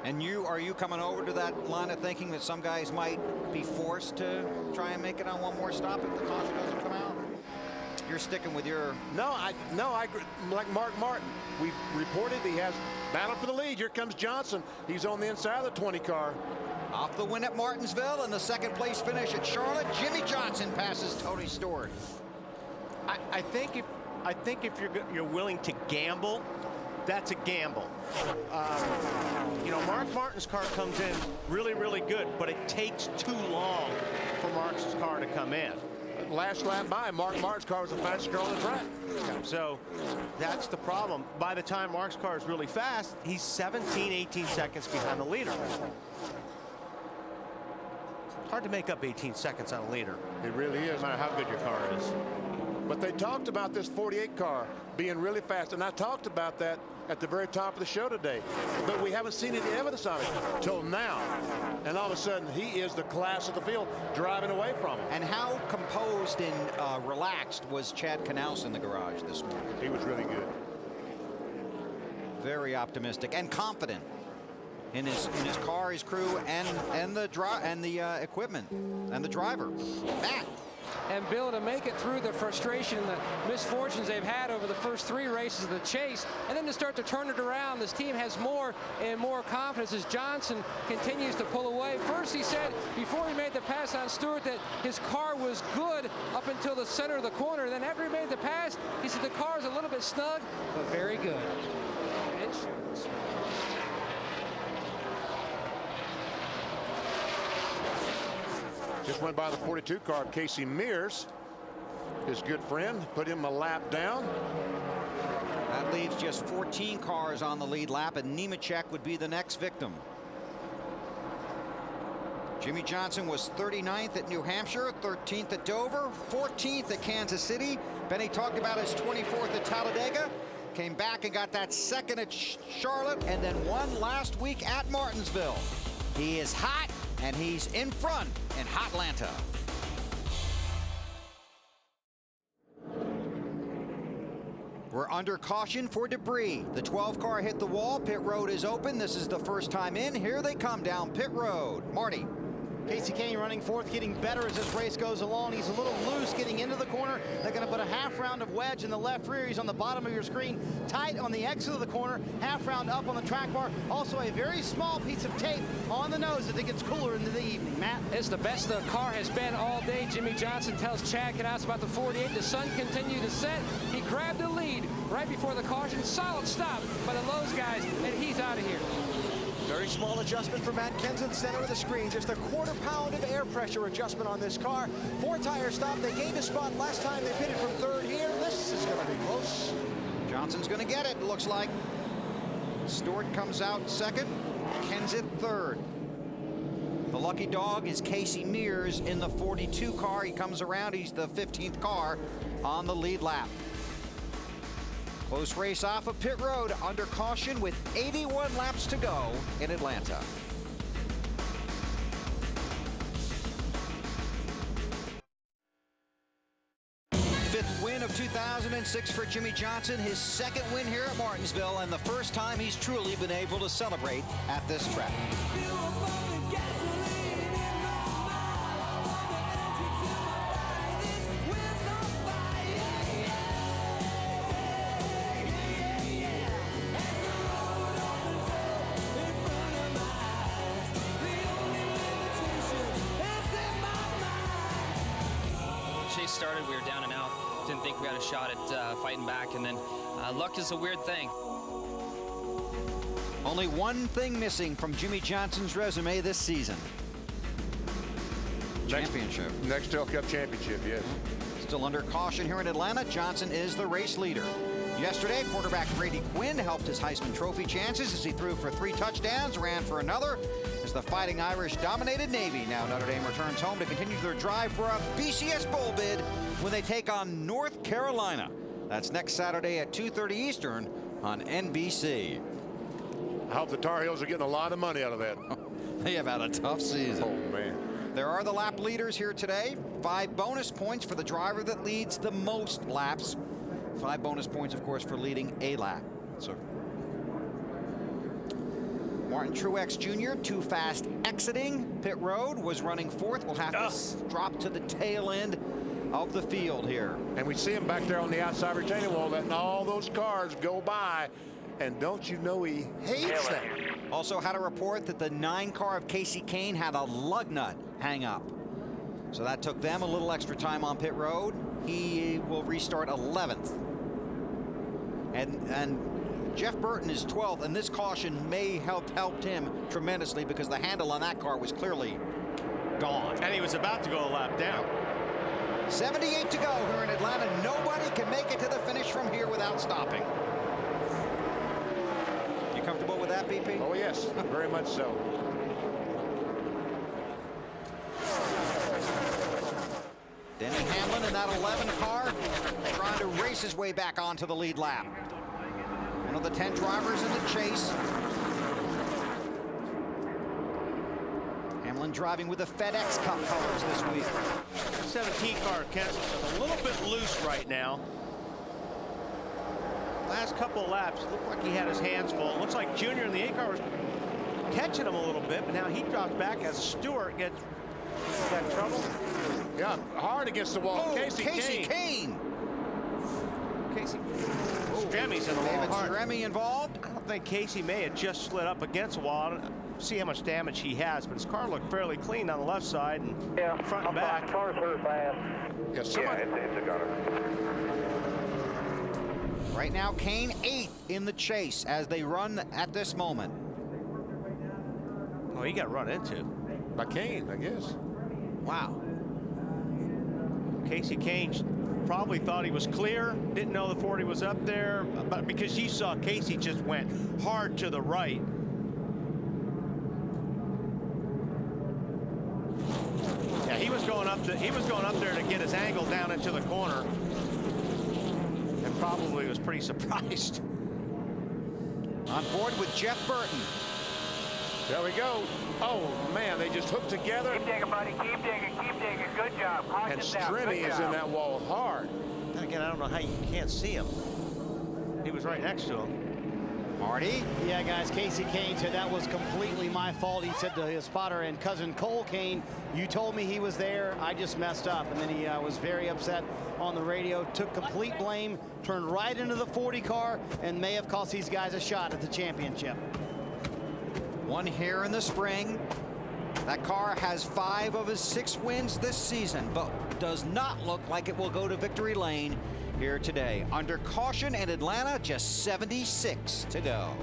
Speaker 9: And are you coming over to that line of thinking that some guys might be forced to try and make it on one more stop if the caution doesn't come out? You're sticking with your...
Speaker 19: No, I agree. Like Mark Martin, we reported he has battle for the lead. Here comes Johnson. He's on the inside of the 20 car.
Speaker 9: Off the win at Martinsville and the 2nd place finish at Charlotte, Jimmy Johnson passes Tony Stewart.
Speaker 14: I think if you're willing to gamble, that's a gamble. You know, Mark Martin's car comes in really, really good, but it takes too long for Mark's car to come in.
Speaker 19: Last lap by, Mark Martin's car was the fastest car on the track.
Speaker 14: So that's the problem. By the time Mark's car is really fast, he's 17, 18 seconds behind the leader. Hard to make up 18 seconds on a leader.
Speaker 19: It really is.
Speaker 14: No matter how good your car is.
Speaker 19: But they talked about this 48 car being really fast, and I talked about that at the very top of the show today. But we haven't seen any evidence of it till now. And all of a sudden, he is the class of the field, driving away from him.
Speaker 9: And how composed and relaxed was Chad Knaus in the garage this morning?
Speaker 19: He was really good.
Speaker 9: Very optimistic and confident in his car, his crew, and the equipment and the driver. Matt.
Speaker 5: And Bill, to make it through the frustration and the misfortunes they've had over the first 3 races of the chase, and then to start to turn it around, this team has more and more confidence as Johnson continues to pull away. First, he said before he made the pass on Stewart that his car was good up until the center of the corner. Then after he made the pass, he said the car is a little bit snug, but very good. Insurance.
Speaker 19: Just went by the 42 car of Casey Mears. his good friend, put him a lap down.
Speaker 9: That leaves just 14 cars on the lead lap, and Nemechek would be the next victim. Jimmie Johnson was 39th at New Hampshire, 13th at Dover, 14th at Kansas City. Benny talked about his 24th at Talladega. Came back and got that second at Charlotte, and then won last week at Martinsville. He is hot, and he's in front in Hotlanta. We're under caution for debris. The 12 car hit the wall. Pit road is open. This is the first time in. Here they come down pit road. Marty.
Speaker 6: Kasey Kahne running fourth, getting better as this race goes along. He's a little loose getting into the corner. They're going to put a half round of wedge in the left rear. He's on the bottom of your screen, tight on the exit of the corner, half round up on the track bar. Also a very small piece of tape on the nose as it gets cooler into the evening. Matt?
Speaker 5: It's the best the car has been all day. Jimmie Johnson tells Chad Knaus about the 48. The sun continued to set. He grabbed the lead right before the caution. Solid stop by the Lowe's guys, and he's out of here.
Speaker 13: Very small adjustment for Matt Kenseth, center of the screen. Just a quarter pound of air pressure adjustment on this car. 4-tire stop. They gained a spot last time they pitted from third here. This is going to be close.
Speaker 9: Johnson's going to get it, looks like. Stewart comes out second. Kenseth third. The lucky dog is Casey Mears in the 42 car. He comes around. He's the 15th car on the lead lap. Close race off of pit road under caution with 81 laps to go in Atlanta. Fifth win of 2006 for Jimmie Johnson, his second win here at Martinsville, and the first time he's truly been able to celebrate at this track.
Speaker 1: Started, we were down and out. Didn't think we had a shot at fighting back, and then luck is a weird thing.
Speaker 9: Only one thing missing from Jimmie Johnson's resume this season. Championship.
Speaker 19: Nextel Cup championship, yes.
Speaker 9: Still under caution here in Atlanta. Johnson is the race leader. Yesterday, quarterback Brady Quinn helped his Heisman Trophy chances as he threw for 3 touchdowns, ran for another. As the Fighting Irish dominated Navy. Now Notre Dame returns home to continue their drive for a BCS bowl bid when they take on North Carolina. That's next Saturday at 2:30 Eastern on NBC.
Speaker 19: I hope the Tar Heels are getting a lot of money out of that.
Speaker 9: They have had a tough season.
Speaker 19: Oh, man.
Speaker 9: There are the lap leaders here today. 5 bonus points for the driver that leads the most laps. 5 bonus points, of course, for leading a lap. So Martin Truex Jr., too fast exiting pit road, was running fourth. Will have to drop to the tail end of the field here.
Speaker 19: And we see him back there on the outside retaining wall, letting all those cars go by. And don't you know he hates that.
Speaker 9: Also had a report that the 9 car of Kasey Kahne had a lug nut hang up. So that took them a little extra time on pit road. He will restart 11th. And Jeff Burton is 12th, and this caution may have helped him tremendously because the handle on that car was clearly gone.
Speaker 14: And he was about to go a lap down.
Speaker 9: 78 to go here in Atlanta. Nobody can make it to the finish from here without stopping. You comfortable with that, BP?
Speaker 19: Oh, yes, very much so.
Speaker 9: Denny Hamlin in that 11 car trying to race his way back onto the lead lap. One of the 10 drivers in the chase. Hamlin driving with the FedEx Cup colors this week.
Speaker 14: 17 car Kenseth a little bit loose right now. Last couple of laps, looked like he had his hands full. It looks like Junior in the 8 car was catching him a little bit, but now he drops back as Stewart gets that trouble.
Speaker 19: Yeah, hard against the wall.
Speaker 9: Oh,
Speaker 19: Kasey
Speaker 9: Kahne.
Speaker 14: Stremmy's in the wall hard.
Speaker 9: Stremme involved.
Speaker 14: I don't think Kasey may have just slid up against the wall. See how much damage he has, but his car looked fairly clean on the left side and front and back.
Speaker 21: Car's hurt fast.
Speaker 19: Yeah, somebody.
Speaker 22: It's a gunner.
Speaker 9: Right now, Kahne 8th in the chase as they run at this moment.
Speaker 14: Oh, he got run into.
Speaker 19: By Kahne, I guess.
Speaker 14: Wow. Kasey Kahne probably thought he was clear, didn't know the 40 was up there, but because you saw Kasey just went hard to the right. Yeah, he was going up there to get his angle down into the corner, and probably was pretty surprised.
Speaker 9: On board with Jeff Burton.
Speaker 19: There we go. Oh, man, they just hooked together.
Speaker 21: Keep digging, buddy. Keep digging. Keep digging. Good job.
Speaker 19: And Strenny is in that wall hard.
Speaker 14: And again, I don't know how you can't see him. He was right next to him.
Speaker 9: Marty?
Speaker 6: Yeah, guys, Kasey Kahne said that was completely my fault. He said to his spotter and cousin Cole Kahne, you told me he was there. I just messed up. And then he was very upset on the radio, took complete blame, turned right into the 40 car, and may have cost these guys a shot at the championship.
Speaker 9: One here in the spring. That car has 5 of his 6 wins this season, but does not look like it will go to victory lane here today. Under caution in Atlanta, just 76 to go.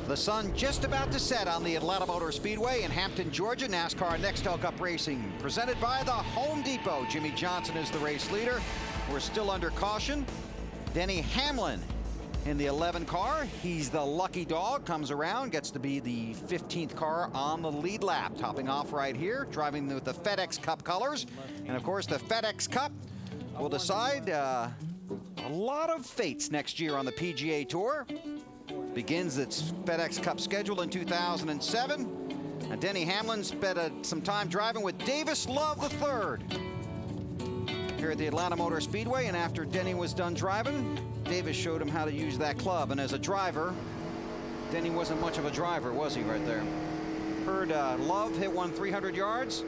Speaker 9: The sun just about to set on the Atlanta Motor Speedway in Hampton, Georgia. NASCAR Nextel Cup Racing presented by the Home Depot. Jimmy Johnson is the race leader. We're still under caution. Denny Hamlin in the 11 car. He's the lucky dog, comes around, gets to be the 15th car on the lead lap. Topping off right here, driving with the FedEx Cup colors. And of course, the FedEx Cup will decide a lot of fates next year on the PGA Tour. Begins its FedEx Cup schedule in 2007. And Denny Hamlin spent some time driving with Davis Love III here at the Atlanta Motor Speedway. And after Denny was done driving, Davis showed him how to use that club. And as a driver, Denny wasn't much of a driver, was he, right there? Heard Love hit one 300 yards.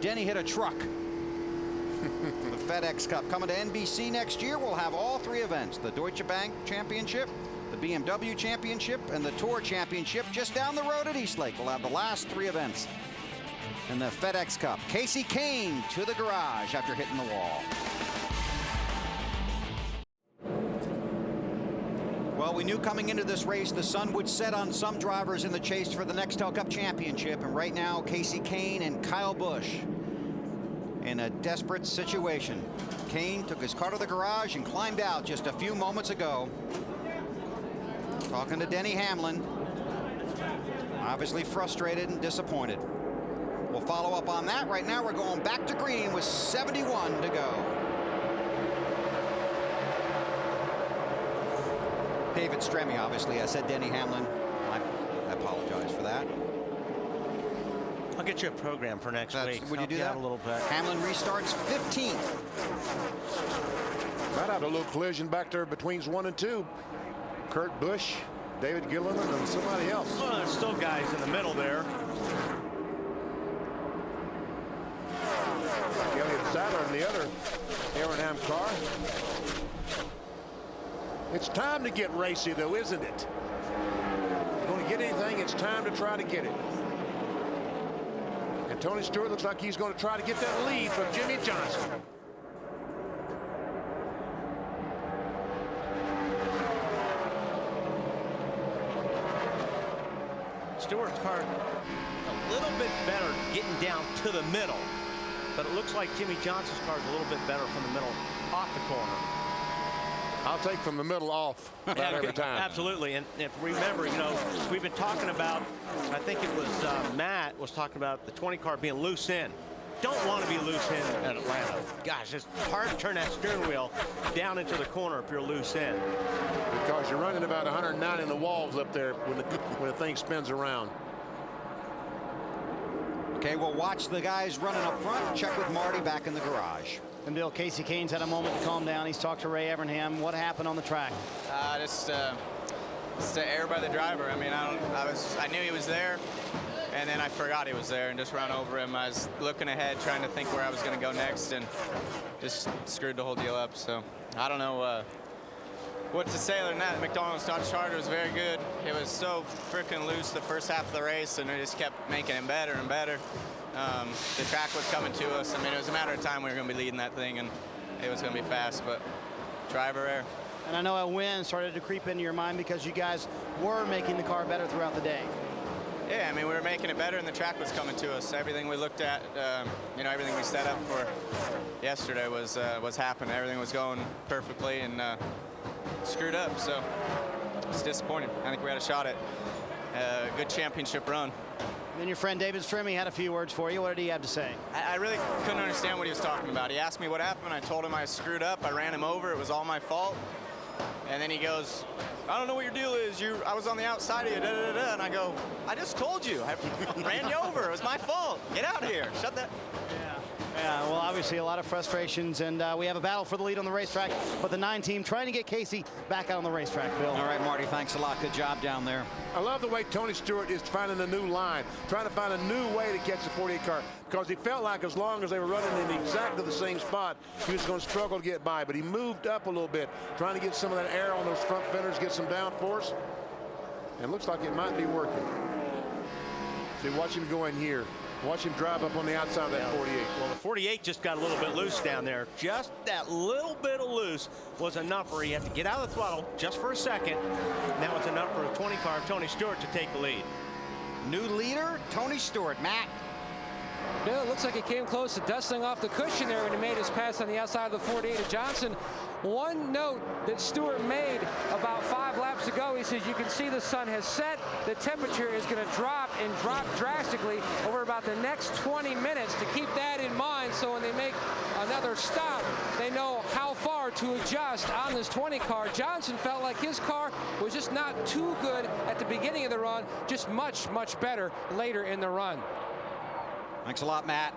Speaker 9: Denny hit a truck. The FedEx Cup coming to NBC next year. We'll have all 3 events: the Deutsche Bank Championship, the BMW Championship, and the Tour Championship just down the road at Eastlake. We'll have the last 3 events in the FedEx Cup. Kasey Kahne to the garage after hitting the wall. Well, we knew coming into this race the sun would set on some drivers in the chase for the Nextel Cup Championship. And right now, Kasey Kahne and Kyle Busch in a desperate situation. Kahne took his car to the garage and climbed out just a few moments ago. Talking to Denny Hamlin. Obviously frustrated and disappointed. We'll follow up on that. Right now, we're going back to green with 71 to go. David Stremme, obviously. I said Denny Hamlin. I apologize for that.
Speaker 14: I'll get you a program for next week.
Speaker 9: Would you do that?
Speaker 14: A little bit.
Speaker 9: Hamlin restarts 15th.
Speaker 19: Might have a little collision back there between 1 and 2. Kurt Busch, David Gilliland, and somebody else.
Speaker 14: Well, there's still guys in the middle there.
Speaker 19: Elliott Sadler in the other Aronham car. It's time to get racy, though, isn't it? If you're going to get anything, it's time to try to get it. And Tony Stewart looks like he's going to try to get that lead from Jimmy Johnson.
Speaker 14: Stewart's car a little bit better getting down to the middle, but it looks like Jimmy Johnson's car is a little bit better from the middle off the corner.
Speaker 19: I'll take from the middle off about every time.
Speaker 14: Absolutely. And if remember, you know, we've been talking about, I think it was Matt was talking about the 20 car being loose in. Don't want to be loose in at Atlanta. Gosh, it's hard to turn that steering wheel down into the corner if you're loose in.
Speaker 19: Because you're running about 109 in the walls up there when the thing spins around.
Speaker 9: Okay, we'll watch the guys running up front. Check with Marty back in the garage.
Speaker 6: And Bill, Kasey Kahne's had a moment to calm down. He's talked to Ray Evernham. What happened on the track?
Speaker 3: Just error by the driver. I mean, I knew he was there, and then I forgot he was there and just ran over him. I was looking ahead, trying to think where I was going to go next, and just screwed the whole deal up. So I don't know what to say other than that. McDonald's Dodge Charger was very good. It was so freaking loose the first half of the race, and it just kept making it better and better. The track was coming to us. I mean, it was a matter of time we were going to be leading that thing, and it was going to be fast, but driver error.
Speaker 6: And I know a win started to creep into your mind because you guys were making the car better throughout the day.
Speaker 3: Yeah, I mean, we were making it better and the track was coming to us. Everything we looked at, you know, everything we set up for yesterday was happening. Everything was going perfectly and screwed up, so it's disappointing. I think we had a shot at a good championship run.
Speaker 6: And your friend David Strimmy had a few words for you. What did he have to say?
Speaker 3: I really couldn't understand what he was talking about. He asked me what happened. I told him I screwed up. I ran him over. It was all my fault. And then he goes, I don't know what your deal is. I was on the outside of you, da-da-da-da. And I go, I just told you. I ran you over. It was my fault. Get out of here. Shut that.
Speaker 6: Yeah, well, obviously a lot of frustrations, and we have a battle for the lead on the racetrack, but the 9 team trying to get Kasey back out on the racetrack, Bill.
Speaker 9: All right, Marty, thanks a lot. Good job down there.
Speaker 19: I love the way Tony Stewart is finding a new line, trying to find a new way to catch the 48 car, because he felt like as long as they were running in exactly the same spot, he was going to struggle to get by, but he moved up a little bit, trying to get some of that air on those front fenders, get some downforce, and looks like it might be working. See, watch him go in here. Watch him drive up on the outside of that 48.
Speaker 14: Well, the 48 just got a little bit loose down there. Just that little bit of loose was enough where he had to get out of the throttle just for a second. And that was enough for a 20 car, Tony Stewart, to take the lead.
Speaker 9: New leader, Tony Stewart. Matt.
Speaker 5: Bill, it looks like he came close to dusting off the cushion there when he made his pass on the outside of the 48 of Johnson. One note that Stewart made about 5 laps ago, he says, you can see the sun has set. The temperature is going to drop and drop drastically over about the next 20 minutes. To keep that in mind, so when they make another stop, they know how far to adjust on this 20 car. Johnson felt like his car was just not too good at the beginning of the run, just much, much better later in the run.
Speaker 9: Thanks a lot, Matt.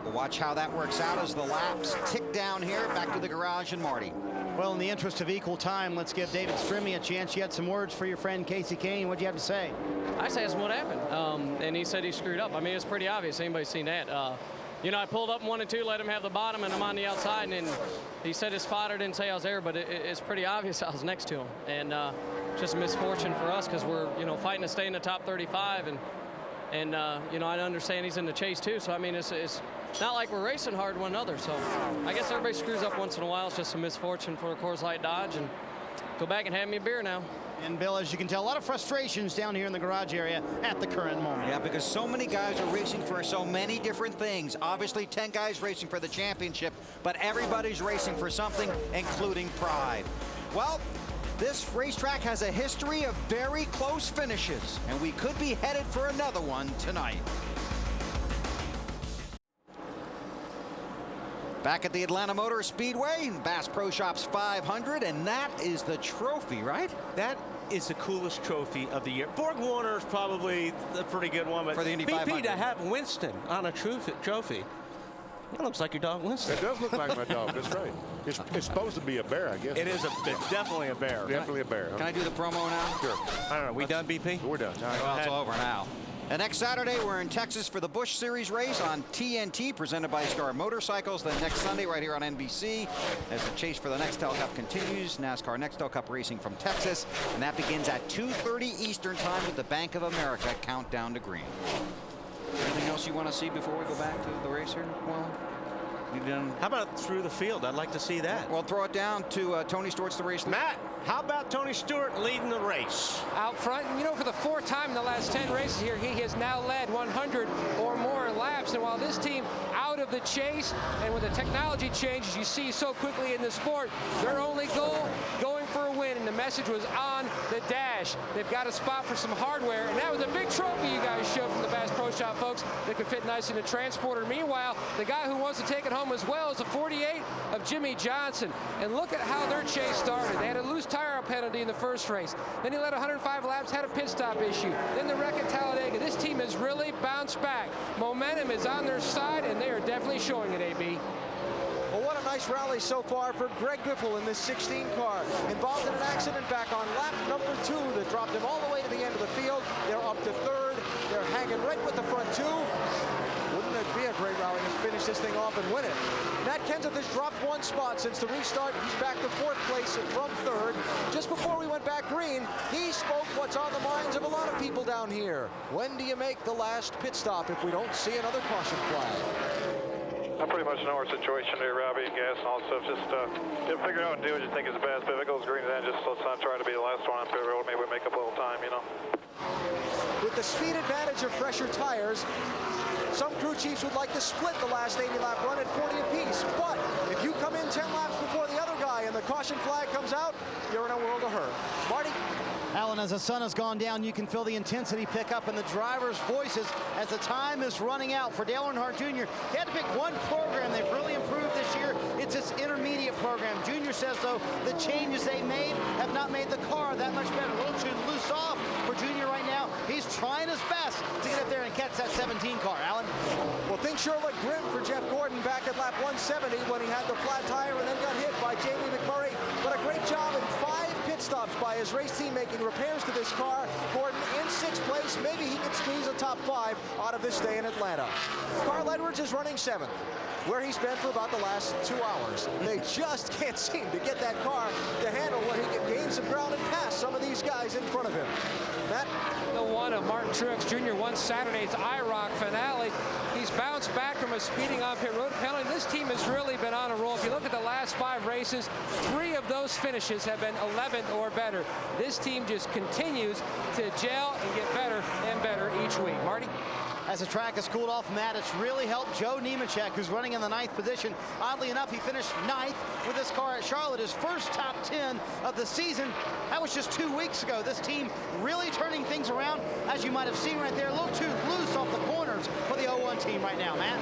Speaker 9: We'll watch how that works out as the laps tick down here. Back to the garage and Marty.
Speaker 6: Well, in the interest of equal time, let's give David Strimmy a chance. You had some words for your friend Kasey Kahne. What'd you have to say?
Speaker 4: I just asked him what happened, and he said he screwed up. I mean, it's pretty obvious. Anybody's seen that. You know, I pulled up 1 and 2, let him have the bottom, and I'm on the outside, and then he said his spotter didn't say I was there, but it's pretty obvious I was next to him. And just a misfortune for us, because we're, you know, fighting to stay in the top 35, and you know, I understand he's in the chase too, so I mean, it's not like we're racing hard one another. So I guess everybody screws up once in a while. It's just a misfortune for a Coors Light Dodge, and go back and have me a beer now.
Speaker 6: And Bill, as you can tell, a lot of frustrations down here in the garage area at the current moment.
Speaker 9: Yeah, because so many guys are racing for so many different things. Obviously 10 guys racing for the championship, but everybody's racing for something, including pride. Well, this racetrack has a history of very close finishes, and we could be headed for another one tonight. Back at the Atlanta Motor Speedway, Bass Pro Shops 500, and that is the trophy, right?
Speaker 14: That is the coolest trophy of the year. Borg Warner is probably a pretty good one, but
Speaker 9: for the Indy
Speaker 14: BP
Speaker 9: 500.
Speaker 14: to have Winston on a trophy. It looks like your dog, Winston.
Speaker 19: It does look like my dog. That's right. It's supposed to be a bear, I guess.
Speaker 14: It is definitely a bear.
Speaker 19: Definitely a bear.
Speaker 9: Can I do the promo now?
Speaker 19: Sure.
Speaker 14: I don't know. We done, BP?
Speaker 19: We're done.
Speaker 9: All right, well, it's over now. And next Saturday, we're in Texas for the Busch Series race on TNT, presented by Star Motorcycles. Then next Sunday, right here on NBC, as the chase for the Nextel Cup continues. NASCAR Nextel Cup racing from Texas. And that begins at 2:30 Eastern Time with the Bank of America countdown to green. Anything else you want to see before we go back to the racer, Wally?
Speaker 14: How about through the field? I'd like to see that.
Speaker 9: Well, throw it down to Tony Stewart's the race.
Speaker 14: Matt, how about Tony Stewart leading the race?
Speaker 5: Out front, you know, for the 4th time in the last 10 races here, he has now led 100 or more laps. And while this team out of the chase, and with the technology changes you see so quickly in the sport, their only goal, going for a win, and the message was on the dash. They've got a spot for some hardware, and that was a big trophy you guys showed from the Bass Pro Shop folks that could fit nice in the transporter. Meanwhile, the guy who wants to take it home as well is the 48 of Jimmy Johnson. And look at how their chase started. They had a loose tire penalty in the first race. Then he led 105 laps, had a pit stop issue. Then the wreck at Talladega. This team has really bounced back. Momentum is on their side, and they are definitely showing it, AB.
Speaker 13: Well, what a nice rally so far for Greg Biffle in this 16 car. Involved in an accident back on lap number 2 that dropped him all the way to the end of the field. They're up to 3rd. They're hanging right with the front 2. Wouldn't it be a great rally to finish this thing off and win it? Matt Kenseth has dropped 1 spot since the restart. He's back to 4th place from 3rd. Just before we went back green, he spoke what's on the minds of a lot of people down here. When do you make the last pit stop if we don't see another caution flag?
Speaker 18: I pretty much know our situation here, Robbie, and gas and all that stuff. Just figure out and do what you think is best. But if it goes green, then just let's not try to be the last one on pit road. Maybe we make up a little time, you know.
Speaker 13: With the speed advantage of fresher tires, some crew chiefs would like to split the last 80-lap run at 40 apiece. But if you come in 10 laps before the other guy and the caution flag comes out, you're in a world of hurt. Marty?
Speaker 6: Alan, as the sun has gone down, you can feel the intensity pick up in the drivers' voices as the time is running out for Dale Earnhardt Jr. He had to pick one program they've really improved this year. It's this intermediate program. Jr. says, though, the changes they made have not made the car that much better. A little too loose off for Jr. right now. He's trying his best to get up there and catch that 17 car. Alan?
Speaker 13: Well, things sure look grim for Jeff Gordon back at lap 170 when he had the flat tire and then got hit by Jamie McMurray. But a great job in 5 pit stops by his race team making repairs to this car. Gordon in 6th place. Maybe he can squeeze a top 5 out of this day in Atlanta. Carl Edwards is running 7th, where he's been for about the last 2 hours. They just can't seem to get that car to handle where he can gain some ground and pass some of these guys in front of him. Matt?
Speaker 5: The one of Martin Truex Jr. won Saturday's IROC finale. He's bounced back from a speeding on pit road penalty. This team has really been on a roll. If you look at the last 5 races, 3 of those finishes have been 11th or better. This team just continues to gel and get better and better each week. Marty?
Speaker 6: As the track has cooled off, Matt, it's really helped Joe Nemechek, who's running in the 9th position. Oddly enough, he finished 9th with this car at Charlotte, his first top 10 of the season. That was just 2 weeks ago. This team really turning things around, as you might have seen right there, a little too loose off the corners for the 01 team right now, Matt.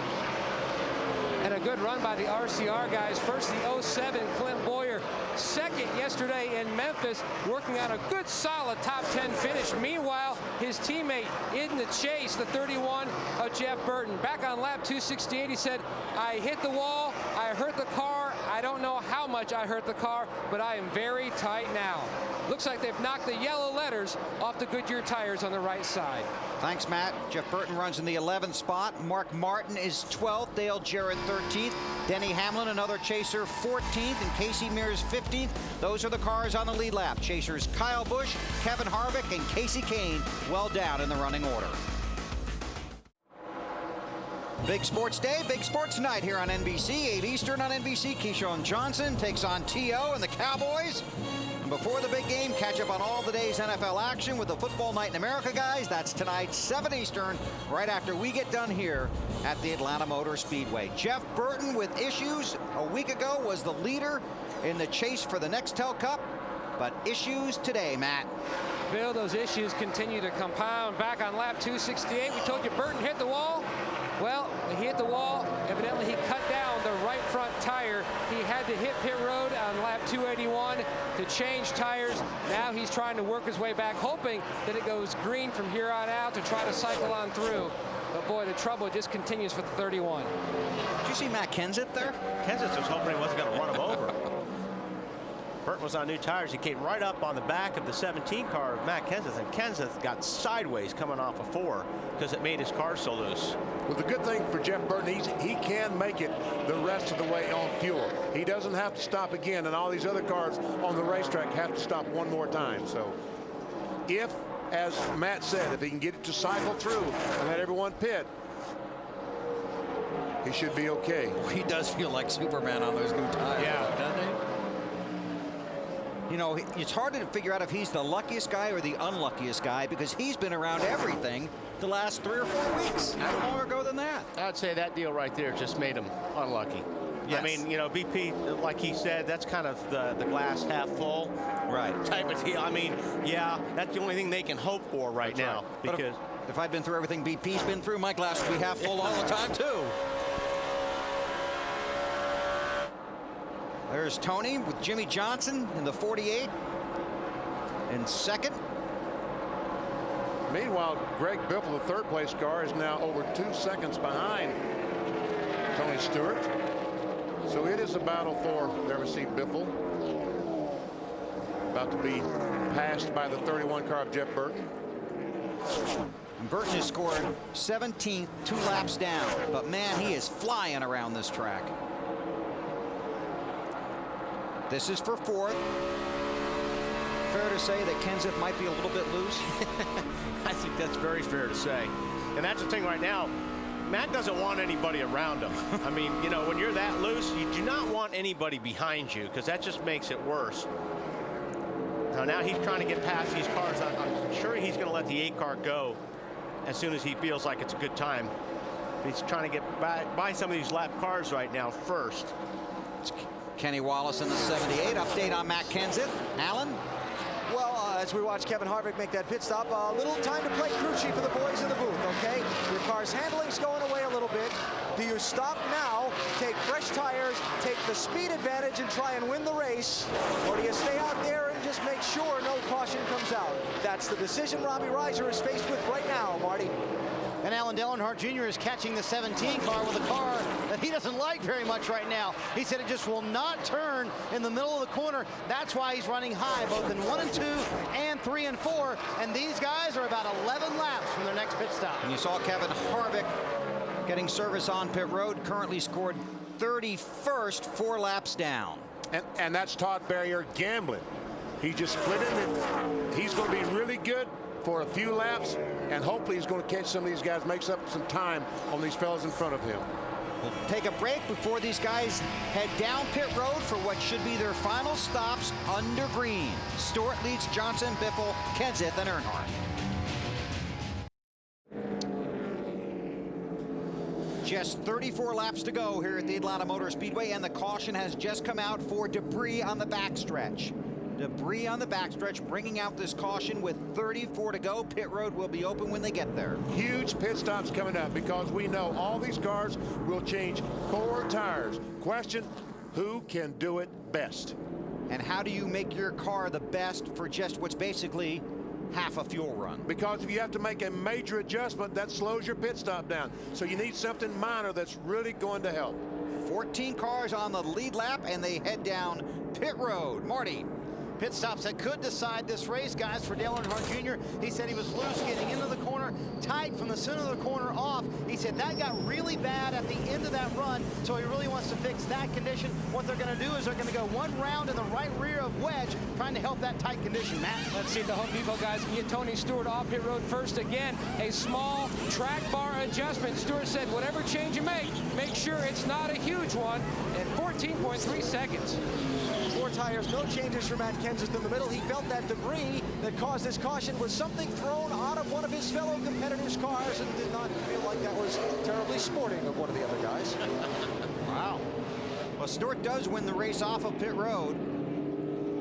Speaker 5: And a good run by the RCR guys. First, the 07, Clint Boyer. Second yesterday in Memphis, working on a good, solid top 10 finish. Meanwhile, his teammate in the chase, the 31 of Jeff Burton. Back on lap 268, he said, I hit the wall, I hurt the car. I don't know how much I hurt the car, but I am very tight now. Looks like they've knocked the yellow letters off the Goodyear tires on the right side.
Speaker 9: Thanks, Matt. Jeff Burton runs in the 11th spot. Mark Martin is 12th. Dale Jarrett 13th. Denny Hamlin, another chaser, 14th. And Casey Mears 15th. Those are the cars on the lead lap. Chasers Kyle Busch, Kevin Harvick, and Kasey Kahne well down in the running order. Big sports day, big sports night here on NBC. 8 Eastern on NBC. Keyshawn Johnson takes on T.O. and the Cowboys. And before the big game, catch up on all the day's NFL action with the Football Night in America, guys. That's tonight, 7 Eastern, right after we get done here at the Atlanta Motor Speedway. Jeff Burton, with issues a week ago, was the leader in the chase for the Nextel Cup. But issues today, Matt.
Speaker 5: Bill, those issues continue to compound. Back on lap 268, we told you Burton hit the wall. Well, he hit the wall. Evidently, he cut down the right front tire. He had to hit pit road on lap 281 to change tires. Now he's trying to work his way back, hoping that it goes green from here on out to try to cycle on through. But boy, the trouble just continues for the 31.
Speaker 9: Did you see Matt Kenseth there?
Speaker 14: Kenseth was hoping he wasn't going to run him over. Burton was on new tires. He came right up on the back of the 17 car of Matt Kenseth, and Kenseth got sideways coming off of 4 because it made his car so loose.
Speaker 19: Well, the good thing for Jeff Burton, he can make it the rest of the way on fuel. He doesn't have to stop again, and all these other cars on the racetrack have to stop one more time. So if, as Matt said, if he can get it to cycle through and let everyone pit, he should be okay.
Speaker 9: He does feel like Superman on those new tires, doesn't he? You know, it's hard to figure out if he's the luckiest guy or the unluckiest guy, because he's been around everything the last 3 or 4 weeks. How long ago than that?
Speaker 14: I'd say that deal right there just made him unlucky.
Speaker 9: Yes.
Speaker 14: I mean, you know, BP, like he said, that's kind of the glass half full type of deal. I mean, yeah, that's the only thing they can hope for right now.
Speaker 9: But
Speaker 14: Because
Speaker 9: if I'd been through everything BP's been through, my glass would be half full all the time, too. There's Tony with Jimmy Johnson in the 48 in second.
Speaker 19: Meanwhile, Greg Biffle, the third-place car, is now over 2 seconds behind Tony Stewart. So it is a battle for, there we see Biffle about to be passed by the 31 car of Jeff Burton.
Speaker 9: And Burton has scored 17th, 2 laps down. But, man, he is flying around this track. This is for 4th. Fair to say that Kenseth might be a little bit loose?
Speaker 14: I think that's very fair to say. And that's the thing right now. Matt doesn't want anybody around him. I mean, you know, when you're that loose, you do not want anybody behind you because that just makes it worse. Now he's trying to get past these cars. I'm sure he's going to let the 8 car go as soon as he feels like it's a good time. He's trying to get by some of these lap cars right now first.
Speaker 9: It's Kenny Wallace in the 78. Update on Matt Kenseth. Alan?
Speaker 13: Well, as we watch Kevin Harvick make that pit stop, a little time to play crew chief for the boys in the booth, okay? Your car's handling's going away a little bit. Do you stop now, take fresh tires, take the speed advantage and try and win the race? Or do you stay out there and just make sure no caution comes out? That's the decision Robbie Reiser is faced with right now, Marty.
Speaker 6: And Alan Dale Earnhardt Jr. is catching the 17 car with a car that he doesn't like very much right now. He said it just will not turn in the middle of the corner. That's why he's running high, both in 1 and 2 and 3 and 4. And these guys are about 11 laps from their next pit stop.
Speaker 9: And you saw Kevin Harvick getting service on pit road, currently scored 31st, 4 laps down.
Speaker 19: And that's Todd Berrier gambling. He just split it, and he's going to be really good for a few laps, and hopefully he's going to catch some of these guys, makes up some time on these fellas in front of him.
Speaker 9: We'll take a break before these guys head down pit road for what should be their final stops under green. Stewart leads Johnson, Biffle, Kenseth, and Earnhardt. Just 34 laps to go here at the Atlanta Motor Speedway, and the caution has just come out for debris on the backstretch. Debris on the backstretch, bringing out this caution with 34 to go. Pit road will be open when they get there.
Speaker 19: Huge pit stops coming up because we know all these cars will change 4 tires. Question, who can do it best?
Speaker 9: And how do you make your car the best for just what's basically half a fuel run?
Speaker 19: Because if you have to make a major adjustment, that slows your pit stop down. So you need something minor that's really going to help.
Speaker 9: 14 cars on the lead lap, and they head down pit road. Marty.
Speaker 6: Pit stops that could decide this race, guys, for Dale Earnhardt Jr. He said he was loose getting into the corner, tight from the center of the corner off. He said that got really bad at the end of that run, so he really wants to fix that condition. What they're going to do is they're going to go 1 round in the right rear of wedge, trying to help that tight condition. Matt?
Speaker 5: Let's see if the Home Depot guys can get Tony Stewart off pit road first. Again, a small track bar adjustment. Stewart said whatever change you make sure it's not a huge one, and 14.3 seconds.
Speaker 13: 4 tires, no changes for Matt Kenseth in the middle. He felt that debris that caused this caution was something thrown out of one of his fellow competitors' cars and did not feel like that was terribly sporting of one of the other guys.
Speaker 9: Wow. Well, Stewart does win the race off of pit road.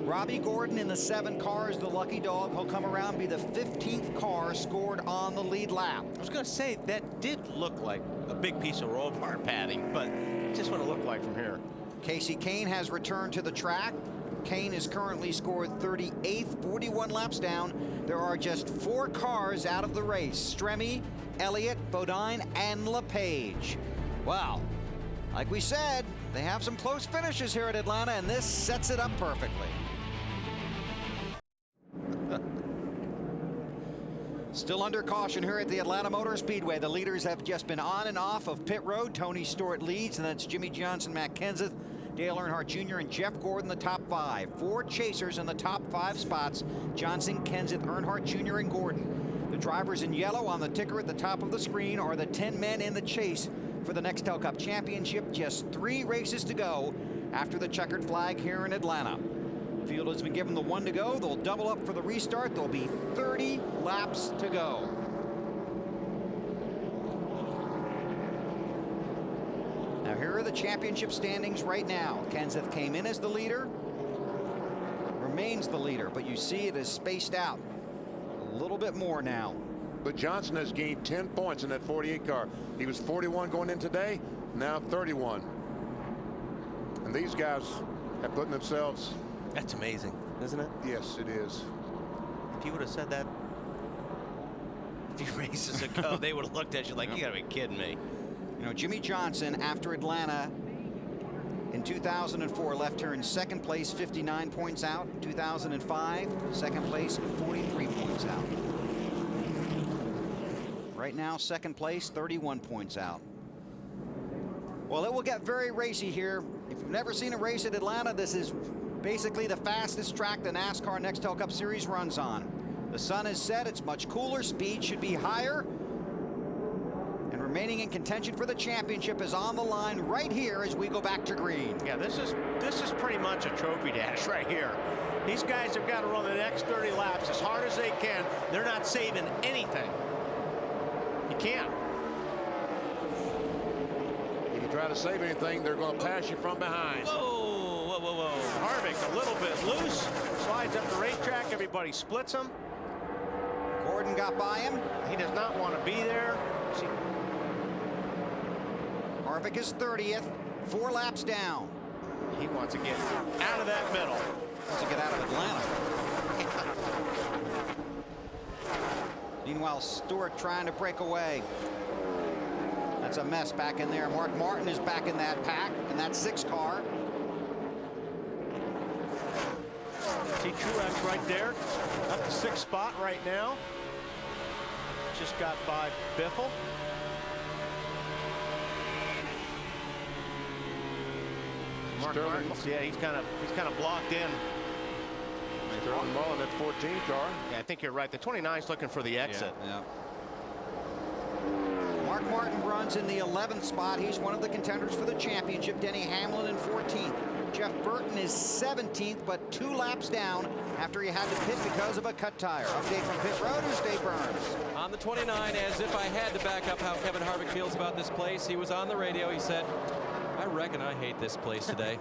Speaker 9: Robbie Gordon in the 7 car is the lucky dog. He'll come around, be the 15th car scored on the lead lap.
Speaker 14: I was going to say that did look like a big piece of roll bar padding, but just what it looked like from here.
Speaker 9: Kasey Kahne has returned to the track. Kahne is currently scored 38th, 41 laps down. There are just 4 cars out of the race: Stremme, Elliott, Bodine, and LePage. Wow. Like we said, they have some close finishes here at Atlanta, and this sets it up perfectly. Still under caution here at the Atlanta Motor Speedway. The leaders have just been on and off of pit road. Tony Stewart leads, and that's Jimmie Johnson, Matt Kenseth, Dale Earnhardt Jr., and Jeff Gordon, the top 5. 4 chasers in the top 5 spots: Johnson, Kenseth, Earnhardt Jr., and Gordon. The drivers in yellow on the ticker at the top of the screen are the 10 men in the chase for the Nextel Cup Championship. Just 3 races to go after the checkered flag here in Atlanta. Field has been given the 1 to go. They'll double up for the restart. There'll be 30 laps to go. Now here are the championship standings right now. Kenseth came in as the leader, remains the leader, but you see it is spaced out a little bit more now.
Speaker 19: But Johnson has gained 10 points in that 48 car. He was 41 going in today, now 31. And these guys have put themselves.
Speaker 14: That's amazing, isn't it?
Speaker 19: Yes, it is.
Speaker 14: If you would have said that a few races ago, they would have looked at you like, you gotta be kidding me.
Speaker 9: You know, Jimmie Johnson, after Atlanta in 2004, left here in 2nd place, 59 points out. In 2005, 2nd place, 43 points out. Right now, 2nd place, 31 points out. Well, it will get very racy here. If you've never seen a race at Atlanta, this is basically the fastest track the NASCAR Nextel Cup Series runs on. The sun is set, it's much cooler, speed should be higher. And remaining in contention for the championship is on the line right here as we go back to green.
Speaker 14: Yeah, this is pretty much a trophy dash right here. These guys have got to run the next 30 laps as hard as they can. They're not saving anything. You can't.
Speaker 19: If you try to save anything, they're going to pass you from behind.
Speaker 14: Whoa, whoa, whoa, whoa. Harvick a little bit loose. Slides up the racetrack. Everybody splits him.
Speaker 9: Gordon got by him.
Speaker 14: He does not want to be there.
Speaker 9: Harvick is 30th, 4 laps down.
Speaker 14: He wants to get out of that middle.
Speaker 9: Wants to get out of Atlanta. Meanwhile, Stewart trying to break away. That's a mess back in there. Mark Martin is back in that pack, in that 6 car.
Speaker 14: See Truex right there, up the 6th spot right now. Just got by Biffle. Mark Martin, yeah, he's kind of blocked in.
Speaker 19: Throwing the ball in that 14 car.
Speaker 14: Yeah, I think you're right. The 29's looking for the exit.
Speaker 9: Yeah. Mark Martin runs in the 11th spot. He's one of the contenders for the championship. Denny Hamlin in 14th. Jeff Burton is 17th, but 2 laps down after he had to pit because of a cut tire. Update from pit road is Dave Burns.
Speaker 8: On the 29, as if I had to back up how Kevin Harvick feels about this place, he was on the radio. He said, I reckon I hate this place today.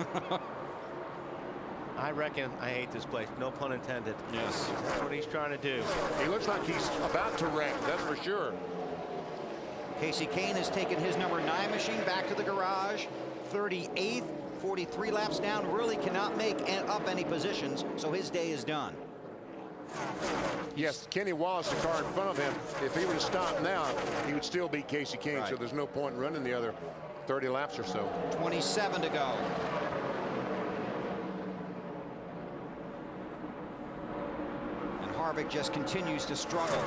Speaker 14: I reckon I hate this place. No pun intended.
Speaker 19: Yes.
Speaker 14: That's what he's trying to do.
Speaker 19: He looks like he's about to wreck, that's for sure.
Speaker 9: Kasey Kahne has taken his number 9 machine back to the garage. 38th, 43 laps down, really cannot make up any positions, so his day is done.
Speaker 19: Yes, Kenny Wallace, the car in front of him, if he were to stop now, he would still beat Kasey Kahne,
Speaker 9: Right.
Speaker 19: so there's no point in running the other 30 laps or so.
Speaker 9: 27 to go. And Harvick just continues to struggle.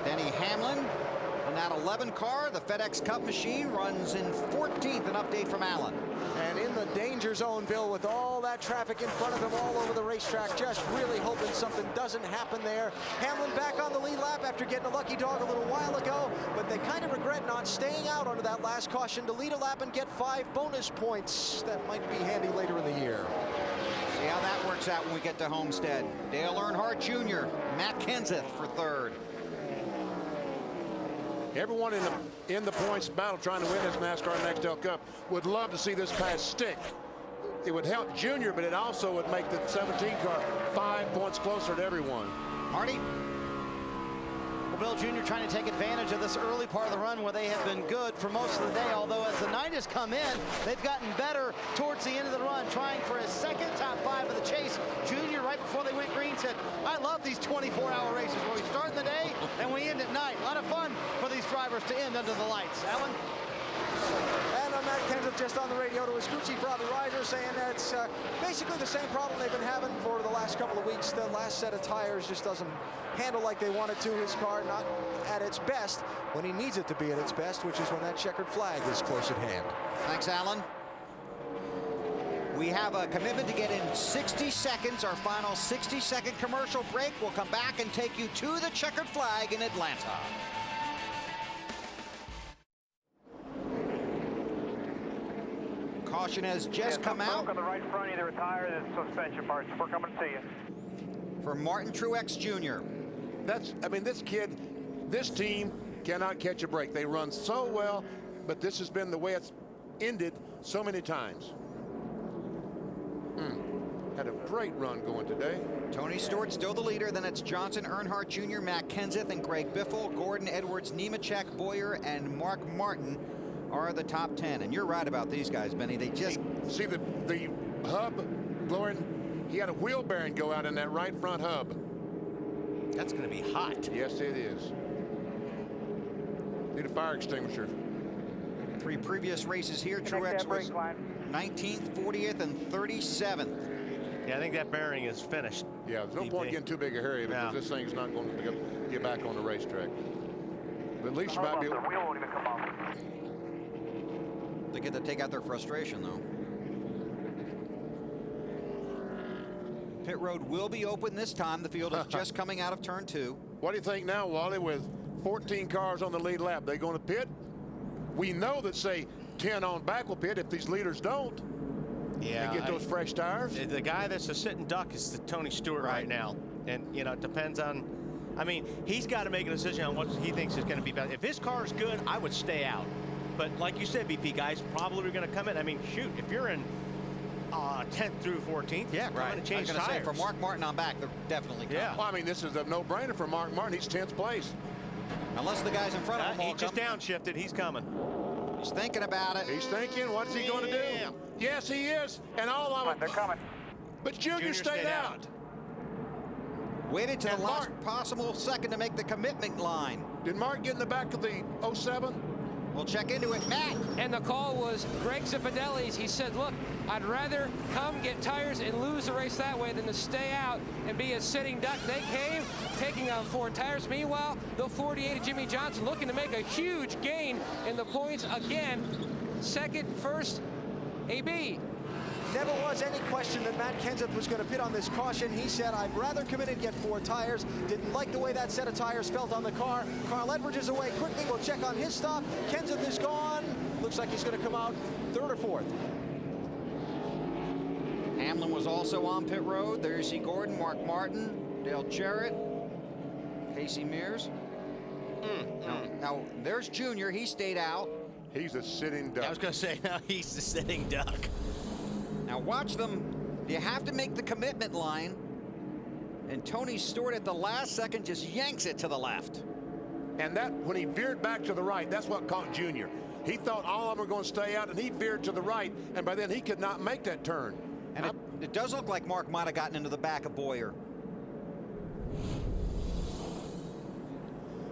Speaker 9: Denny Hamlin in that 11 car, the FedEx Cup machine, runs in 14th. An update from Allen.
Speaker 13: And in the danger zone, Bill, with all that traffic in front of him all over the racetrack, just really hoping something doesn't happen there. Hamlin back on the lead lap after getting a lucky dog a little while ago, but they kind of regret not staying out under that last caution to lead a lap and get 5 bonus points. That might be handy later in the year.
Speaker 9: See how that works out when we get to Homestead. Dale Earnhardt Jr., Matt Kenseth for 3rd.
Speaker 19: Everyone in the points battle trying to win this NASCAR Nextel Cup would love to see this pass stick. It would help Junior, but it also would make the 17 car 5 points closer to everyone.
Speaker 9: Marty?
Speaker 6: Well, Bill Jr. trying to take advantage of this early part of the run where they have been good for most of the day, although as the night has come in, they've gotten better towards the end of the run, trying for his 2nd top 5 of the chase. Junior, right before they went green, said, I love these 24-hour races where we start in the day and we end at night. A lot of fun for these drivers to end under the lights. Alan?
Speaker 13: And Matt Kenseth just on the radio to his crew chief, Robbie Reiser, saying that it's basically the same problem they've been having for the last couple of weeks. The last set of tires just doesn't handle like they want it to. His car not at its best when he needs it to be at its best, which is when that checkered flag is close at hand.
Speaker 9: Thanks, Alan. We have a commitment to get in 60 seconds, our final 60-second commercial break. We'll come back and take you to the checkered flag in Atlanta. Caution has just come out.
Speaker 21: On the right front, either a tire or the suspension parts. We're coming to see you.
Speaker 9: For Martin Truex Jr.
Speaker 19: I mean, this kid, this team cannot catch a break. They run so well, but this has been the way it's ended so many times. Had a great run going today.
Speaker 9: Tony Stewart still the leader. Then it's Johnson, Earnhardt Jr., Matt Kenseth, and Greg Biffle. Gordon, Edwards, Nemechek, Boyer, and Mark Martin are the top 10. And you're right about these guys, Benny. They just
Speaker 19: see the hub blowing. He had a wheel bearing go out in that right front hub.
Speaker 14: That's going to be hot.
Speaker 19: Yes, it is. Need a fire extinguisher.
Speaker 9: 3 previous races here. Truex was 19th, 40th, and 37th.
Speaker 14: Yeah, I think that bearing is finished.
Speaker 19: Yeah, there's no point getting too big a hurry because this thing's not going to get back on the racetrack. But at least you might be able.
Speaker 21: The wheel won't even come off.
Speaker 9: They get to take out their frustration, though. Pit road will be open this time. The field is just coming out of turn 2.
Speaker 19: What do you think now, Wally, with 14 cars on the lead lap? They going to pit? We know that, say, 10 on back will pit if these leaders don't.
Speaker 14: Yeah.
Speaker 19: And get those fresh tires.
Speaker 14: The guy that's a sitting duck is Tony Stewart right now. And, you know, it depends on, I mean, he's got to make a decision on what he thinks is going to be best. If his car is good, I would stay out. But like you said, BP, guys probably are going to come in. I mean, shoot, if you're in 10th through 14th, yeah, come in and change
Speaker 9: I was
Speaker 14: tires.
Speaker 9: say, for Mark Martin on back, they're definitely coming.
Speaker 19: Yeah. Well, I mean, this is a no-brainer for Mark Martin. He's 10th place.
Speaker 9: Unless the guys in front of him
Speaker 14: He
Speaker 9: all
Speaker 14: just
Speaker 9: come.
Speaker 14: downshifted. He's coming.
Speaker 9: He's thinking about it.
Speaker 19: He's thinking, what's he going to do? Yes, he is. And all of them.
Speaker 22: They're coming.
Speaker 19: But Junior stayed out.
Speaker 9: Waited to the last possible second to make the commitment line.
Speaker 19: Did Mark get in the back of the 07?
Speaker 9: We'll check into it. Matt.
Speaker 5: And the call was Greg Zipadelli's. He said, look, I'd rather come get tires and lose the race that way than to stay out and be a sitting duck. They came, taking on 4 tires. Meanwhile, the 48 of Jimmy Johnson looking to make a huge gain in the points again. Second, first, AB.
Speaker 13: Never was any question that Matt Kenseth was going to pit on this caution. He said, I'd rather come in and get 4 tires. Didn't like the way that set of tires felt on the car. Carl Edwards is away quickly. We'll check on his stop. Kenseth is gone. Looks like he's going to come out 3rd or 4th.
Speaker 9: Hamlin was also on pit road. There's C. Gordon, Mark Martin, Dale Jarrett, Casey Mears. Now, there's Junior. He stayed out.
Speaker 19: He's a sitting duck.
Speaker 14: I was going to say, now he's the sitting duck.
Speaker 9: Now watch them. You have to make the commitment line. And Tony Stewart at the last second just yanks it to the left.
Speaker 19: And that, when he veered back to the right, that's what caught Junior. He thought all of them were going to stay out, and he veered to the right, and by then he could not make that turn.
Speaker 9: And it does look like Mark might have gotten into the back of Boyer.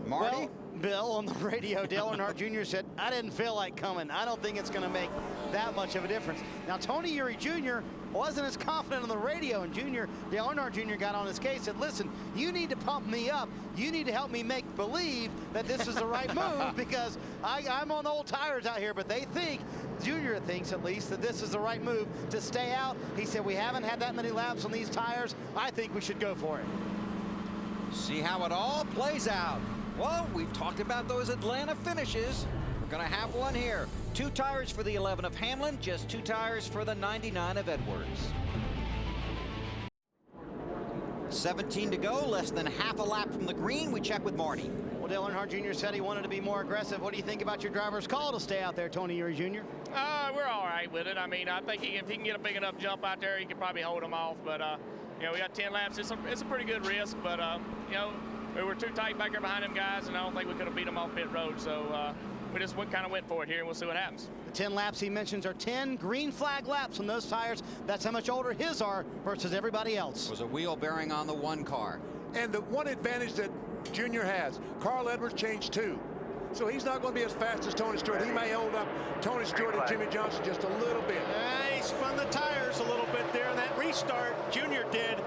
Speaker 9: Marty?
Speaker 6: Well, Bill, on the radio, Dale Earnhardt Jr. said, I didn't feel like coming. I don't think it's going to make that much of a difference. Now, Tony Eury Jr. wasn't as confident on the radio, and Dale Earnhardt Jr. got on his case, said, listen, you need to pump me up. You need to help me make believe that this is the right move because I'm on the old tires out here, but they think, Junior thinks at least, that this is the right move to stay out. He said, we haven't had that many laps on these tires. I think we should go for it.
Speaker 9: See how it all plays out. Well, we've talked about those Atlanta finishes. We're going to have one here. 2 tires for the 11 of Hamlin, just 2 tires for the 99 of Edwards. 17 to go, less than half a lap from the green. We check with Marty.
Speaker 6: Well, Dale Earnhardt Jr. said he wanted to be more aggressive. What do you think about your driver's call to stay out there, Tony Eury Jr.?
Speaker 7: We're all right with it. I mean, I think if he can get a big enough jump out there, he can probably hold him off. But, you know, we got 10 laps. It's a pretty good risk, but, you know, we were too tight back there behind them guys, and I don't think we could have beat them off pit road. So we just kind of went for it here, and we'll see what happens.
Speaker 6: The 10 laps he mentions are 10 green flag laps on those tires. That's how much older his are versus everybody else.
Speaker 9: Was a wheel bearing on the 1 car.
Speaker 19: And the one advantage that Junior has, Carl Edwards changed 2. So he's not going to be as fast as Tony Stewart. He may hold up Tony Stewart and Jimmy Johnson just a little bit.
Speaker 14: He spun the tires a little bit there in that restart. Junior did.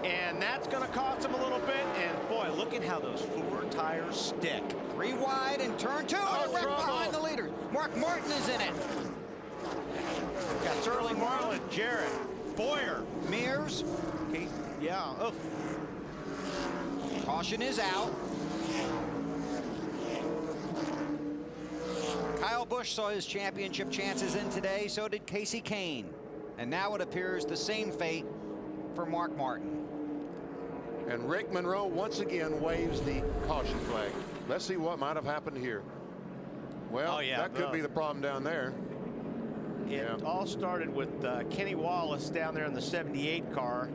Speaker 14: And that's going to cost him a little bit. And boy, look at how those 4 tires stick.
Speaker 9: 3 wide and turn 2.
Speaker 14: Oh,
Speaker 9: right behind the leader. Mark Martin is in it.
Speaker 14: Got Sterling Marlin, Jarrett, Boyer,
Speaker 9: Mears.
Speaker 14: Yeah. Oh.
Speaker 9: Caution is out. Kyle Busch saw his championship chances in today. So did Kasey Kahne. And now it appears the same fate for Mark Martin.
Speaker 19: And Rick Monroe once again waves the caution flag. Let's see what might have happened here. Well, that could be the problem down there.
Speaker 14: It all started with Kenny Wallace down there in the 78 car.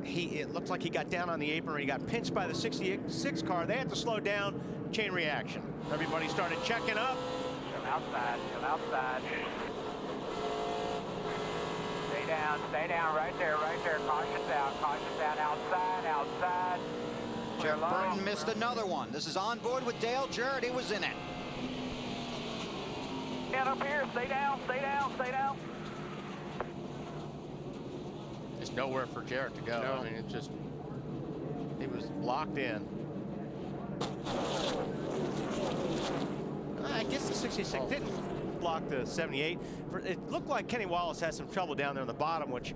Speaker 14: It looked like he got down on the apron. He got pinched by the 66 car. They had to slow down. Chain reaction. Everybody started checking up.
Speaker 22: Come outside. Come outside. Stay down, right there. Caution's out, outside.
Speaker 9: Jeff Burton missed another one. This is on board with Dale Jarrett. He was in it.
Speaker 22: Get up here, stay down.
Speaker 14: There's nowhere for Jarrett to go.
Speaker 19: No.
Speaker 14: I mean, it just, he was locked in. I guess the 66 didn't
Speaker 13: block the 78. It looked like Kenny Wallace had some trouble down there on the bottom, which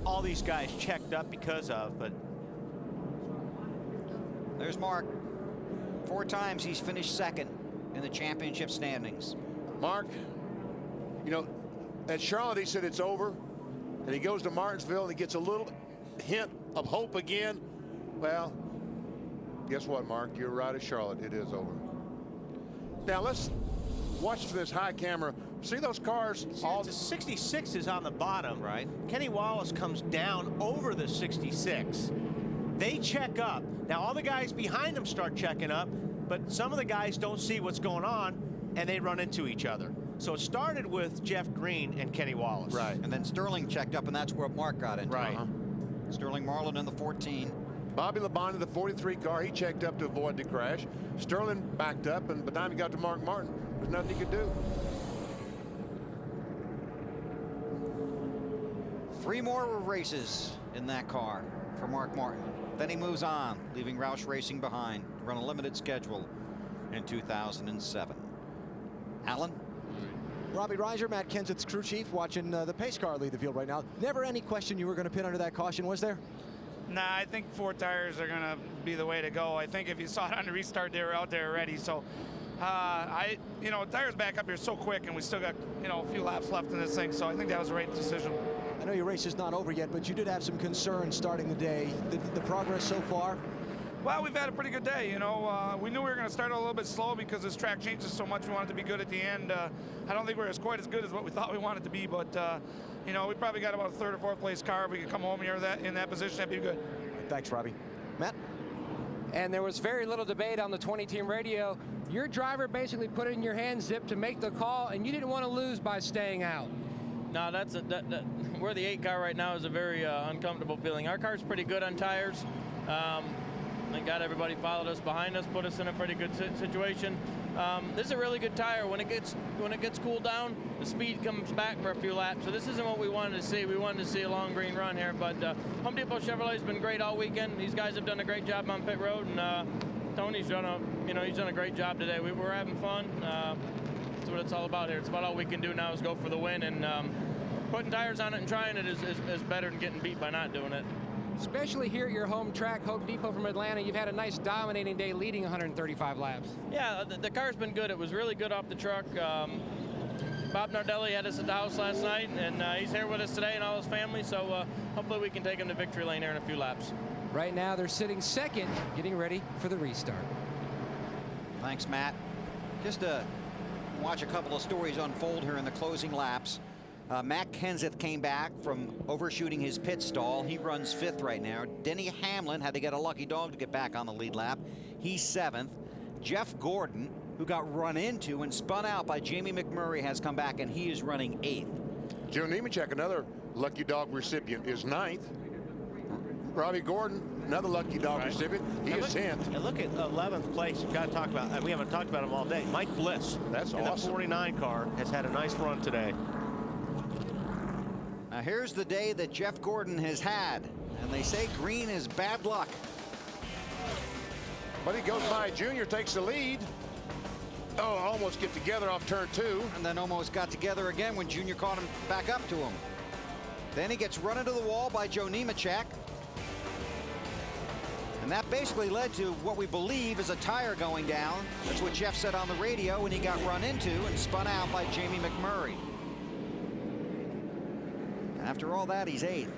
Speaker 13: all these guys checked up because of, but.
Speaker 9: There's Mark. 4 times he's finished second in the championship standings.
Speaker 19: Mark, you know, at Charlotte he said it's over, and he goes to Martinsville and he gets a little hint of hope again. Well, guess what, Mark? You're right at Charlotte. It is over. Now let's watch this high camera. See those cars?
Speaker 13: All the 66 is on the bottom. Right. Kenny Wallace comes down over the 66. They check up. Now all the guys behind them start checking up, but some of the guys don't see what's going on, and they run into each other. So it started with Jeff Green and Kenny Wallace.
Speaker 9: Right. And then Sterling checked up, and that's where Mark got into.
Speaker 13: Right.
Speaker 9: Sterling Marlin in the 14.
Speaker 19: Bobby Labonte in the 43 car. He checked up to avoid the crash. Sterling backed up, and by the time he got to Mark Martin, there's nothing he could do.
Speaker 9: 3 more races in that car for Mark Martin. Then he moves on, leaving Roush Racing behind, run a limited schedule in 2007. Alan?
Speaker 13: Robbie Reiser, Matt Kenseth's crew chief, watching the pace car lead the field right now. Never any question you were going to pit under that caution, was there?
Speaker 11: Nah, I think 4 tires are going to be the way to go. I think if you saw it on the restart, they were out there already. So, you know, tires back up here so quick, and we still got, you know, a few laps left in this thing. So I think that was the right decision.
Speaker 13: I know your race is not over yet, but you did have some concerns starting the day. The progress so far?
Speaker 11: Well, we've had a pretty good day. You know, we knew we were going to start a little bit slow because this track changes so much. We wanted to be good at the end. I don't think we're quite as good as what we thought we wanted to be, but you know, we probably got about a 3rd or 4th place car. If we could come home here in that position, that'd be good.
Speaker 13: Thanks, Robbie. Matt?
Speaker 5: And there was very little debate on the 20-team radio. Your driver basically put it in your hands, Zip, to make the call, and you didn't want to lose by staying out.
Speaker 12: No, we're the 8 car right now is a very uncomfortable feeling. Our car's pretty good on tires. Thank God everybody followed us behind us, put us in a pretty good situation. This is a really good tire. When it gets cooled down, the speed comes back for a few laps. So this isn't what we wanted to see. We wanted to see a long green run here. But Home Depot Chevrolet's been great all weekend. These guys have done a great job on pit road, and Tony's done a great job today. We're having fun. That's what it's all about here. It's about all we can do now is go for the win, and putting tires on it and trying it is better than getting beat by not doing it.
Speaker 5: Especially here at your home track, Home Depot from Atlanta, you've had a nice dominating day leading 135 laps.
Speaker 12: Yeah, the car's been good. It was really good off the truck. Bob Nardelli had us at the house last night, and he's here with us today and all his family, so hopefully we can take him to victory lane here in a few laps.
Speaker 5: Right now they're sitting second, getting ready for the restart.
Speaker 9: Thanks, Matt. Just to watch a couple of stories unfold here in the closing laps. Matt Kenseth came back from overshooting his pit stall. He runs 5th right now. Denny Hamlin had to get a lucky dog to get back on the lead lap. He's 7th. Jeff Gordon, who got run into and spun out by Jamie McMurray, has come back, and he is running 8th.
Speaker 19: Joe Nemechek, another lucky dog recipient, is 9th. Robbie Gordon, another lucky dog recipient. He is 10th.
Speaker 13: And look at 11th place. You've got to talk about, we haven't talked about him all day. Mike Bliss.
Speaker 19: That's
Speaker 13: in
Speaker 19: awesome.
Speaker 13: The 49 car has had a nice run today.
Speaker 9: Now here's the day that Jeff Gordon has had, and they say green is bad luck.
Speaker 19: But he goes by. Junior takes the lead. Oh, almost get together off turn 2.
Speaker 9: And then almost got together again when Junior caught him back up to him. Then he gets run into the wall by Joe Nemechek. And that basically led to what we believe is a tire going down. That's what Jeff said on the radio when he got run into and spun out by Jamie McMurray. After all that, he's 8th.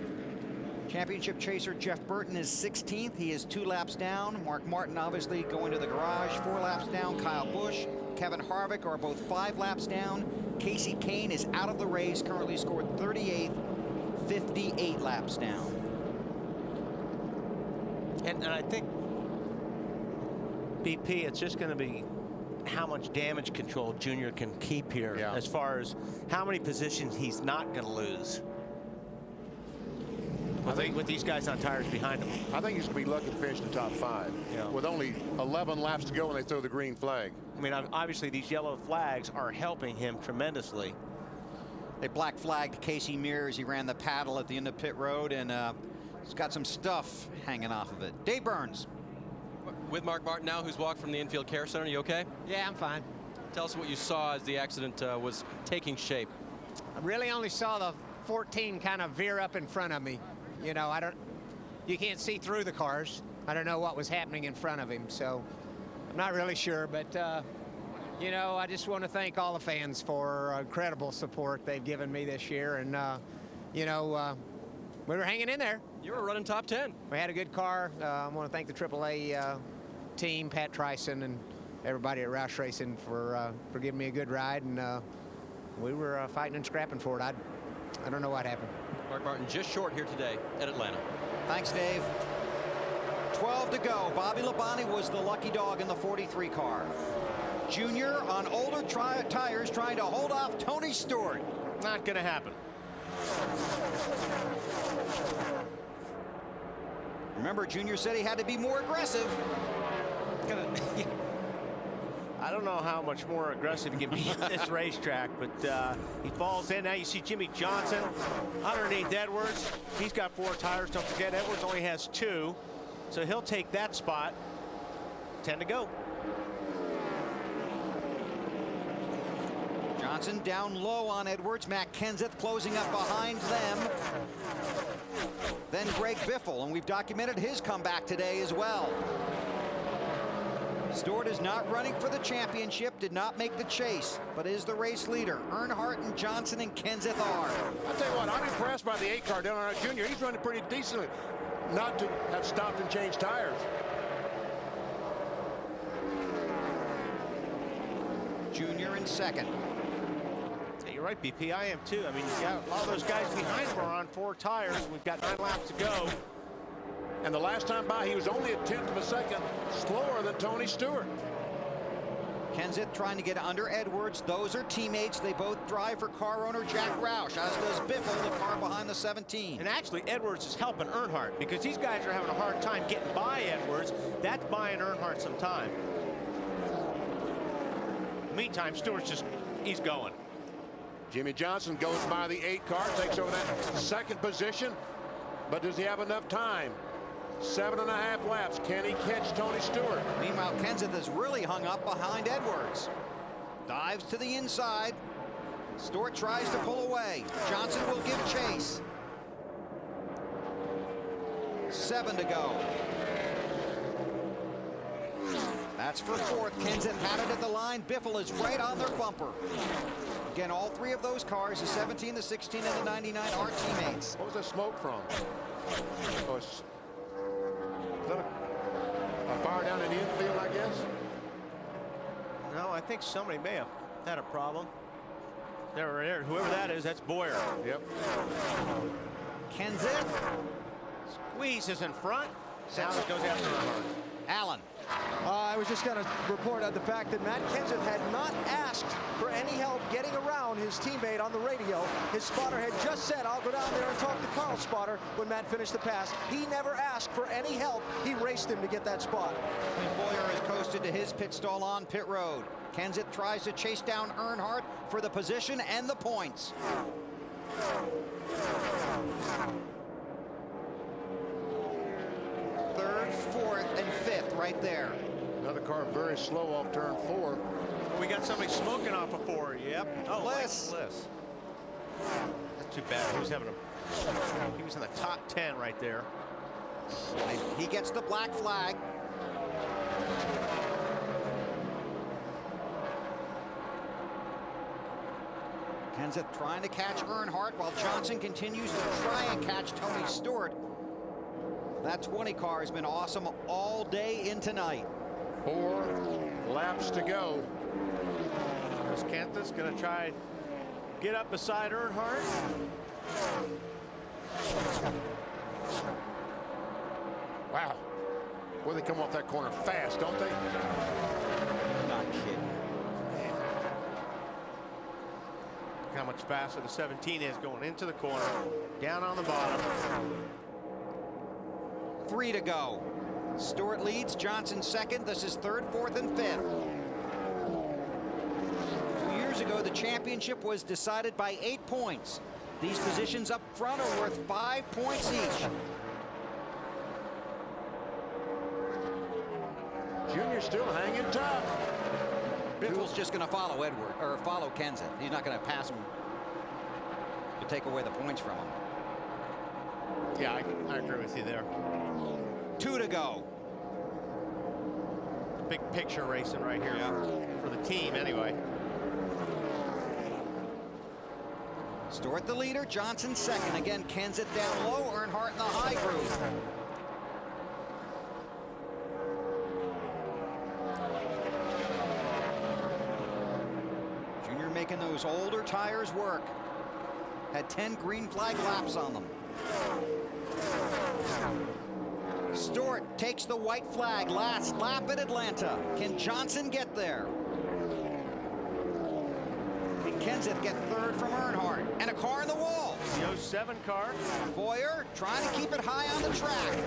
Speaker 9: Championship chaser Jeff Burton is 16th. He is 2 laps down. Mark Martin obviously going to the garage, 4 laps down. Kyle Busch, Kevin Harvick are both 5 laps down. Kasey Kahne is out of the race, currently scored 38th, 58 laps down.
Speaker 13: And I think, BP, it's just going to be how much damage control Junior can keep here, as far as how many positions he's not going to lose. With these guys on tires behind him.
Speaker 19: I think he's going to be lucky to finish in the top 5. Yeah. With only 11 laps to go when they throw the green flag.
Speaker 13: I mean, obviously these yellow flags are helping him tremendously.
Speaker 9: They black flagged Casey Mears. He ran the paddle at the end of pit road, and he's got some stuff hanging off of it. Dave Burns.
Speaker 8: With Mark Martin now, who's walked from the infield care center. You okay?
Speaker 15: Yeah, I'm fine.
Speaker 8: Tell us what you saw as the accident was taking shape.
Speaker 15: I really only saw the 14 kind of veer up in front of me. You know, you can't see through the cars. I don't know what was happening in front of him, so I'm not really sure. But, you know, I just want to thank all the fans for incredible support they've given me this year. And, you know, we were hanging in there.
Speaker 8: You were running top 10.
Speaker 15: We had a good car. I want to thank the AAA team, Pat Tryson, and everybody at Roush Racing for giving me a good ride. And we were fighting and scrapping for it. I don't know what happened.
Speaker 8: Mark Martin just short here today at Atlanta.
Speaker 9: Thanks, Dave. 12 to go. Bobby Labonte was the lucky dog in the 43 car. Junior on older tires trying to hold off Tony Stewart.
Speaker 14: Not going to happen.
Speaker 9: Remember, Junior said he had to be more aggressive.
Speaker 14: I don't know how much more aggressive he can be at this racetrack, but he falls in. Now you see Jimmy Johnson underneath Edwards. He's got 4 tires. Don't forget, Edwards only has 2, so he'll take that spot. 10 to go.
Speaker 9: Johnson down low on Edwards. Matt Kenseth closing up behind them. Then Greg Biffle, and we've documented his comeback today as well. Stewart is not running for the championship, did not make the chase, but is the race leader. Earnhardt and Johnson and Kenseth are.
Speaker 19: I'll tell you what, I'm impressed by the 8 car down on Junior. He's running pretty decently, not to have stopped and changed tires.
Speaker 9: Junior in second.
Speaker 14: Yeah, you're right, BP. I am too. I mean, you've got a lot of those guys behind him are on 4 tires. We've got 9 laps to go.
Speaker 19: And the last time by, he was only a 1/10 of a second slower than Tony Stewart.
Speaker 9: Kenseth trying to get under Edwards. Those are teammates. They both drive for car owner Jack Roush, as does Biffle, the car behind the 17.
Speaker 14: And actually, Edwards is helping Earnhardt because these guys are having a hard time getting by Edwards. That's buying Earnhardt some time. Meantime, Stewart's just, he's going.
Speaker 19: Jimmy Johnson goes by the 8 car, takes over that second position, but does he have enough time? 7.5 laps. Can he catch Tony Stewart?
Speaker 9: Meanwhile, Kenseth is really hung up behind Edwards. Dives to the inside. Stewart tries to pull away. Johnson will give chase. 7 to go. That's for 4th. Kenseth had it at the line. Biffle is right on their bumper. Again, all 3 of those cars, the 17, the 16, and the 99, are teammates.
Speaker 19: What was that smoke from? Oh, is that a fire down in the infield, I guess?
Speaker 14: No, I think somebody may have had a problem. There, whoever that is, that's Boyer.
Speaker 19: Yep.
Speaker 9: Kenseth
Speaker 14: squeezes in front. Now it goes after Earnhardt.
Speaker 9: Allen.
Speaker 13: I was just going to report on the fact that Matt Kenseth had not asked for any help getting around his teammate on the radio. His spotter had just said, I'll go down there and talk to Carl's spotter when Matt finished the pass. He never asked for any help. He raced him to get that spot.
Speaker 9: Boyer has coasted to his pit stall on pit road. Kenseth tries to chase down Earnhardt for the position and the points. Third, 4th, and 5th right there.
Speaker 19: Another car very slow off turn 4.
Speaker 14: We got somebody smoking off of 4. Yep. Oh,
Speaker 9: Bliss.
Speaker 14: That's too bad. He was in the top 10 right there.
Speaker 9: And he gets the black flag. Kenseth trying to catch Earnhardt while Johnson continues to try and catch Tony Stewart. That 20 car has been awesome all day in tonight.
Speaker 19: 4 laps to go.
Speaker 14: Chris Kenseth's going to try get up beside Earnhardt.
Speaker 19: Wow. Boy, they come off that corner fast, don't they?
Speaker 9: Not kidding.
Speaker 14: Look how much faster the 17 is going into the corner, down on the bottom.
Speaker 9: 3 to go. Stewart leads, Johnson second. This is 3rd, 4th, and 5th. 2 years ago, the championship was decided by 8 points. These positions up front are worth 5 points each.
Speaker 19: Junior still hanging tough.
Speaker 9: Biffle's just going to follow Edward, or follow Kenseth. He's not going to pass him to take away the points from him.
Speaker 14: Yeah, I agree with you there.
Speaker 9: 2 to go.
Speaker 14: Big picture racing right here for the team anyway.
Speaker 9: Stewart the leader, Johnson second. Again, Kenseth down low, Earnhardt in the high groove. Junior making those older tires work. Had 10 green flag laps on them. Stewart takes the white flag, last lap at Atlanta. Can Johnson get there? Can Kenseth get third from Earnhardt? And a car in the wall.
Speaker 14: The 07 car.
Speaker 9: Boyer trying to keep it high on the track.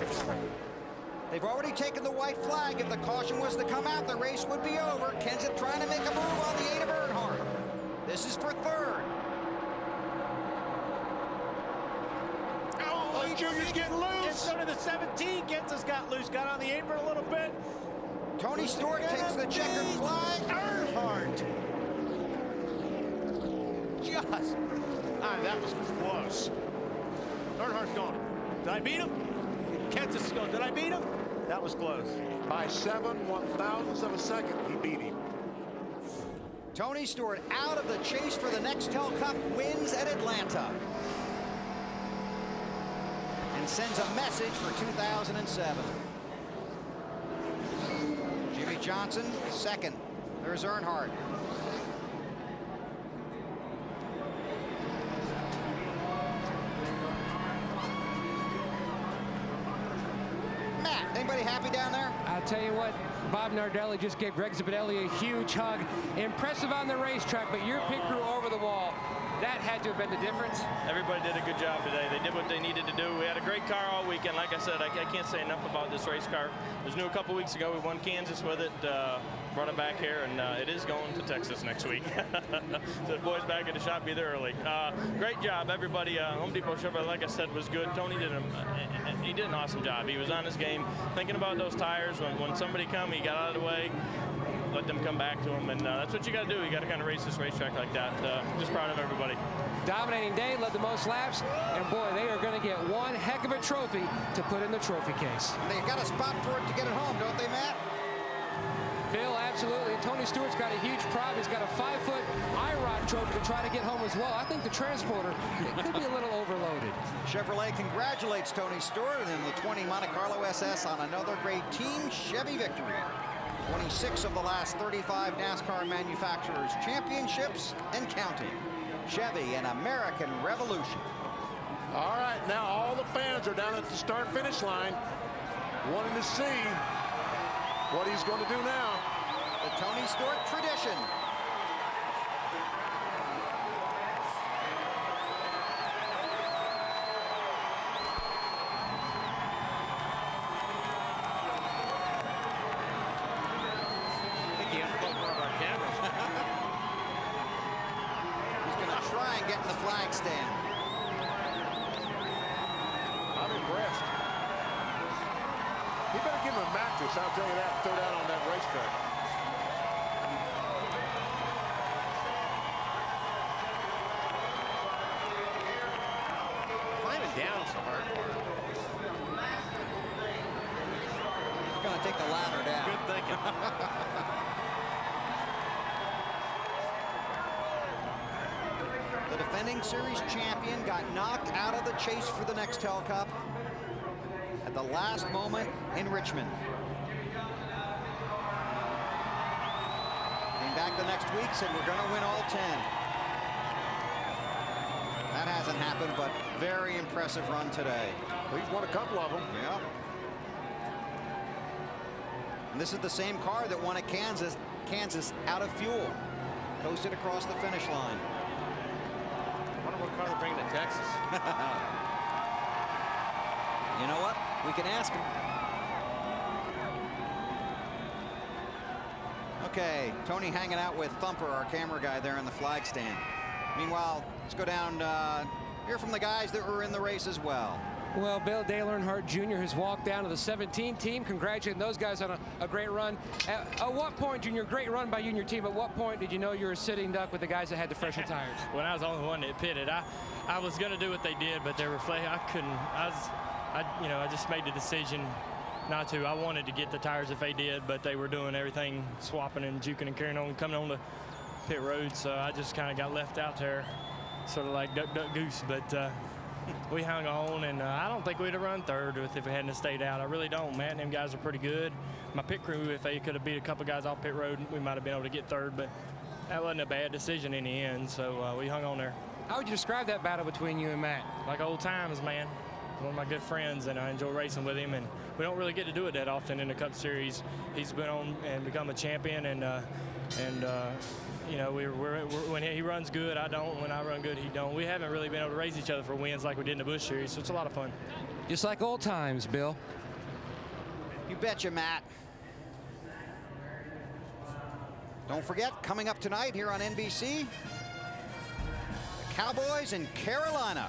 Speaker 9: They've already taken the white flag. If the caution was to come out, the race would be over. Kenseth trying to make a move on the 8 of Earnhardt. This is for third.
Speaker 14: Oh, Junior's getting loose. And so did the 17. Kenseth's got loose. Got on the apron a little bit.
Speaker 9: Tony Stewart takes the checkered flag.
Speaker 14: Earnhardt. Just. That was close. Earnhardt's gone. Did I beat him? Kenseth's going. Did I beat him? That was close.
Speaker 19: By 7/1000ths of a second, he beat him.
Speaker 9: Tony Stewart out of the chase for the Nextel Cup, wins at Atlanta. And sends a message for 2007. Jimmy Johnson, second. There's Earnhardt. Matt, anybody happy down there?
Speaker 5: I'll tell you what, Bob Nardelli just gave Greg Zipadelli a huge hug. Impressive on the racetrack, but your pit crew over the wall, that had to have been the difference.
Speaker 12: Everybody did a good job today. They did what they needed to do. We had a great car all weekend. Like I said, I can't say enough about this race car. It was new a couple weeks ago. We won Kansas with it, brought it back here, and it is going to Texas next week. So the boys back at the shop, be there early. Great job, everybody. Home Depot Chevrolet, like I said, was good. Tony did an awesome job. He was on his game, thinking about those tires. When somebody come, he got out of the way, let them come back to him, and that's what you got to do. You got to kind of race this racetrack like that. Just proud of everybody.
Speaker 5: Dominating day, led the most laps, and boy, they are going to get one heck of a trophy to put in the trophy case.
Speaker 9: They got a spot for it to get it home, don't they, Matt?
Speaker 5: Bill, absolutely. Tony Stewart's got a huge pride. He's got a 5-foot IROC trophy to try to get home as well. I think the transporter could be a little overloaded.
Speaker 9: Chevrolet congratulates Tony Stewart and the 20 Monte Carlo SS on another great Team Chevy victory. 26 of the last 35 NASCAR manufacturers championships and counting. Chevy, an American revolution.
Speaker 19: All right, now all the fans are down at the start-finish line wanting to see what he's going to do now.
Speaker 9: The Tony Stewart tradition.
Speaker 14: I think he has to one of our cameras.
Speaker 9: He's going to try and get in the flag stand.
Speaker 19: I'm impressed. He better give him a mattress, I'll tell you that, throw down on that racetrack.
Speaker 14: Climbing down is the hard part.
Speaker 9: He's going to take the ladder down.
Speaker 14: Good thinking.
Speaker 9: The defending series champion got knocked out of the chase for the Nextel Cup at the last moment in Richmond. Came back the next week, said we're going to win all 10. That hasn't happened, but very impressive run today.
Speaker 19: He's won a couple of them.
Speaker 9: Yeah. And this is the same car that won at Kansas out of fuel. Coasted across the finish line.
Speaker 14: I wonder what car they're bringing to Texas.
Speaker 9: You know what? We can ask him. Okay, Tony hanging out with Thumper, our camera guy there in the flag stand. Meanwhile, let's go down, hear from the guys that were in the race as well.
Speaker 5: Well, Bill, Dale Earnhardt Jr. has walked down to the 17 team. Congratulating those guys on a great run. At what point, Junior, great run by you and your team, at what point did you know you were a sitting duck with the guys that had the fresher tires?
Speaker 12: When I was the only one that pitted, I was going to do what they did, but they were I couldn't. I just made the decision not to. I wanted to get the tires if they did, but they were doing everything, swapping and juking and carrying on, coming on the pit road, so I just kind of got left out there, sort of like duck, duck, goose, but we hung on, and I don't think we'd have run third if we hadn't stayed out. I really don't, man. Them guys are pretty good. My pit crew, if they could have beat a couple guys off pit road, we might have been able to get third, but that wasn't a bad decision in the end, so we hung on there.
Speaker 5: How would you describe that battle between you and Matt?
Speaker 12: Like old times, man. One of my good friends, and I enjoy racing with him, and we don't really get to do it that often in the Cup Series. He's been on and become a champion, and you know, when he runs good, I don't. When I run good, he don't. We haven't really been able to race each other for wins like we did in the Busch Series, so it's a lot of fun.
Speaker 5: Just like old times, Bill.
Speaker 9: You betcha, Matt. Don't forget, coming up tonight here on NBC, the Cowboys in Carolina.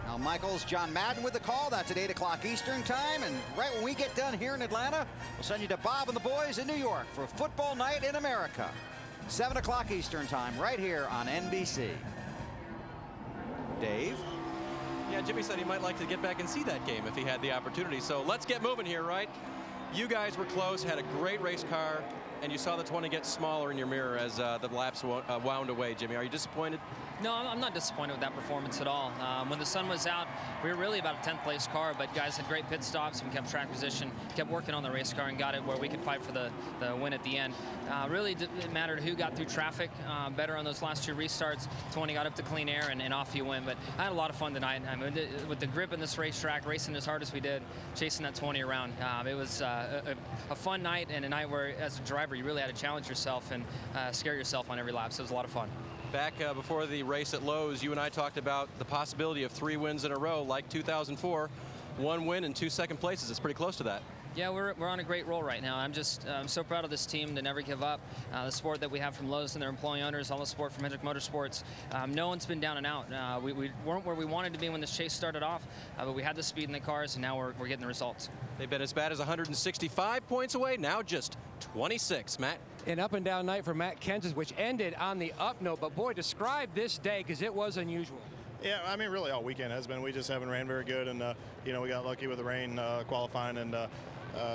Speaker 9: Al Michaels, John Madden with the call. That's at 8 o'clock Eastern time. And right when we get done here in Atlanta, we'll send you to Bob and the boys in New York for Football Night in America. 7 o'clock Eastern time, right here on NBC. Dave?
Speaker 8: Yeah, Jimmy said he might like to get back and see that game if he had the opportunity. So let's get moving here, right? You guys were close, had a great race car, and you saw the 20 get smaller in your mirror as the laps wound away. Jimmy, are you disappointed?
Speaker 1: No, I'm not disappointed with that performance at all. When the sun was out, we were really about a 10th place car, but guys had great pit stops and kept track position, kept working on the race car and got it where we could fight for the win at the end. Really it mattered who got through traffic better on those last two restarts. 20 got up to clean air and off you went. But I had a lot of fun tonight. I mean, with the grip in this racetrack, racing as hard as we did, chasing that 20 around. It was a fun night and a night where, as a driver, you really had to challenge yourself and scare yourself on every lap. So it was a lot of fun.
Speaker 8: Back before the race at Lowe's, you and I talked about the possibility of 3 wins in a row like 2004. 1 win and 2 second places. It's pretty close to that.
Speaker 1: Yeah, we're on a great roll right now. I'm so proud of this team to never give up. The support that we have from Lowe's and their employee owners, all the support from Hendrick Motorsports. No one's been down and out. We weren't where we wanted to be when this chase started off, but we had the speed in the cars, and now we're getting the results.
Speaker 8: They've been as bad as 165 points away, now just 26. Matt?
Speaker 5: An up and down night for Matt Kenseth, which ended on the up note. But boy, describe this day, because it was unusual.
Speaker 16: Yeah, I mean, really all weekend has been. We just haven't ran very good, and you know, we got lucky with the rain qualifying, and the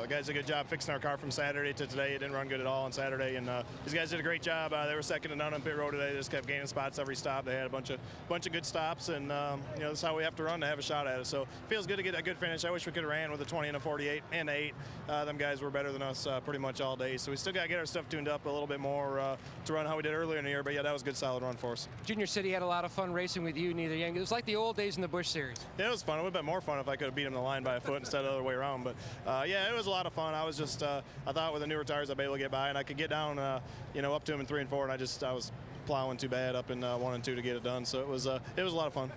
Speaker 16: guys did a good job fixing our car from Saturday to today. It didn't run good at all on Saturday, and these guys did a great job. They were second to none on pit road today. They just kept gaining spots every stop. They had a bunch of good stops, and you know, that's how we have to run to have a shot at it. So it feels good to get a good finish. I wish we could have ran with a 20 and a 48 and a 8. Them guys were better than us pretty much all day. So we still got to get our stuff tuned up a little bit more to run how we did earlier in the year. But yeah, that was a good, solid run for us.
Speaker 5: Junior City had a lot of fun racing with you, neither young. It was like the old days in the Busch Series.
Speaker 16: Yeah, it was fun. It would have been more fun if I could have beat him in the line by a foot instead of the other way around. But yeah, it was a lot of fun. I was just, I thought with the newer tires I'd be able to get by, and I could get down, you know, up to him in 3 and 4, and I was plowing too bad up in 1 and 2 to get it done. So it was a lot of fun.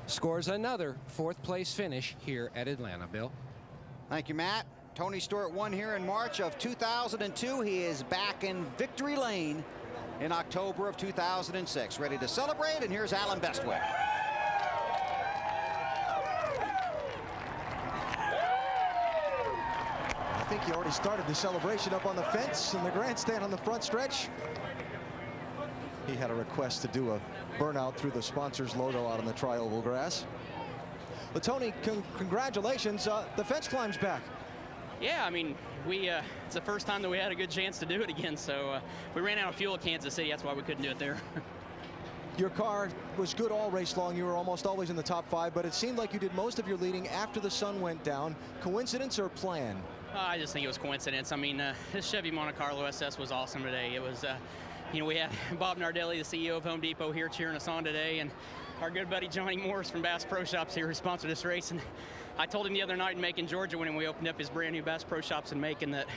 Speaker 5: Scores another 4th place finish here at Atlanta. Bill.
Speaker 9: Thank you, Matt. Tony Stewart won here in March of 2002. He is back in victory lane in October of 2006. Ready to celebrate, and here's Alan Bestwick.
Speaker 13: I think he already started the celebration up on the fence in the grandstand on the front stretch. He had a request to do a burnout through the sponsor's logo out on the tri-oval grass. But Tony, congratulations. The fence climb's back.
Speaker 20: Yeah, I mean, it's the first time that we had a good chance to do it again. So we ran out of fuel at Kansas City. That's why we couldn't do it there.
Speaker 13: Your car was good all race long. You were almost always in the top 5, but it seemed like you did most of your leading after the sun went down. Coincidence or plan?
Speaker 20: I just think it was coincidence. I mean, this Chevy Monte Carlo SS was awesome today. It was, you know, we had Bob Nardelli, the CEO of Home Depot, here cheering us on today, and our good buddy Johnny Morris from Bass Pro Shops here who sponsored this race. And I told him the other night in Macon, Georgia, when we opened up his brand new Bass Pro Shops in Macon, that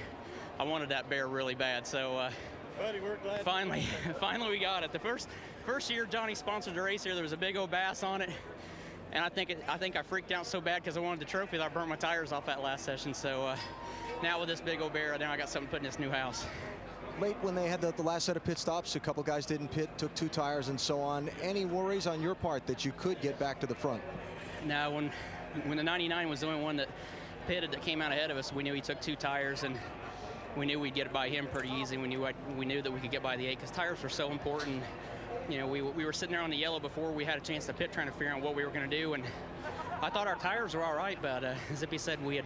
Speaker 20: I wanted that bear really bad. So
Speaker 16: buddy, we're glad
Speaker 20: finally we got it. The first year Johnny sponsored the race here, there was a big old bass on it. And I think I freaked out so bad because I wanted the trophy that I burnt my tires off that last session. So now with this big old bear, now I got something to put in this new house.
Speaker 13: Late when they had the last set of pit stops, a couple guys didn't pit, took 2 tires and so on. Any worries on your part that you could get back to the front?
Speaker 20: No, when the 99 was the only one that pitted that came out ahead of us, we knew he took 2 tires, and we knew we'd get by him pretty easy. We knew that we could get by the 8 because tires were so important. You know, we were sitting there on the yellow before we had a chance to pit, trying to figure out what we were going to do, and I thought our tires were all right, but as Zippy said, we had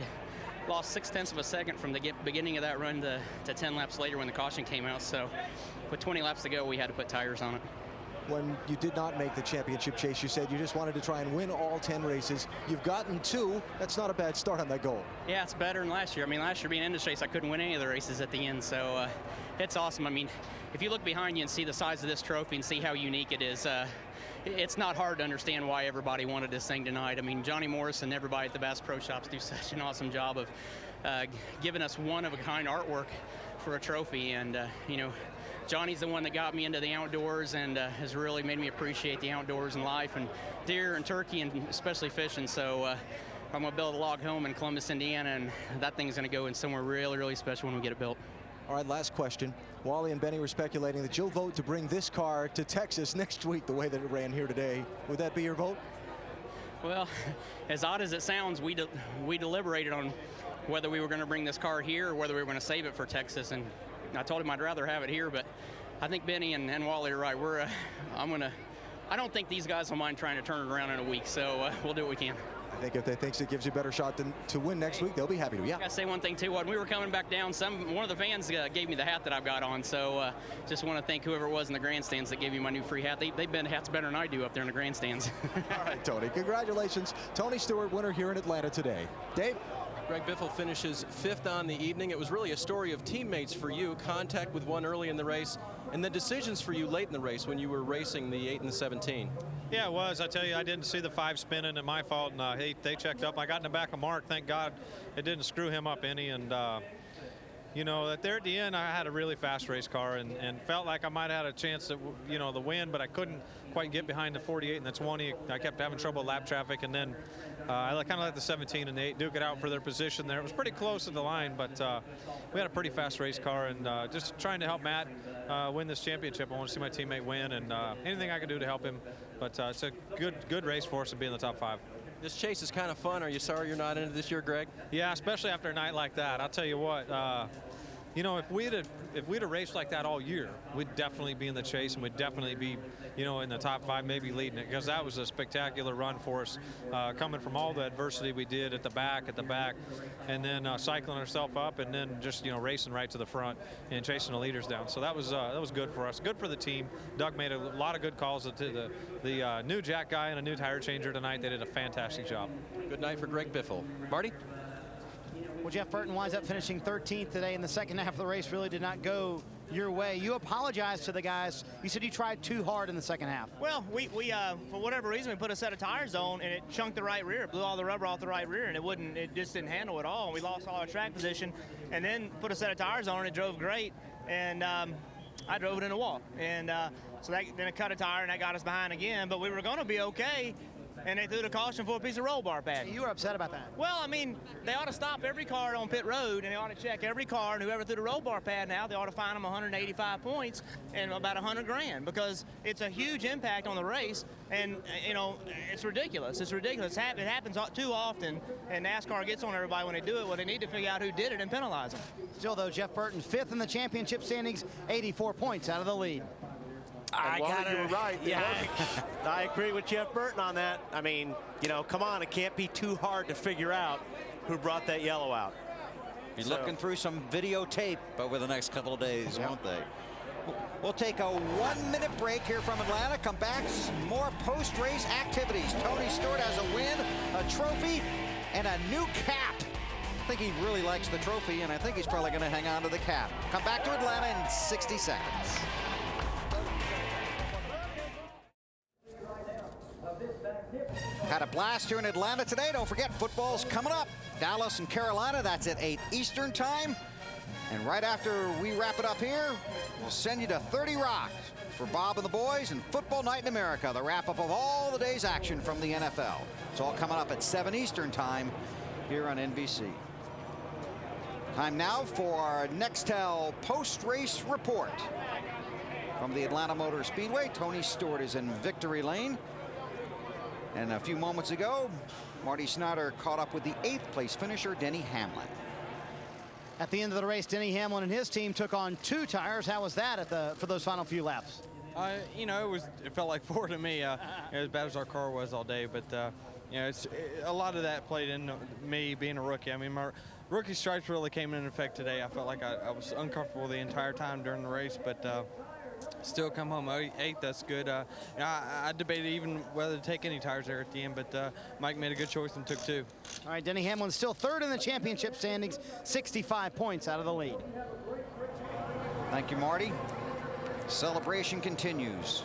Speaker 20: lost 0.6 of a second from the beginning of that run to 10 laps later when the caution came out. So with 20 laps to go, we had to put tires on it.
Speaker 13: When you did not make the championship chase, you said you just wanted to try and win all 10 races. You've gotten 2. That's not a bad start on that goal.
Speaker 20: Yeah, it's better than last year. I mean, last year being in the chase, I couldn't win any of the races at the end, so it's awesome. I mean, if you look behind you and see the size of this trophy and see how unique it is, it's not hard to understand why everybody wanted this thing tonight. I mean, Johnny Morris and everybody at the Bass Pro Shops do such an awesome job of giving us one-of-a-kind artwork for a trophy, and you know, Johnny's the one that got me into the outdoors and has really made me appreciate the outdoors and life and deer and turkey and especially fishing. So I'm going to build a log home in Columbus, Indiana, and that thing's going to go in somewhere really, really special when we get it built.
Speaker 13: All right, last question. Wally and Benny were speculating that you'll vote to bring this car to Texas next week the way that it ran here today. Would that be your vote?
Speaker 20: Well, as odd as it sounds, we deliberated on whether we were going to bring this car here or whether we were going to save it for Texas, and I told him I'd rather have it here, but I think Benny and Wally are right. I don't think these guys will mind trying to turn it around in a week, so we'll do what we can.
Speaker 13: I think if they think it gives you a better shot to win next week, they'll be happy to. Yeah.
Speaker 20: I gotta say one thing too. When we were coming back down, one of the fans gave me the hat that I've got on. So just want to thank whoever it was in the grandstands that gave me my new free hat. They bend hats better than I do up there in the grandstands.
Speaker 13: All right, Tony. Congratulations, Tony Stewart, winner here in Atlanta today. Dave.
Speaker 8: Greg Biffle finishes 5th on the evening. It was really a story of teammates for you, contact with one early in the race, and then decisions for you late in the race when you were racing the 8 and the 17.
Speaker 10: Yeah, it was. I tell you, I didn't see the 5 spinning, and my fault, and they checked up. I got in the back of Mark. Thank God it didn't screw him up any, and you know, there at the end, I had a really fast race car and felt like I might have had a chance to, you know, the win, but I couldn't quite get behind the 48 and the 20. I kept having trouble with lap traffic, and then I kind of let the 17 and the 8 duke it out for their position there. It was pretty close to the line, but we had a pretty fast race car, and just trying to help Matt win this championship. I want to see my teammate win, and anything I can do to help him. But it's a good race for us to be in the top 5.
Speaker 8: This chase is kind of fun. Are you sorry you're not in it this year, Greg?
Speaker 10: Yeah, especially after a night like that. I'll tell you what, you know, if we'd have raced like that all year, we'd definitely be in the chase, and we'd definitely be, you know, in the top 5, maybe leading it, because that was a spectacular run for us, coming from all the adversity we did at the back, and then cycling ourselves up, and then just, you know, racing right to the front and chasing the leaders down. So that was good for us, good for the team. Doug made a lot of good calls to the new jack guy and a new tire changer tonight. They did a fantastic job.
Speaker 8: Good night for Greg Biffle. Marty?
Speaker 6: Well, Jeff Burton winds up finishing 13th today in the second half of the race. Really did not go your way. You apologized to the guys. You said you tried too hard in the second half.
Speaker 17: Well, we for whatever reason, we put a set of tires on, and it chunked the right rear, blew all the rubber off the right rear, and it just didn't handle it all. And we lost all our track position, and then put a set of tires on, and it drove great, and I drove it in the wall. And so then it cut a tire, and that got us behind again, but we were going to be okay. And they threw the caution for a piece of roll bar pad.
Speaker 6: You were upset about that?
Speaker 17: Well, I mean, they ought to stop every car on pit road, and they ought to check every car, and whoever threw the roll bar pad now, they ought to fine them 185 points and about 100 grand, because it's a huge impact on the race, and, you know, it's ridiculous. It's ridiculous. It happens too often, and NASCAR gets on everybody when they do it. Well, they need to figure out who did it and penalize them.
Speaker 6: Still, though, Jeff Burton, 5th in the championship standings, 84 points out of the lead.
Speaker 14: You were right. Yeah, I agree with Jeff Burton on that. I mean, you know, come on, it can't be too hard to figure out who brought that yellow out.
Speaker 9: Be looking through some videotape over the next couple of days, won't they? We'll take a 1-minute break here from Atlanta. Come back, some more post-race activities. Tony Stewart has a win, a trophy, and a new cap. I think he really likes the trophy, and I think he's probably going to hang on to the cap. Come back to Atlanta in 60 seconds. Had a blast here in Atlanta today. Don't forget, football's coming up. Dallas and Carolina, that's at 8 Eastern time. And right after we wrap it up here, we'll send you to 30 Rock for Bob and the boys and Football Night in America, the wrap-up of all the day's action from the NFL. It's all coming up at 7 Eastern time here on NBC. Time now for our Nextel post-race report. From the Atlanta Motor Speedway, Tony Stewart is in victory lane. And a few moments ago, Marty Snyder caught up with the 8th place finisher, Denny Hamlin.
Speaker 6: At the end of the race, Denny Hamlin and his team took on 2 tires. How was that for those final few laps?
Speaker 2: You know, it felt like 4 to me, as bad as our car was all day. But you know, a lot of that played into me being a rookie. I mean, my rookie stripes really came into effect today. I felt like I was uncomfortable the entire time during the race, but still come home 8th. That's good. You know, I debated even whether to take any tires there at the end, but Mike made a good choice and took 2.
Speaker 6: All right, Denny Hamlin still 3rd in the championship standings, 65 points out of the lead.
Speaker 9: Thank you, Marty. Celebration continues.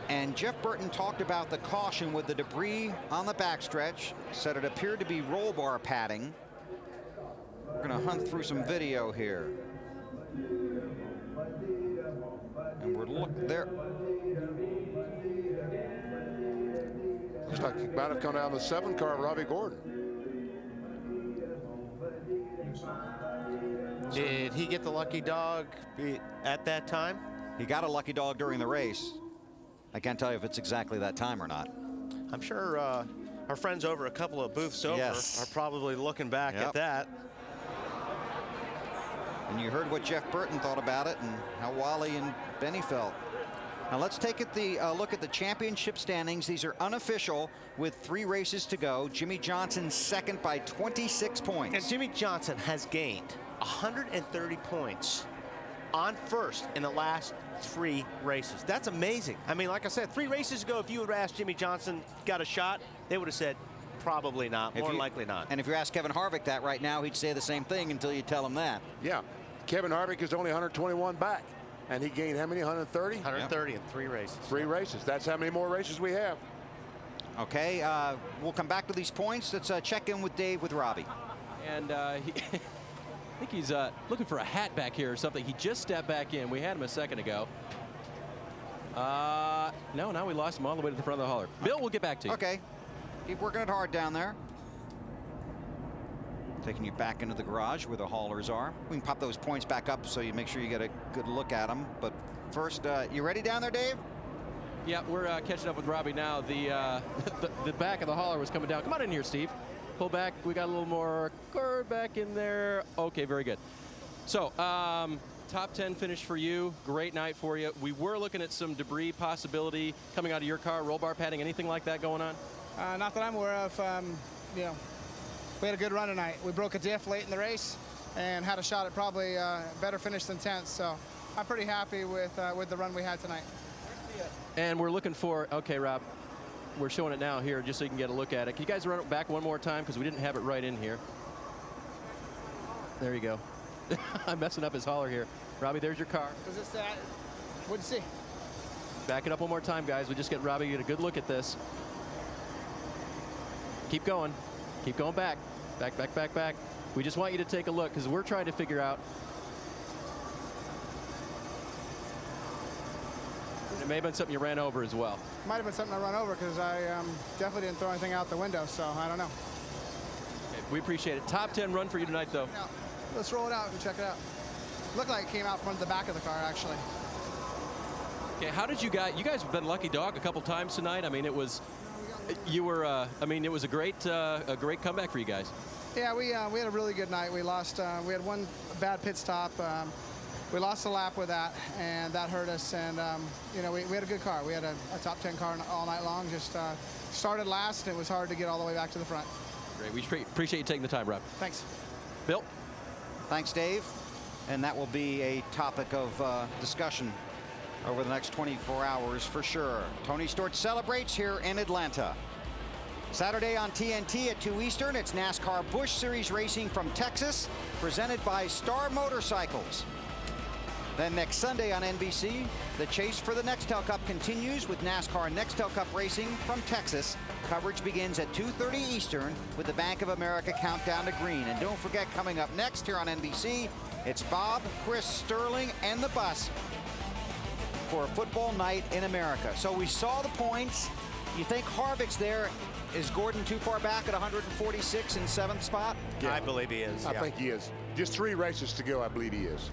Speaker 9: And Jeff Burton talked about the caution with the debris on the backstretch, said it appeared to be roll bar padding. We're going to hunt through some video here. And we're looking there.
Speaker 19: Looks like he might have come down the 7 car, Robbie Gordon.
Speaker 14: Did he get the lucky dog at that time?
Speaker 9: He got a lucky dog during the race. I can't tell you if it's exactly that time or not.
Speaker 14: I'm sure our friends over a couple of booths over are probably looking back at that.
Speaker 9: And you heard what Jeff Burton thought about it and how Wally and Benny felt. Now let's take a look at the championship standings. These are unofficial with 3 races to go. Jimmy Johnson's 2nd by 26 points.
Speaker 14: And Jimmy Johnson has gained 130 points on 1st in the last 3 races. That's amazing. I mean, like I said, 3 races ago, if you would have asked Jimmy Johnson got a shot, they would have said probably not, more likely not.
Speaker 9: And if you ask Kevin Harvick that right now, he'd say the same thing until you tell him that.
Speaker 19: Yeah, Kevin Harvick is only 121 back. And he gained how many, 130?
Speaker 14: 130 in 3 races.
Speaker 19: 3 races. That's how many more races we have.
Speaker 9: Okay, we'll come back to these points. Let's check in with Dave with Robbie.
Speaker 8: And I think he's looking for a hat back here or something. He just stepped back in. We had him a second ago. No, now we lost him all the way to the front of the hauler. Bill, we'll get back to you.
Speaker 9: Okay. Keep working it hard down there. Taking you back into the garage where the haulers are. We can pop those points back up so you make sure you get a good look at them. But first, you ready down there, Dave?
Speaker 8: Yeah, we're catching up with Robbie now. The back of the hauler was coming down. Come on in here, Steve. Pull back. We got a little more car back in there. Okay, very good. So, top 10 finish for you. Great night for you. We were looking at some debris possibility coming out of your car, roll bar padding, anything like that going on?
Speaker 3: Not that I'm aware of. You know, we had a good run tonight. We broke a diff late in the race and had a shot at probably better finish than 10th. So I'm pretty happy with the run we had tonight.
Speaker 8: And we're looking for, okay, Rob, we're showing it now here just so you can get a look at it. Can you guys run it back one more time because we didn't have it right in here. There you go. I'm messing up his hauler here. Robbie, there's your car.
Speaker 3: Does this, what'd you see?
Speaker 8: Back it up one more time, guys. We just get Robbie to get a good look at this. Keep going. Keep going back. Back, back, back, back. We just want you to take a look because we're trying to figure out. It may have been something you ran over as well.
Speaker 3: Might have been something I run over because I definitely didn't throw anything out the window, so I don't know.
Speaker 8: Okay, we appreciate it. Top 10 run for you tonight, though.
Speaker 3: Yeah, let's roll it out and check it out. Looked like it came out from the back of the car, actually.
Speaker 8: Okay, how did you guys have been lucky dog a couple times tonight. I mean, it was, you were, I mean, it was a great comeback for you guys.
Speaker 3: Yeah, we had a really good night. We lost, we had one bad pit stop. We lost a lap with that, and that hurt us. And, you know, we had a good car. We had a top 10 car all night long. Just started last, and it was hard to get all the way back to the front.
Speaker 8: Great. We appreciate you taking the time, Rob.
Speaker 3: Thanks.
Speaker 8: Bill?
Speaker 9: Thanks, Dave. And that will be a topic of discussion over the next 24 hours for sure. Tony Stewart celebrates here in Atlanta. Saturday on TNT at 2 Eastern, it's NASCAR Busch Series racing from Texas, presented by Star Motorcycles. Then next Sunday on NBC, the chase for the Nextel Cup continues with NASCAR Nextel Cup racing from Texas. Coverage begins at 2:30 Eastern with the Bank of America Countdown to Green. And don't forget, coming up next here on NBC, it's Bob, Chris, Sterling, and the bus for a football night in America. So we saw the points. You think Harvick's there? Is Gordon too far back at 146 in 7th spot?
Speaker 14: Yeah. I believe he is.
Speaker 19: I think he is. Just 3 races to go, I believe he is.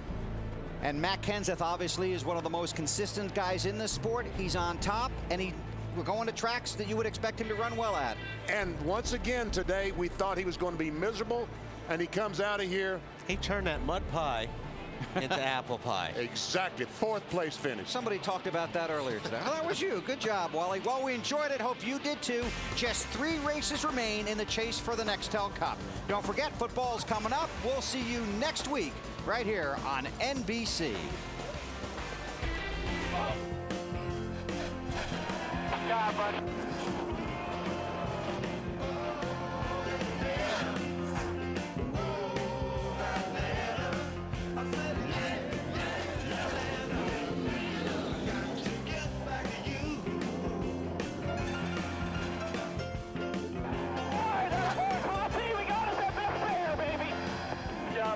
Speaker 9: And Matt Kenseth obviously is one of the most consistent guys in this sport. He's on top, and he we're going to tracks that you would expect him to run well at.
Speaker 19: And once again today, we thought he was going to be miserable, and he comes out of here.
Speaker 14: He turned that mud pie into apple pie.
Speaker 19: Exactly. 4th place finish.
Speaker 9: Somebody talked about that earlier today. Oh, that was you. Good job, Wally. Well, we enjoyed it. Hope you did too. Just 3 races remain in the chase for the Nextel Cup. Don't forget, football's coming up. We'll see you next week right here on NBC.
Speaker 21: Good job, buddy.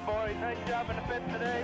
Speaker 21: Boys, nice job in the pit today.